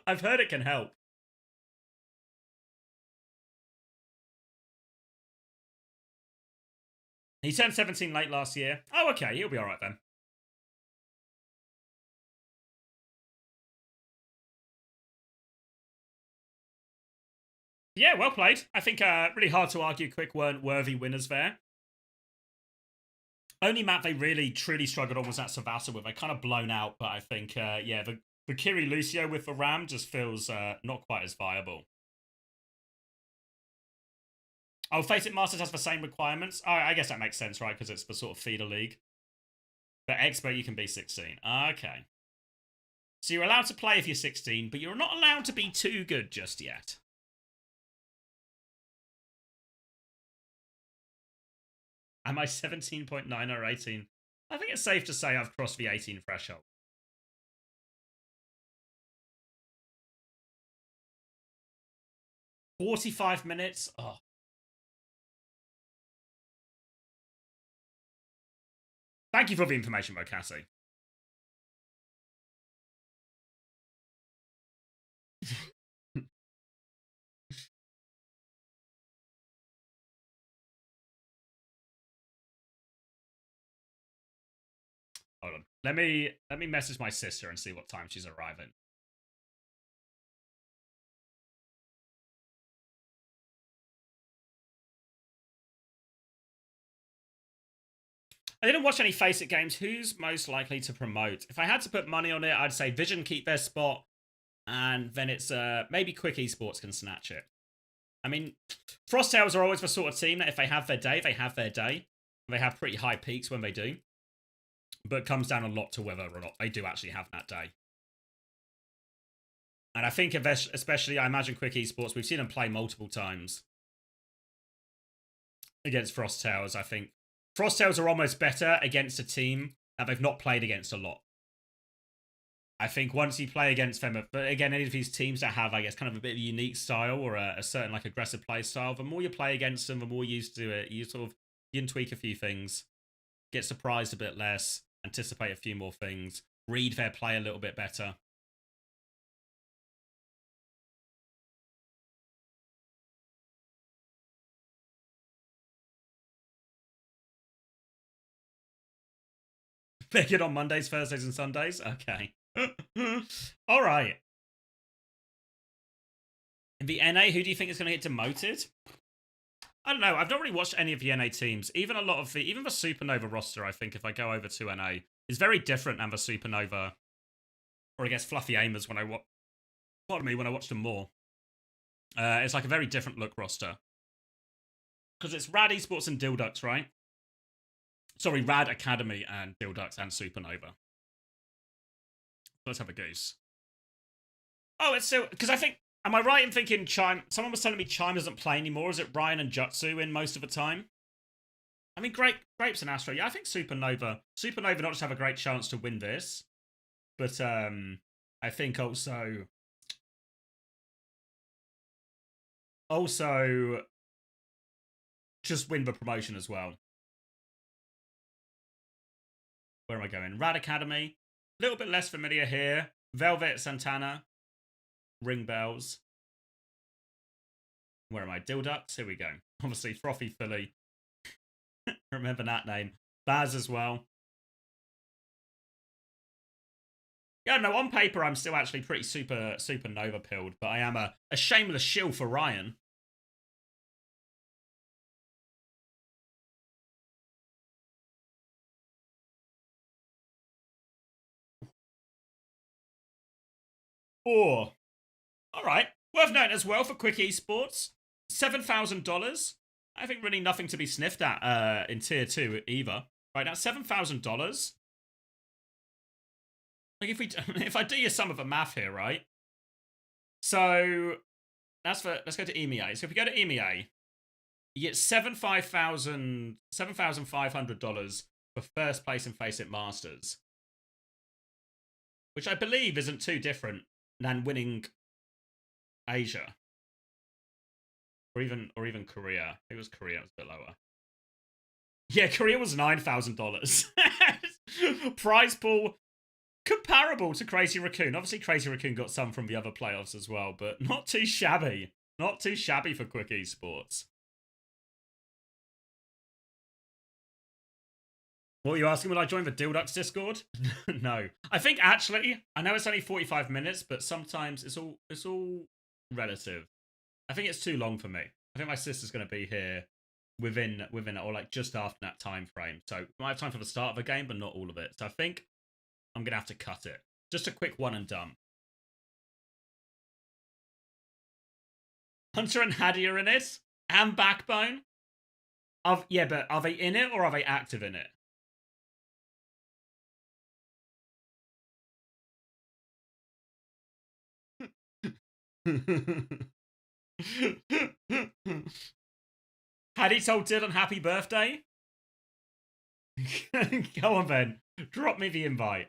I've heard it can help. He turned 17 late last year. Oh, okay. He'll be all right then. Yeah, well played. I think really hard to argue Quick weren't worthy winners there. Only map they really, truly struggled on was that Savasa with. They kind of blown out, but I think, yeah, the Kiri Lucio with the Ram just feels not quite as viable. Oh, FACEIT Masters has the same requirements? Oh, I guess that makes sense, right? Because it's the sort of feeder league. But Expert, you can be 16. Okay. So you're allowed to play if you're 16, but you're not allowed to be too good just yet. Am I 17.9 or 18? I think it's safe to say I've crossed the 18 threshold. $45 minutes? Oh. Thank you for the information, Mokassi. Hold on. Let me message my sister and see what time she's arriving. I didn't watch any FACEIT games. Who's most likely to promote? If I had to put money on it, I'd say Vision keep their spot, and then it's maybe Quick Esports can snatch it. I mean, Frosttails are always the sort of team that if they have their day, they have their day. They have pretty high peaks when they do. But it comes down a lot to whether or not they do actually have that day. And I think especially, I imagine Quick Esports, we've seen them play multiple times against Frosttails. I think Frosttails are almost better against a team that they've not played against a lot. I think once you play against them, but again, any of these teams that have, I guess, kind of a bit of a unique style or a certain like aggressive play style, the more you play against them, the more used to it, you can tweak a few things, get surprised a bit less, anticipate a few more things, read their play a little bit better. They're good on Mondays, Thursdays, and Sundays? Okay. All right. In the NA, who do you think is going to get demoted? I don't know. I've not really watched any of the NA teams. Even the Supernova roster, I think, if I go over to NA, is very different than the Supernova or I guess fluffy aimers when I watched them more. It's like a very different look roster. Because it's Rad Esports and Dildux, right? Sorry, Rad Academy and Dildux and Supernova. Let's have a goose. Oh, it's still... Because I think... Am I right in thinking Chime... Someone was telling me Chime doesn't play anymore. Is it Ryan and Jutsu in most of the time? I mean, Grapes and Astro. Yeah, I think Supernova not just have a great chance to win this, but I think also just win the promotion as well. Where am I going? Rad Academy. A little bit less familiar here. Velvet Santana. Ring Bells. Where am I? Dildux. Here we go. Obviously, Frothy Philly. Remember that name. Baz as well. Yeah, no, on paper, I'm still actually pretty Supernova pilled, but I am a shameless shill for Ryan. Oh, all right. Worth noting as well for Quick Esports, $7,000. I think really nothing to be sniffed at in Tier 2 either. Right now, $7,000. Like if I do you some of the math here, right? So let's go to EMEA. So if we go to EMEA, you get $7,500 for first place in FACEIT Masters, which I believe isn't too different than winning Asia. Or even Korea. I think it was Korea, it was a bit lower. Yeah, Korea was $9,000. Prize pool comparable to Crazy Raccoon. Obviously, Crazy Raccoon got some from the other playoffs as well, but not too shabby. Not too shabby for Quick Esports. What were you asking? Will I join the Dildux Discord? No. I think actually, I know it's only 45 minutes, but sometimes it's all relative. I think it's too long for me. I think my sister's going to be here within or like just after that time frame. So we might have time for the start of the game, but not all of it. So I think I'm going to have to cut it. Just a quick one and done. Hunter and Hadi are in it. And Backbone. Yeah, but are they in it or are they active in it? Hadi told Dylan happy birthday? Go on then. Drop me the invite.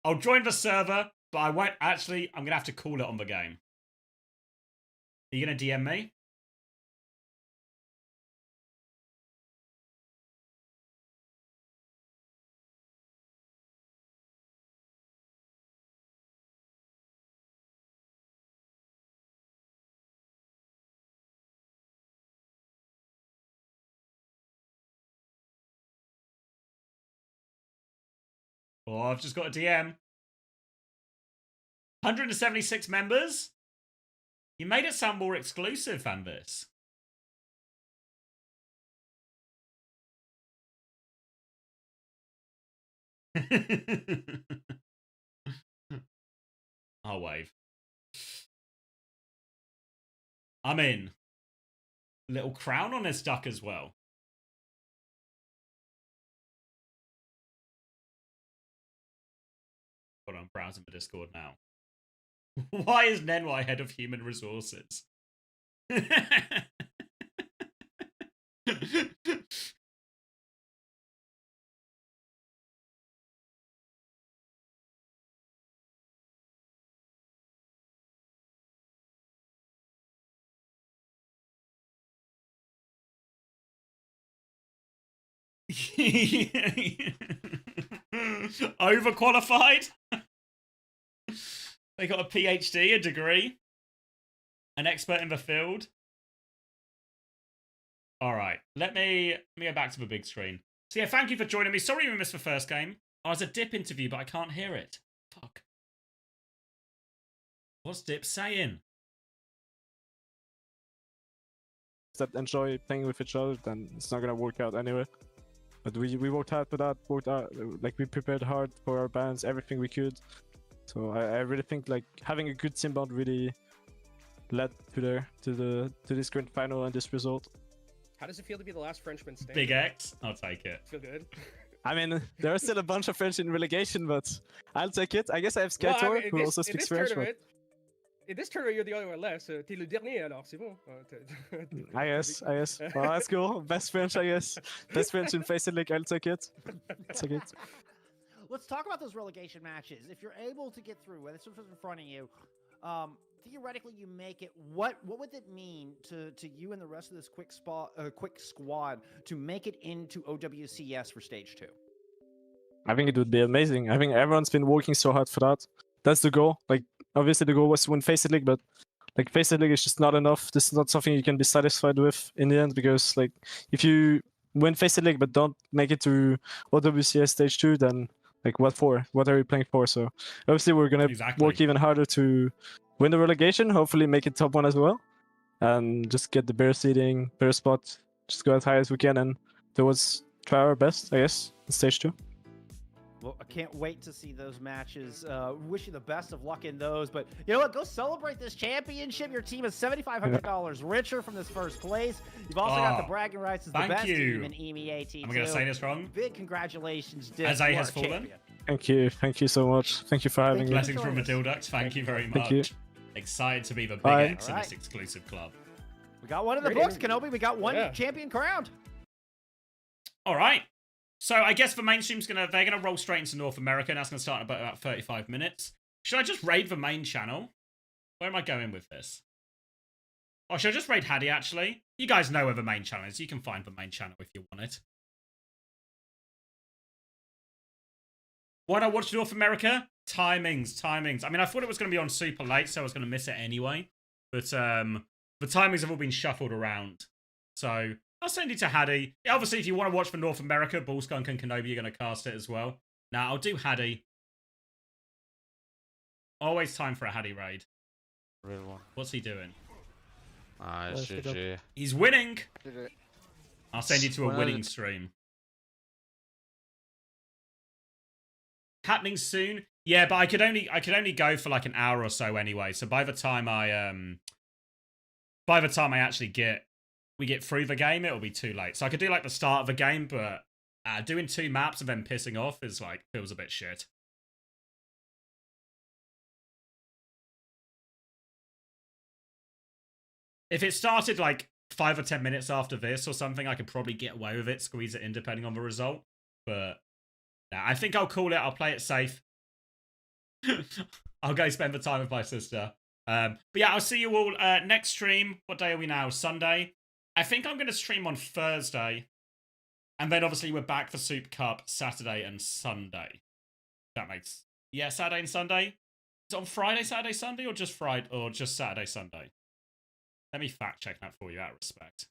I'll join the server, but I won't actually. I'm going to have to call it on the game. Are you going to DM me? Oh, I've just got a DM. 176 members? You made it sound more exclusive than this. I'll wave. I'm in. Little crown on his duck as well. Hold on, I'm browsing the Discord now. Why is Nenwai head of human resources? Overqualified? They got a PhD, a degree, an expert in the field. All right, let me go back to the big screen. So yeah, thank you for joining me. Sorry we missed the first game. Oh, it's a Dip interview, but I can't hear it. Fuck. What's Dip saying? That enjoy playing with each other, then it's not gonna work out anyway. But we worked hard for that. Like we prepared hard for our bands, everything we could. So I really think like having a good team bound really led to this grand final and this result. How does it feel to be the last Frenchman standing? Big X. I'll take it. Feel good? I mean, there are still a bunch of French in relegation, but I'll take it. I guess I have Skytor, who also speaks French. In this tournament, you're the only one left, so t'es le dernier alors, c'est bon. I guess. Well, that's cool. Best French, I guess. Best French in FACEIT League, I'll take it. Let's talk about those relegation matches. If you're able to get through, whether it's in front of you, theoretically you make it. What would it mean to you and the rest of this quick squad to make it into OWCS for stage 2? I think it would be amazing. I think everyone's been working so hard for that. That's the goal. Like, obviously the goal was to win FACEIT League, but like FACEIT League is just not enough. This is not something you can be satisfied with in the end, because like if you win FACEIT League but don't make it to OWCS stage 2, then like what for? What are you playing for? So obviously we're gonna work even harder to win the relegation, hopefully make it top 1 as well, and just get the better seeding, better spot, just go as high as we can, and try our best, I guess, in stage 2. Well, I can't wait to see those matches. Wish you the best of luck in those. But you know what? Go celebrate this championship. Your team is $7,500 richer from this first place. You've also got the bragging rights as the best team in EMEA T2. Am I going to say this wrong? Big congratulations, Dick. As A has fallen. Champion. Thank you so much. Thank you for having me. Blessings from Madildux. Thank you very much. Thank you. Excited to be the Big X in this exclusive club. We got one in the books, Kenobi. We got one champion crowned. All right. So I guess the mainstream's they're gonna roll straight into North America, and that's gonna start in about 35 minutes. Should I just raid the main channel? Where am I going with this? Or should I just raid Haddy, actually? You guys know where the main channel is. You can find the main channel if you want it. Why not watch North America? Timings. I mean, I thought it was going to be on super late, so I was going to miss it anyway. But the timings have all been shuffled around. So I'll send you to Haddy. Yeah, obviously, if you want to watch for North America, Bullskunk and Kenobi are going to cast it as well. Now, I'll do Haddy. Always time for a Haddy raid. Real one. What's he doing? It's GG. He's winning! I'll send you to a winning stream. Happening soon? Yeah, but I could only go for like an hour or so anyway. So by the time I actually we get through the game, it'll be too late. So I could do like the start of the game, but doing 2 maps and then pissing off is like feels a bit shit. If it started like 5 or 10 minutes after this or something, I could probably get away with it, squeeze it in depending on the result. But nah, I think I'll call it. I'll play it safe. I'll go spend the time with my sister. But yeah, I'll see you all next stream. What day are we now? Sunday. I think I'm going to stream on Thursday. And then obviously we're back for Soup Cup Saturday and Sunday. That makes... Yeah, Saturday and Sunday. Is it on Friday, Saturday, Sunday, or just Friday, or just Saturday, Sunday? Let me fact check that for you out of respect.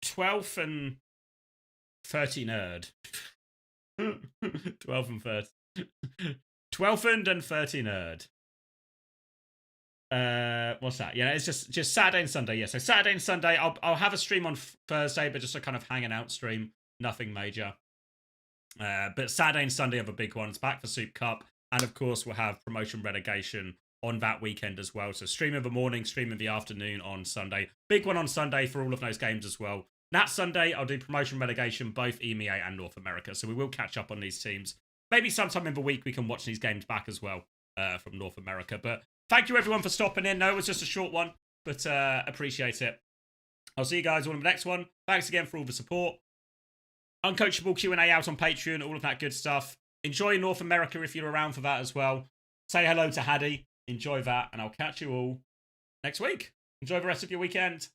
12th and 30 nerd. 12th and 30. 12th and 30 nerd. What's that? Yeah, it's just Saturday and Sunday. Yeah, so Saturday and Sunday. I'll have a stream on Thursday, but just a kind of hanging out stream. Nothing major. But Saturday and Sunday are the big ones. Back for Soup Cup. And of course, we'll have promotion relegation on that weekend as well. So stream in the morning, stream in the afternoon on Sunday. Big one on Sunday for all of those games as well. That Sunday, I'll do promotion relegation, both EMEA and North America. So we will catch up on these teams. Maybe sometime in the week we can watch these games back as well from North America. But thank you everyone for stopping in. No, it was just a short one, but appreciate it. I'll see you guys all in the next one. Thanks again for all the support. Uncoachable Q&A out on Patreon, all of that good stuff. Enjoy North America if you're around for that as well. Say hello to Haddy. Enjoy that, and I'll catch you all next week. Enjoy the rest of your weekend.